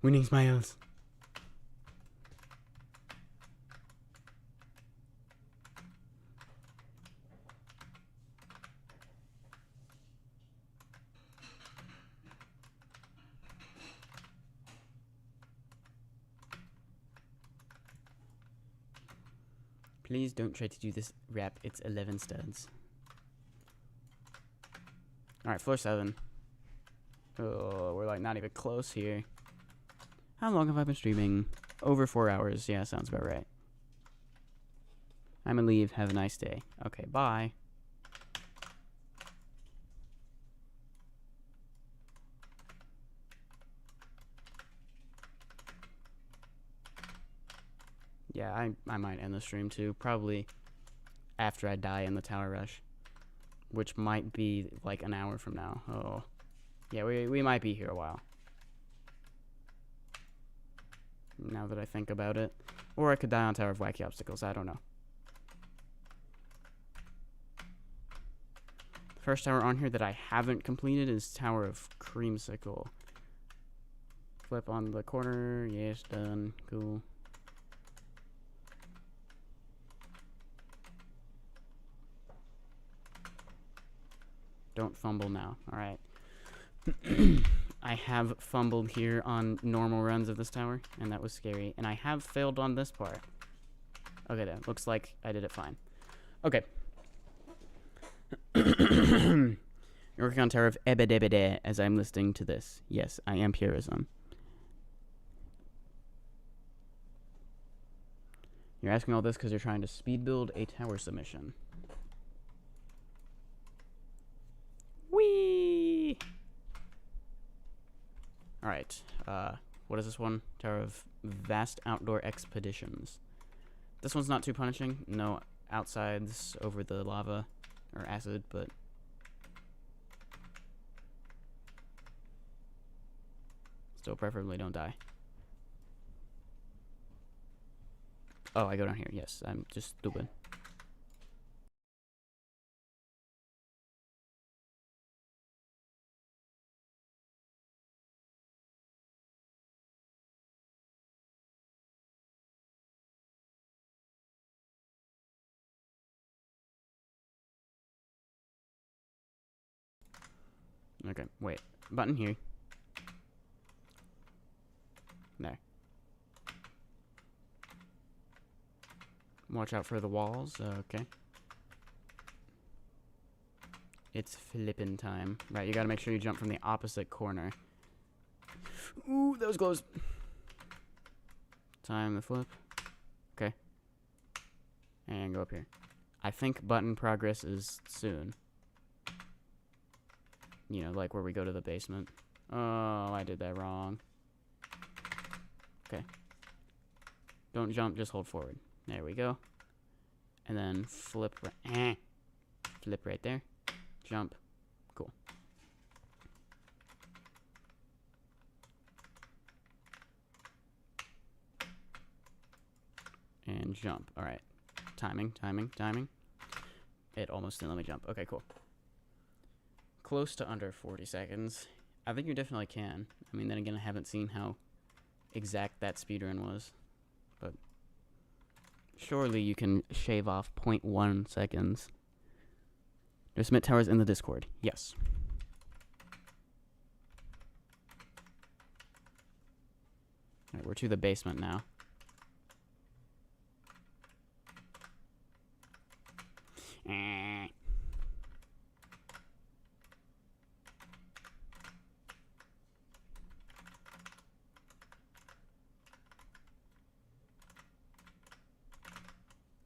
Winning smiles. Please don't try to do this rap. It's 11 studs. Alright, floor 7. Oh, we're like not even close here. How long have I been streaming? Over 4 hours. Yeah, sounds about right. I'm gonna leave. Have a nice day. Okay, bye. Yeah, I might end the stream too. Probably after I die in the tower rush. Which might be like an hour from now. Oh. Yeah, we might be here a while. Now that I think about it. Or I could die on Tower of Wacky Obstacles. I don't know. The first tower on here that I haven't completed is Tower of Creamsicle. Flip on the corner. Yes, done. Cool. Don't fumble now. Alright. I have fumbled here on normal runs of this tower, and that was scary. And I have failed on this part. Okay, then. Looks like I did it fine. Okay. You're working on Tower of Ebedebede as I'm listening to this. Yes, I am Purism. You're asking all this because you're trying to speed build a tower submission. Whee! Alright, what is this one? Tower of Vast Outdoor Expeditions. This one's not too punishing. No outsides over the lava or acid, but... Still preferably don't die. Oh, I go down here. Yes, I'm just stupid. Okay, wait. Button here. There. Watch out for the walls. Okay. It's flippin' time. Right, you gotta make sure you jump from the opposite corner. Ooh, that was close. Time to flip. Okay. And go up here. I think button progress is soon. You know, like where we go to the basement. Oh, I did that wrong. Okay. Don't jump, just hold forward. There we go. And then flip flip right there. Jump. Cool. And jump. Alright. Timing, timing, timing. It almost didn't let me jump. Okay, cool. Close to under 40 seconds. I think you definitely can. I mean, then again, I haven't seen how exact that speedrun was. But surely you can shave off 0.1 seconds. There's SMToH in the Discord. Yes. Alright, we're to the basement now.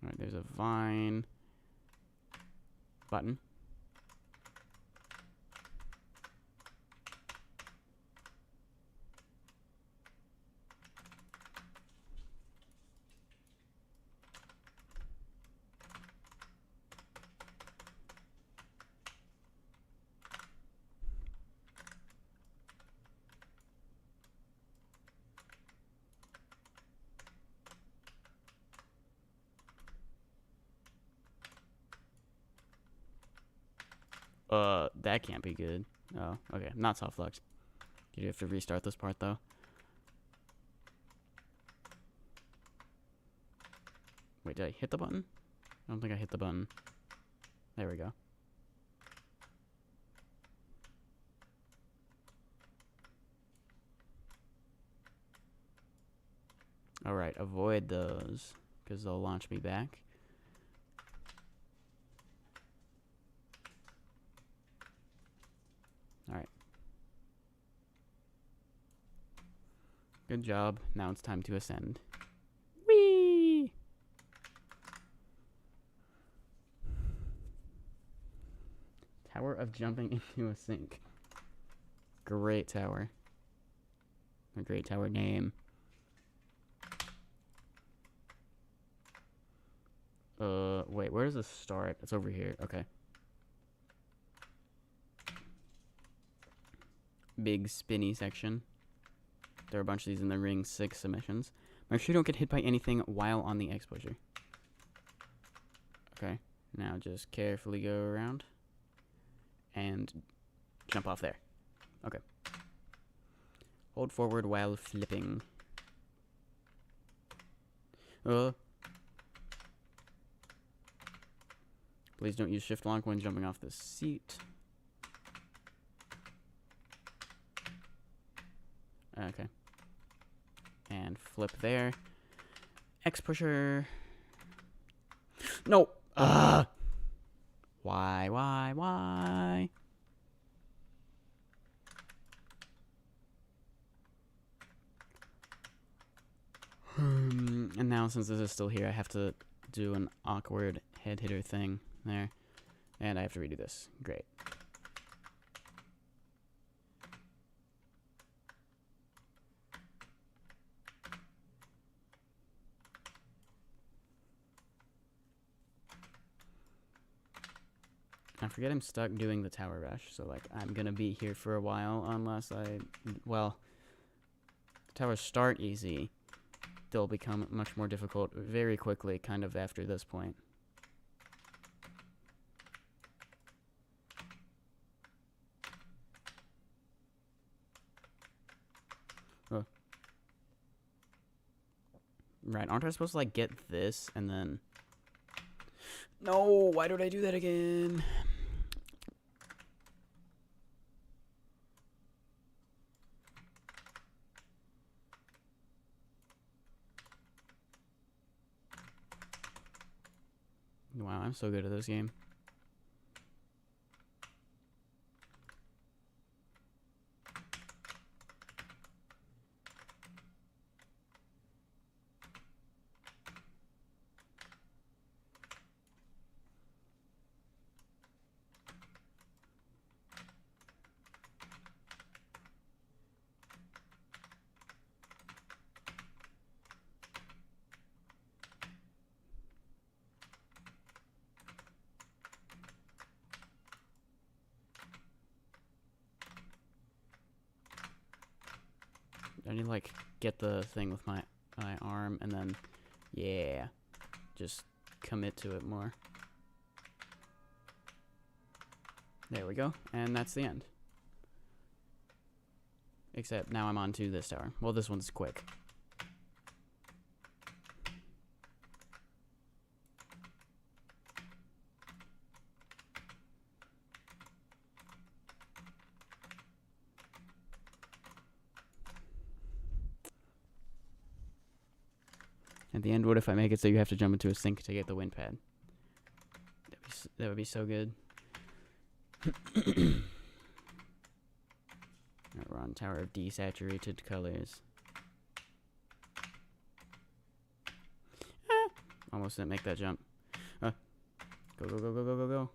Alright, there's a vine. Button. That can't be good. Oh, okay. Not soft flux. You have to restart this part, though. Wait, did I hit the button? I don't think I hit the button. There we go. Alright, avoid those, because they'll launch me back. Alright. Good job. Now it's time to ascend. Whee! Tower of jumping into a sink. Great tower. A great tower name. Wait, where does this start? It's over here. Okay. Big spinny section. There are a bunch of these in the ring 6 submissions. Make sure you don't get hit by anything while on the X pusher. Okay. Now just carefully go around. And jump off there. Okay. Hold forward while flipping. Please don't use shift lock when jumping off the seat. Okay. And flip there. X pusher. No! Why? And now since this is still here, I have to do an awkward head hitter thing there. And I have to redo this. Great. I forget I'm stuck doing the tower rush, so like I'm gonna be here for a while unless well, the towers start easy. They'll become much more difficult very quickly, kind of after this point. Oh. Right, aren't I supposed to like get this and then... No, why did I do that again? Wow, I'm so good at this game. I need to, like, get the thing with my arm and then, yeah, just commit to it more. There we go, and that's the end. Except now I'm on to this tower. Well, this one's quick. At the end, what if I make it so you have to jump into a sink to get the wind pad? That would be so good. Alright, we're on Tower of Desaturated Colors. Almost didn't make that jump. Go, go, go, go, go, go, go.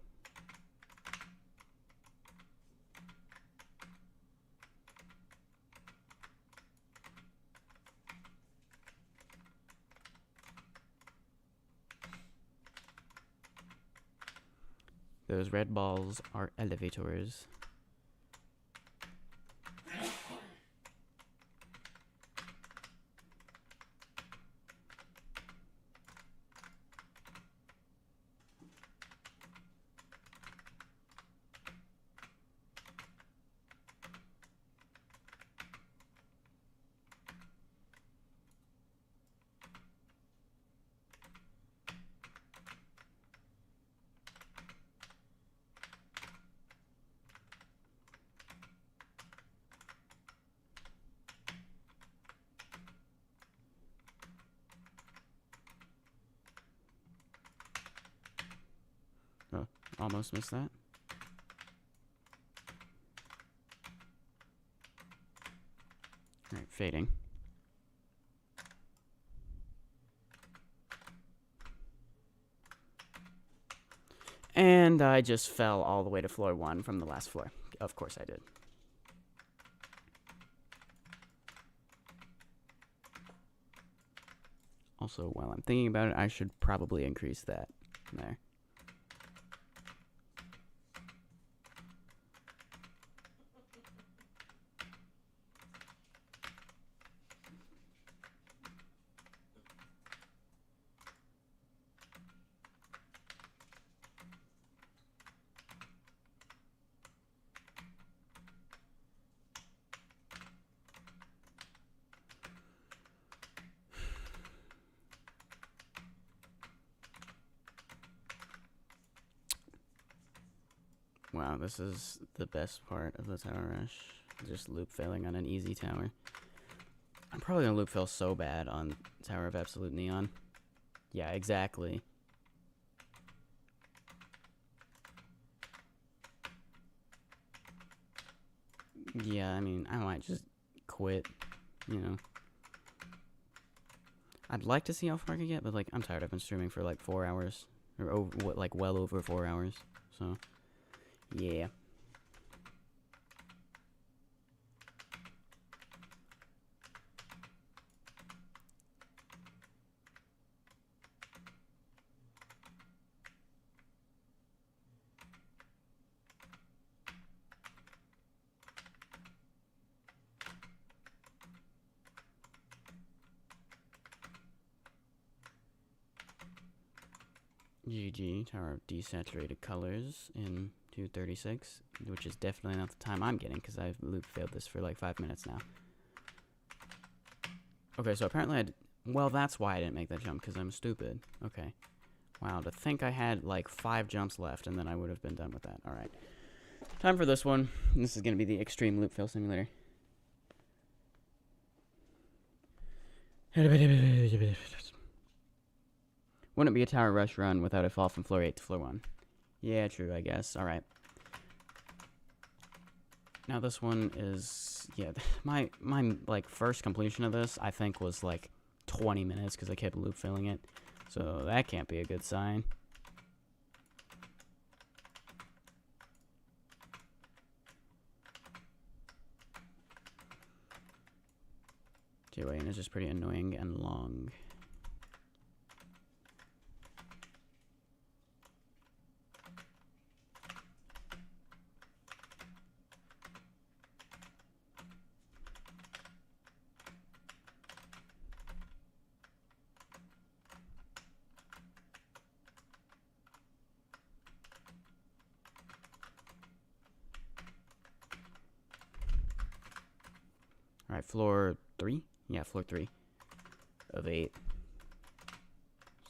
Those red balls are elevators. Oh, almost missed that. Alright, fading. And I just fell all the way to floor 1 from the last floor. Of course I did. Also, while I'm thinking about it, I should probably increase that there. Wow, this is the best part of the tower rush. Just loop failing on an easy tower. I'm probably gonna loop fail so bad on Tower of Absolute Neon. Yeah, exactly. Yeah, I mean, I might just quit, you know. I'd like to see how far I can get, but, like, I'm tired. I've been streaming for, like, 4 hours. Or, like, well over 4 hours. So, yeah. GG, Tower of Desaturated Colors in 2:36, which is definitely not the time I'm getting, because I've loop failed this for like 5 minutes now. Okay, so apparently well, that's why I didn't make that jump, because I'm stupid. Okay. Wow, to think I had like 5 jumps left, and then I would have been done with that. Alright. Time for this one. This is going to be the Extreme Loop Fail Simulator. Wouldn't be a tower rush run without a fall from floor 8 to floor 1. Yeah, true, I guess. Alright. Now this one is, yeah, my like first completion of this I think was like 20 minutes because I kept loop filling it, so that can't be a good sign. J-Wayne is just pretty annoying and long. Alright, floor 3? Yeah, floor 3 of 8.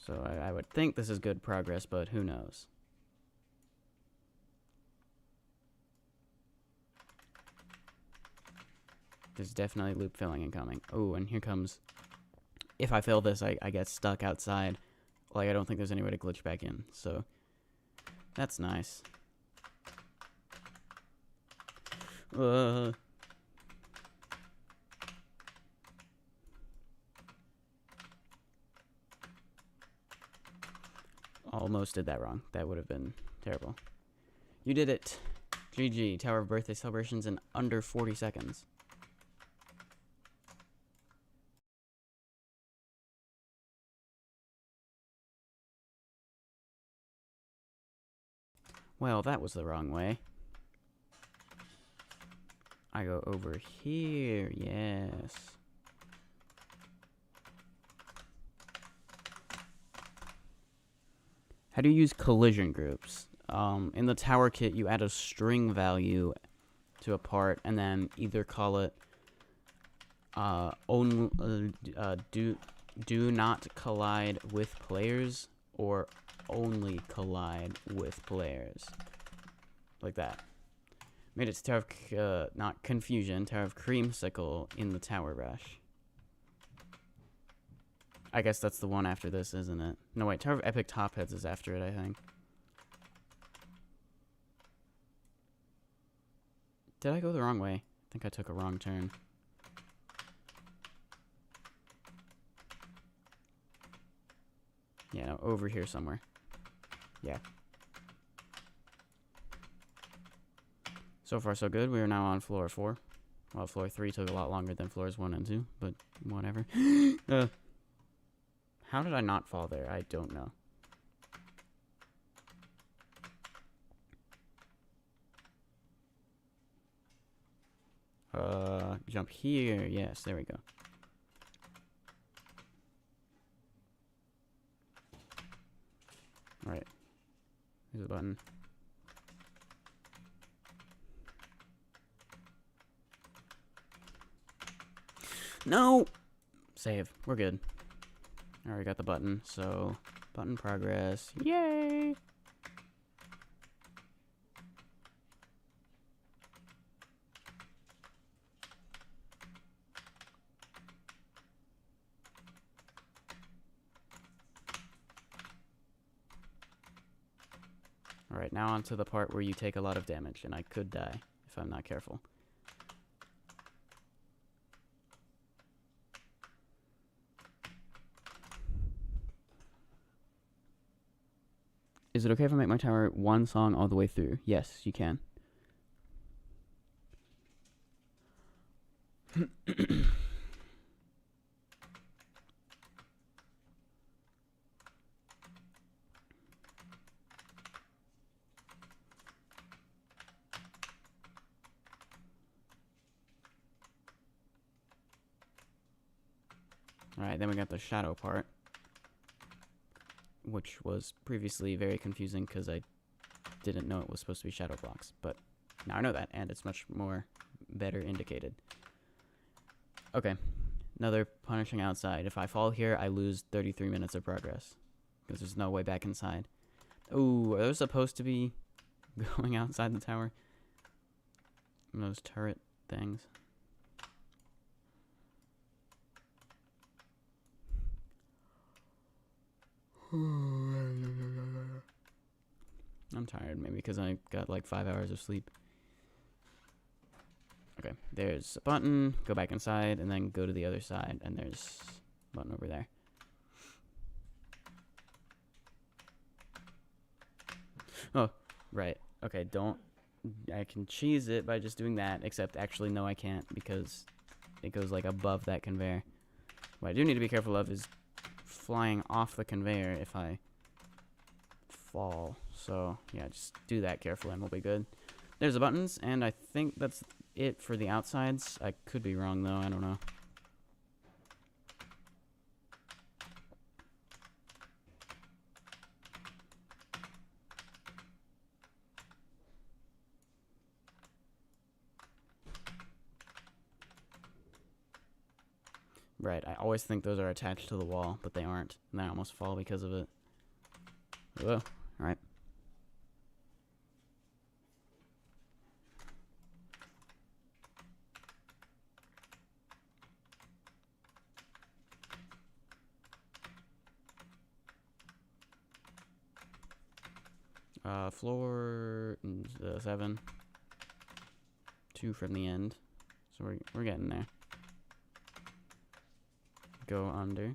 So I would think this is good progress, but who knows? There's definitely loop filling incoming. Oh, and here comes... If I fail this, I get stuck outside. Like, I don't think there's any way to glitch back in, so... That's nice. Almost did that wrong. That would have been terrible. You did it. GG. Tower of Birthday celebrations in under 40 seconds. Well, that was the wrong way. I go over here. Yes. How do you use collision groups? In the tower kit, you add a string value to a part, and then either call it do not collide with players, or only collide with players, like that. Made it to Tower of not Confusion, Tower of Creamsicle in the Tower Rush. I guess that's the one after this, isn't it? No, wait, Tower of Epic Top Heads is after it, I think. Did I go the wrong way? I think I took a wrong turn. Yeah, no, over here somewhere. Yeah. So far, so good. We are now on floor 4. Well, floor 3 took a lot longer than floors 1 and 2, but whatever. How did I not fall there? I don't know. Jump here. Yes, there we go. Alright. Here's a button. No! Save. We're good. Alright, got the button, so... Button progress. Yay! Alright, now on to the part where you take a lot of damage, and I could die if I'm not careful. Is it okay if I make my tower one song all the way through? Yes, you can. Alright, then we got the shadow part, which was previously very confusing because I didn't know it was supposed to be shadow blocks, but now I know that, and it's much more better indicated. Okay, another punishing outside. If I fall here, I lose 33 minutes of progress, because there's no way back inside. Ooh, are those supposed to be going outside the tower? Those turret things. I'm tired, maybe because I got like 5 hours of sleep. Okay, there's a button. Go back inside, and then go to the other side, and there's a button over there. Oh, right. Okay, don't... I can cheese it by just doing that, except actually, no, I can't, because it goes, like, above that conveyor. What I do need to be careful of is flying off the conveyor if I fall. So, yeah, just do that carefully, and we'll be good. There's the buttons, and I think that's it for the outsides. I could be wrong, though. I don't know. Right, I always think those are attached to the wall, but they aren't. And I almost fall because of it. Whoa, alright. Floor 7. 2 from the end. So we're getting there. Go under.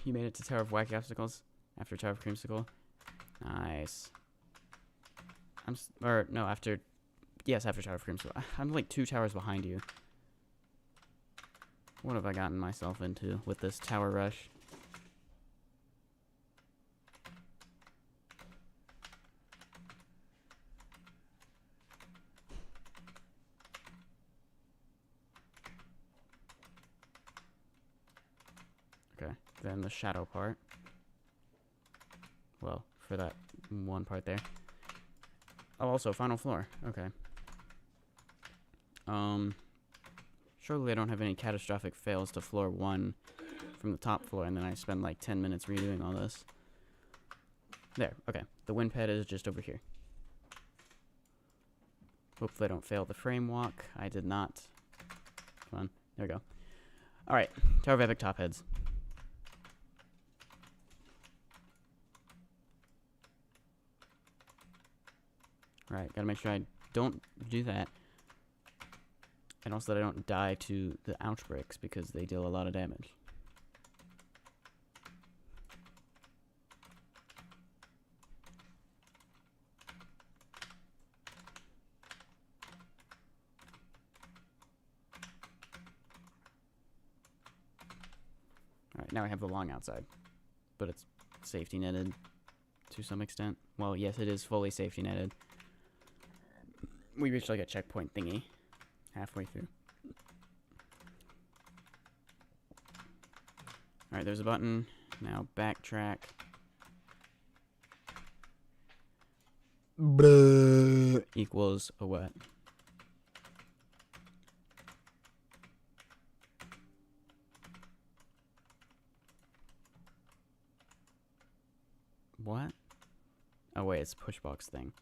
You made it to Tower of Wacky Obstacles after Tower of Creamsicle. Nice. Yes, after Tower of Creamsicle. I'm like 2 towers behind you. What have I gotten myself into with this tower rush? Okay, then the shadow part. Well, for that one part there. Oh, also, final floor. Okay. Surely I don't have any catastrophic fails to floor 1 from the top floor, and then I spend like 10 minutes redoing all this. There, okay. The wind pad is just over here. Hopefully I don't fail the frame walk. I did not. Come on. There we go. Alright. Tower of Epic top heads. Right, gotta make sure I don't do that. And also that I don't die to the ouch bricks because they deal a lot of damage. Alright, now I have the long outside. But it's safety netted to some extent. Well, yes, it is fully safety netted. We reached like a checkpoint thingy halfway through. Alright, there's a button. Now backtrack. Equals a what? What? Oh wait, it's a push box thing.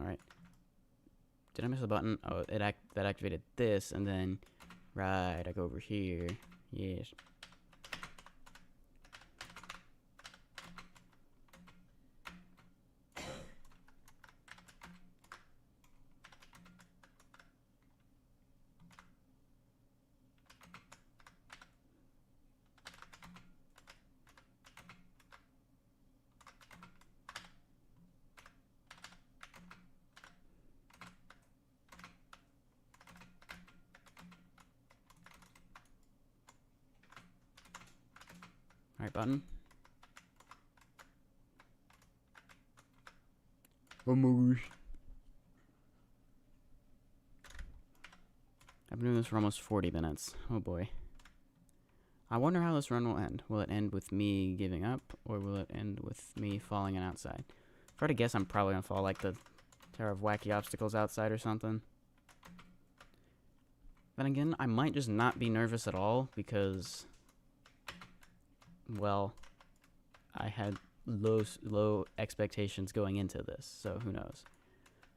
Alright. Did I miss a button? Oh, that activated this, and then... Right, I go over here. Yes. Alright, button. Almost. I've been doing this for almost 40 minutes. Oh boy. I wonder how this run will end. Will it end with me giving up, or will it end with me falling on outside? If I were to guess, I'm probably gonna fall like the Tower of Wacky Obstacles outside or something. Then again, I might just not be nervous at all because, well, I had low expectations going into this, so who knows.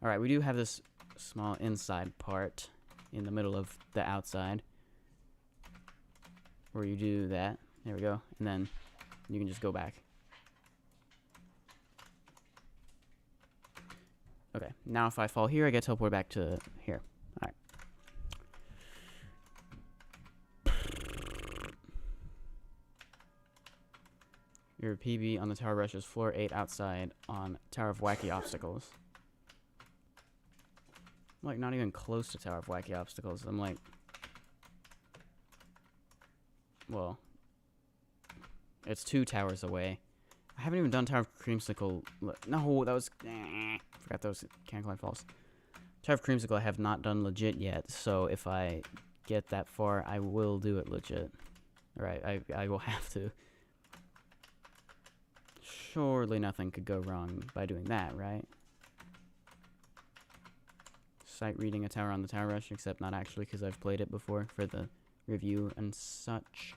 Alright, we do have this small inside part in the middle of the outside where you do that. There we go. And then you can just go back. Okay, now if I fall here, I get teleported back to here. Alright. Your PB on the Tower Rush is floor 8 outside on Tower of Wacky Obstacles. I'm like not even close to Tower of Wacky Obstacles. I'm like, well, it's 2 towers away. I haven't even done Tower of Creamsicle. No, that was, forgot that was Cancaline Falls. Tower of Creamsicle I have not done legit yet, so if I get that far, I will do it legit. Right, I will have to. Surely nothing could go wrong by doing that, right? Sight reading a tower on the Tower Rush, except not actually because I've played it before for the review and such.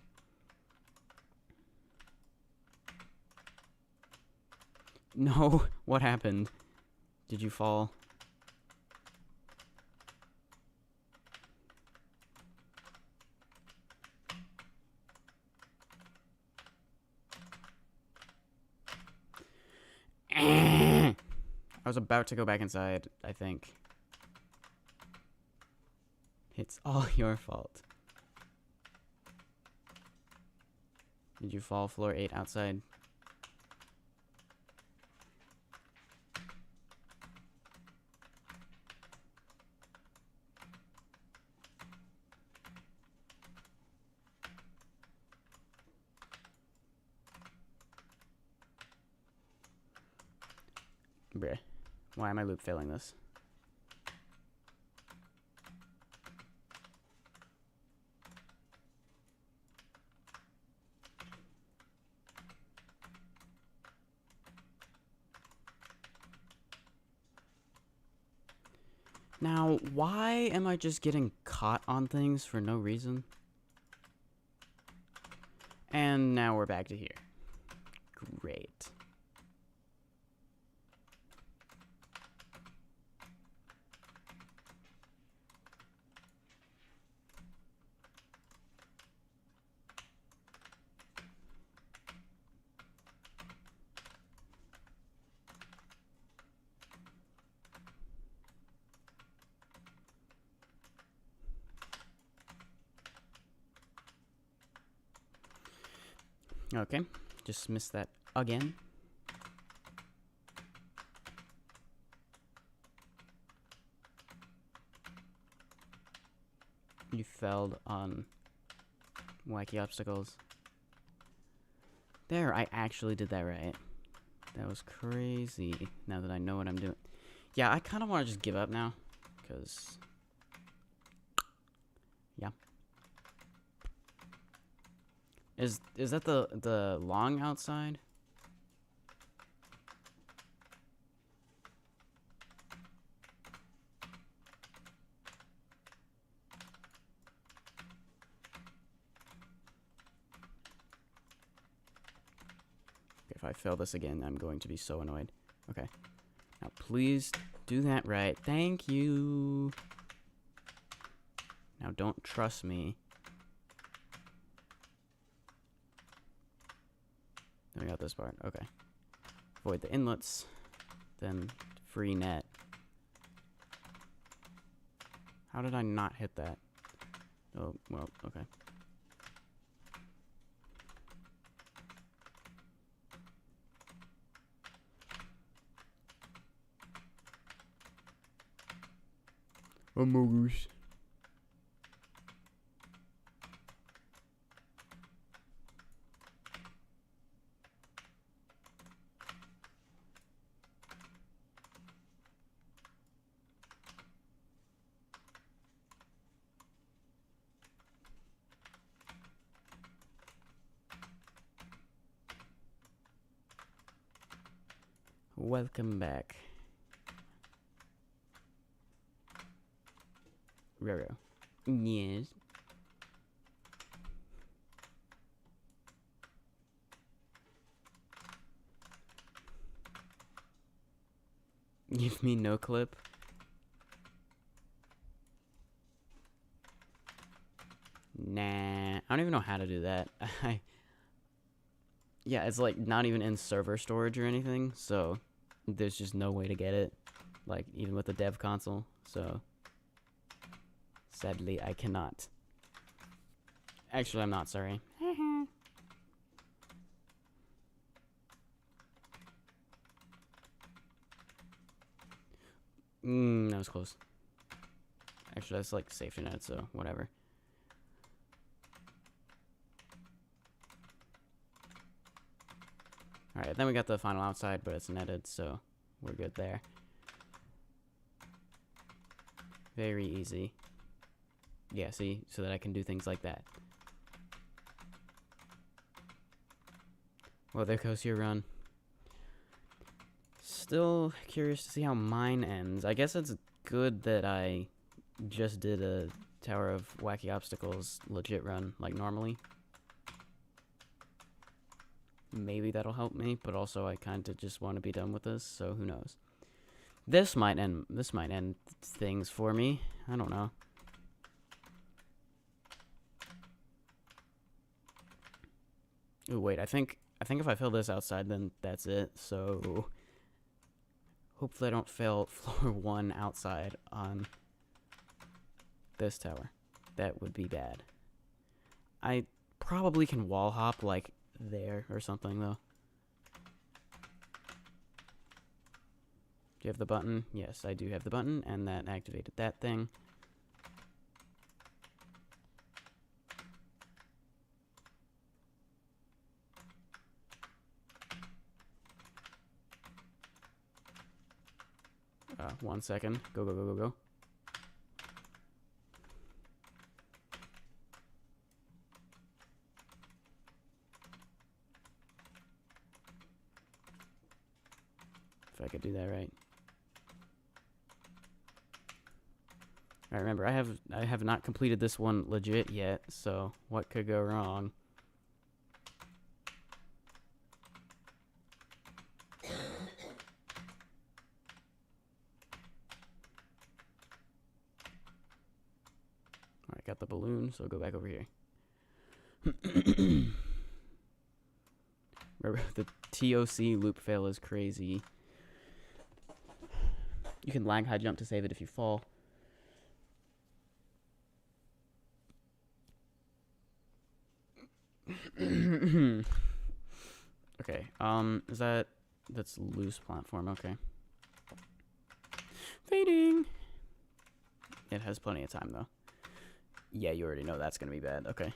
No, what happened? Did you fall? I was about to go back inside, I think. It's all your fault. Did you fall floor 8 outside? Bruh. Why am I loop failing this? Now, why am I just getting caught on things for no reason? And now we're back to here. Great. Okay, just missed that again. You failed on Wacky Obstacles. There, I actually did that right. That was crazy, now that I know what I'm doing. Yeah, I kind of want to just give up now, because... yeah. Is that the long outside? If I fail this again, I'm going to be so annoyed. Okay. Now please do that right. Thank you. Now don't trust me. Then we got this part. Okay. Avoid the inlets. Then free net. How did I not hit that? Oh, well, okay. Amogus. welcome back. Roro. Yes. Give me no clip. Nah, I don't even know how to do that. Yeah, it's like not even in server storage or anything, so there's just no way to get it, like even with the dev console. So sadly, I cannot. Actually, I'm not sorry. That was close. Actually, that's like safety net, so whatever. Alright, then we got the final outside, but it's netted, so we're good there. Very easy. Yeah, see? So that I can do things like that. Well, there goes your run. Still curious to see how mine ends. I guess it's good that I just did a Tower of Wacky Obstacles legit run, like normally. Maybe that'll help me, but also I kind of just want to be done with this, so who knows. This might end things for me. I don't know. Ooh, wait, I think if I fill this outside, then that's it. So hopefully I don't fail floor 1 outside on this tower. That would be bad. I probably can wall hop like there or something though. Do you have the button? Yes, I do have the button, and that activated that thing. 1 second. Go, go, go, go, go. If I could do that right. Alright, remember, I have not completed this one legit yet, so what could go wrong? Alright, got the balloon, so go back over here. Remember, the TOC loop fail is crazy. You can lag high jump to save it if you fall. Okay, that's loose platform, okay. Fading! It has plenty of time, though. Yeah, you already know that's gonna be bad, okay.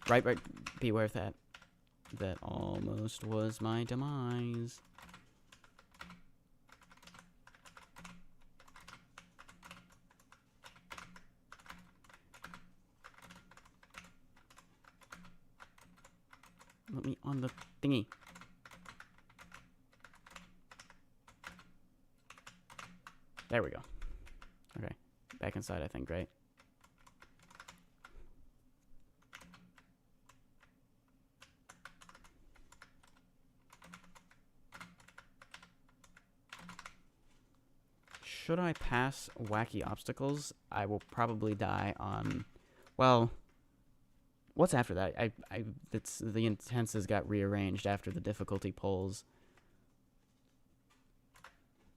Right, beware of that. That almost was my demise. Let me on the thingy. There we go. Okay, back inside, I think, right? Should I pass wacky obstacles? I will probably die on, well, what's after that? It's the intenses got rearranged after the difficulty polls.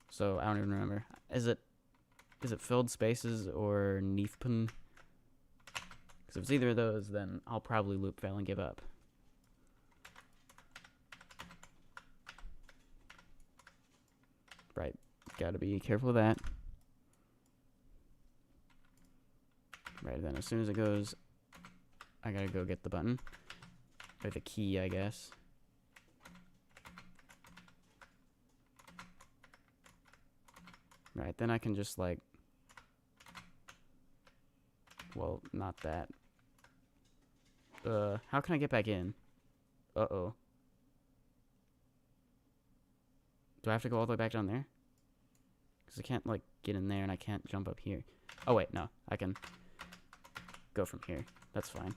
So I don't even remember. Is it filled spaces or Neathpun? Because if it's either of those, then I'll probably loop fail and give up. Right. Gotta be careful of that. Right, then as soon as it goes, I gotta go get the button. Or the key, I guess. Right, then I can just, like, Well, not that. How can I get back in? Uh-oh. Do I have to go all the way back down there? Because I can't, like, get in there and I can't jump up here. Oh, wait, no. I can go from here. That's fine.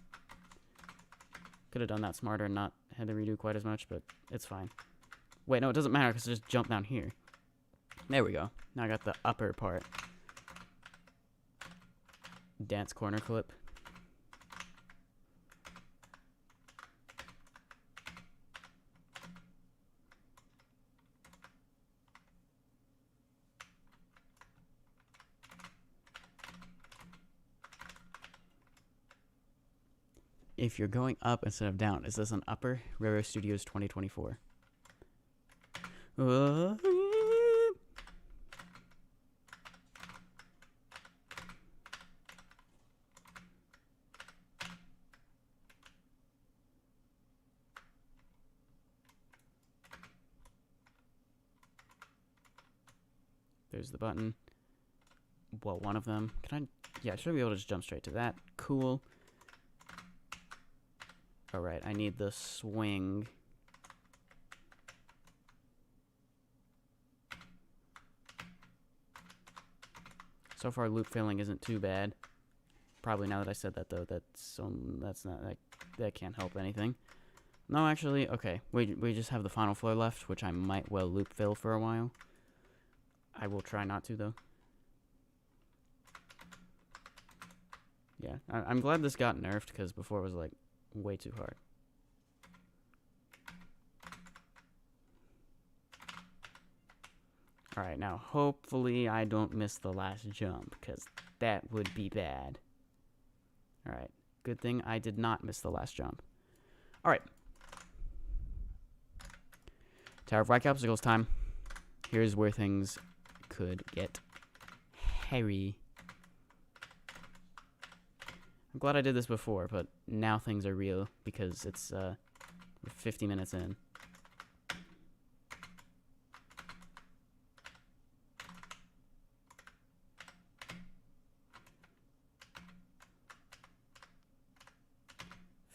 Could have done that smarter and not had to redo quite as much, but it's fine. Wait, no, it doesn't matter because I just jump down here. There we go. Now I got the upper part. Dance corner clip. If you're going up instead of down, is this an upper? Roro Studios 2024. There's the button. Well, one of them. Can I? Yeah, I should be able to just jump straight to that. Cool. Alright, I need the swing. So far, loop failing isn't too bad. Probably now that I said that, though, that's not that can't help anything. No, actually, okay. We just have the final floor left, which I might well loop fail for a while. I will try not to, though. Yeah, I'm glad this got nerfed, because before it was, like, way too hard. Alright, now hopefully I don't miss the last jump, because that would be bad. Alright, good thing I did not miss the last jump. Alright. Tower of White Obstacles time. Here's where things could get hairy. I'm glad I did this before, but now things are real because it's 50 minutes in.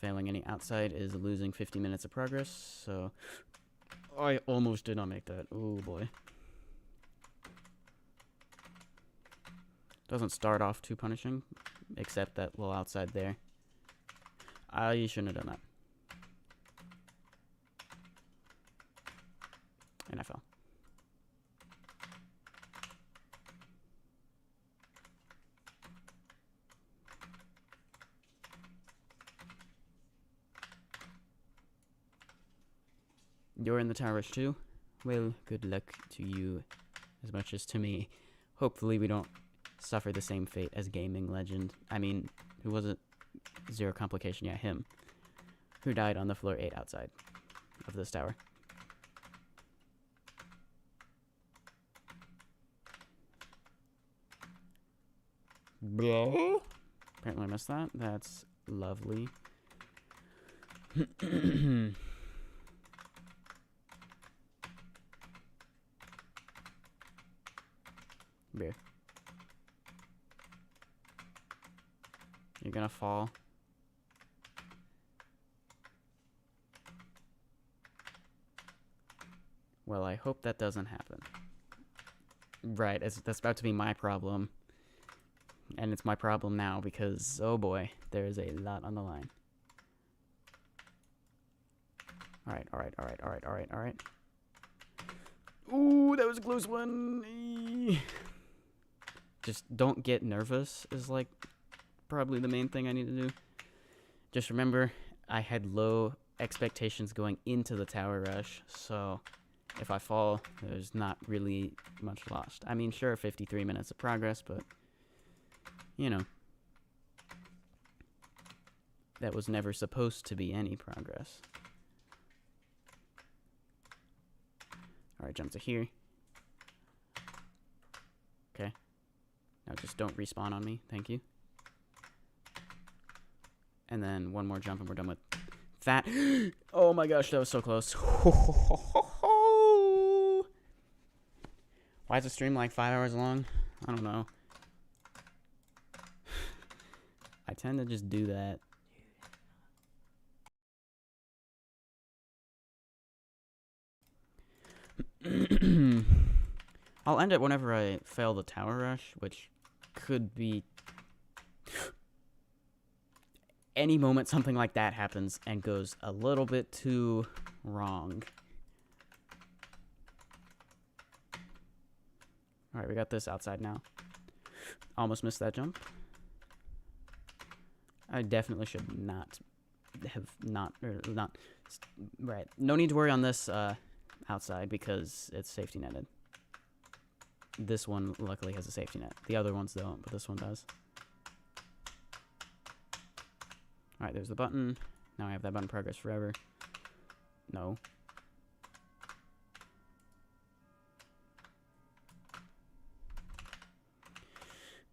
Failing any outside is losing 50 minutes of progress, so I almost did not make that. Oh boy. Doesn't start off too punishing. Except that little outside there. You shouldn't have done that. And I fell. You're in the tower rush too? Well, good luck to you as much as to me. Hopefully we don't suffer the same fate as gaming legend. I mean, who was it? Zero complication, yeah, him. Who died on the floor 8 outside of this tower. Apparently I missed that. That's lovely. Beer. You're gonna fall. Well, I hope that doesn't happen. Right, that's about to be my problem. And it's my problem now because, oh boy, there is a lot on the line. Alright, alright, alright, alright, alright, alright. Ooh, that was a close one. Just don't get nervous is, like, probably the main thing I need to do. Just remember, I had low expectations going into the tower rush, so if I fall, there's not really much lost. I mean, sure, 53 minutes of progress, but, you know, that was never supposed to be any progress. Alright, jump to here. Okay. Now just don't respawn on me, thank you. And then one more jump and we're done with that. Oh my gosh, that was so close. Why is the stream like 5 hours long? I don't know. I tend to just do that. I'll end it whenever I fail the tower rush, which could be any moment something like that happens and goes a little bit too wrong. Alright, we got this outside now. Almost missed that jump. I definitely should not have not. Right. No need to worry on this outside because it's safety netted. This one luckily has a safety net. The other ones don't, but this one does. Alright, there's the button. Now I have that button progress forever. No.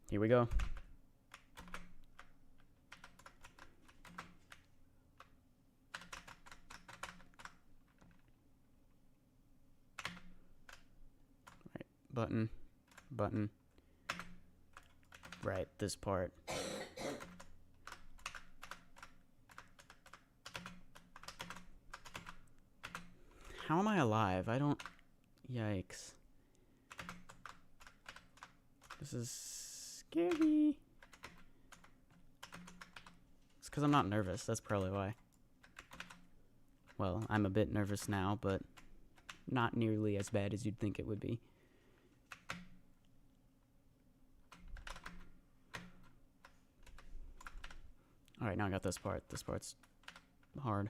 Here we go. Right, button, button. Right, this part. How am I alive? I don't... Yikes. This is scary. It's because I'm not nervous. That's probably why. Well, I'm a bit nervous now, but not nearly as bad as you'd think it would be. Alright, now I got this part. This part's hard.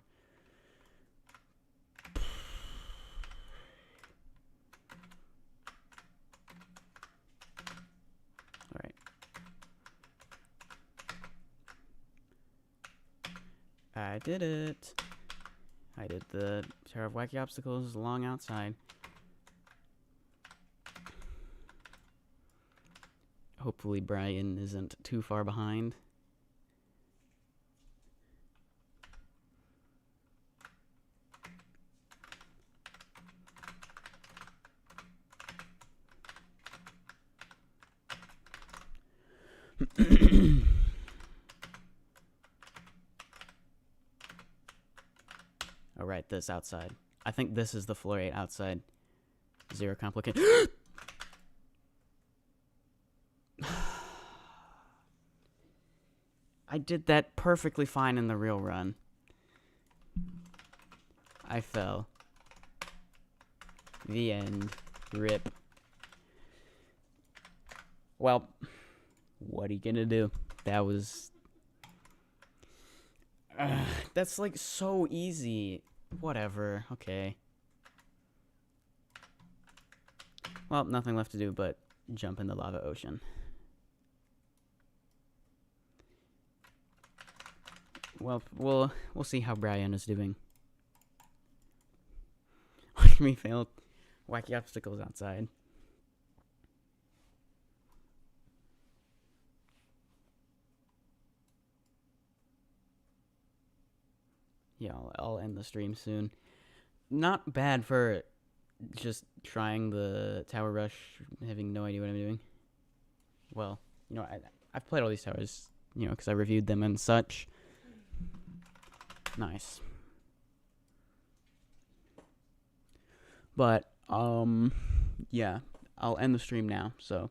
I did it. I did the Tower of Wacky Obstacles long outside. Hopefully Brian isn't too far behind. Alright, this outside. I think this is the floor 8 outside. Zero complication. I did that perfectly fine in the real run. I fell. The end. RIP. Well, what are you gonna do? That was... that's like so easy. Whatever. Okay. Well, nothing left to do but jump in the lava ocean. Well, we'll see how Brian is doing. We failed wacky obstacles outside. Yeah, I'll end the stream soon. Not bad for just trying the tower rush, having no idea what I'm doing. Well, you know, I've played all these towers, you know, because I reviewed them and such. Nice. But, yeah, I'll end the stream now, so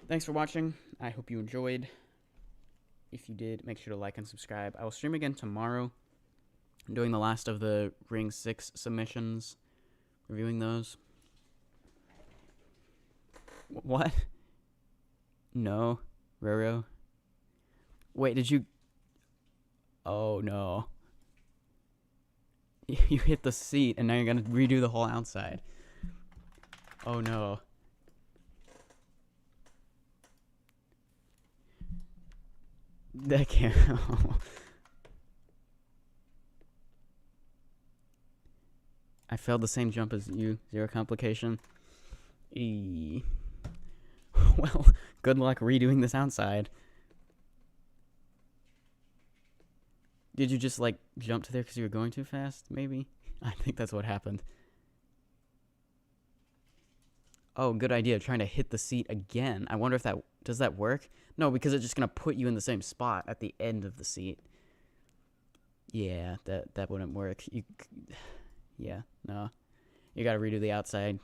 thanks for watching. I hope you enjoyed. If you did, make sure to like and subscribe. I will stream again tomorrow. I'm doing the last of the Ring 6 submissions, reviewing those. What? No, Roro. Wait, did you... Oh, no. You hit the seat, and now you're gonna redo the whole outside. Oh, no. That can't... I failed the same jump as you. Zero complication. Well, good luck redoing this outside. Did you just, like, jump to there because you were going too fast, maybe? I think that's what happened. Oh, good idea. Trying to hit the seat again. I wonder if that... Does that work? No, because it's just going to put you in the same spot at the end of the seat. Yeah, that wouldn't work. Yeah, no. You got to redo the outside.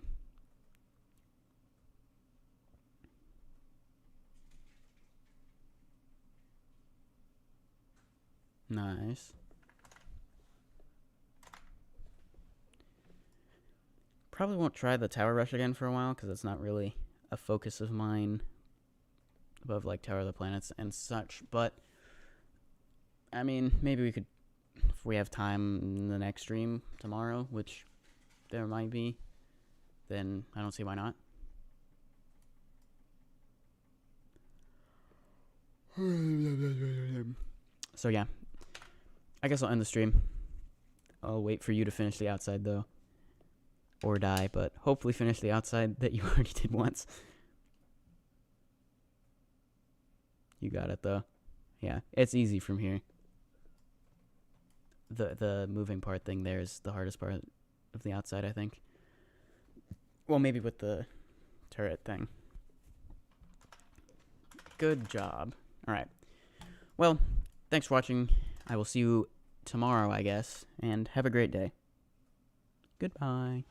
Nice. Probably won't try the tower rush again for a while, because it's not really a focus of mine above, like, Tower of the Planets and such. But, I mean, maybe we could, if we have time in the next stream tomorrow, which there might be, then I don't see why not. So, yeah. I guess I'll end the stream. I'll wait for you to finish the outside, though. Or die, but hopefully finish the outside that you already did once. You got it, though. Yeah, it's easy from here. The moving part thing there is the hardest part of the outside, I think. Well, maybe with the turret thing. Good job. Alright. Well, thanks for watching. I will see you tomorrow, I guess. And have a great day. Goodbye.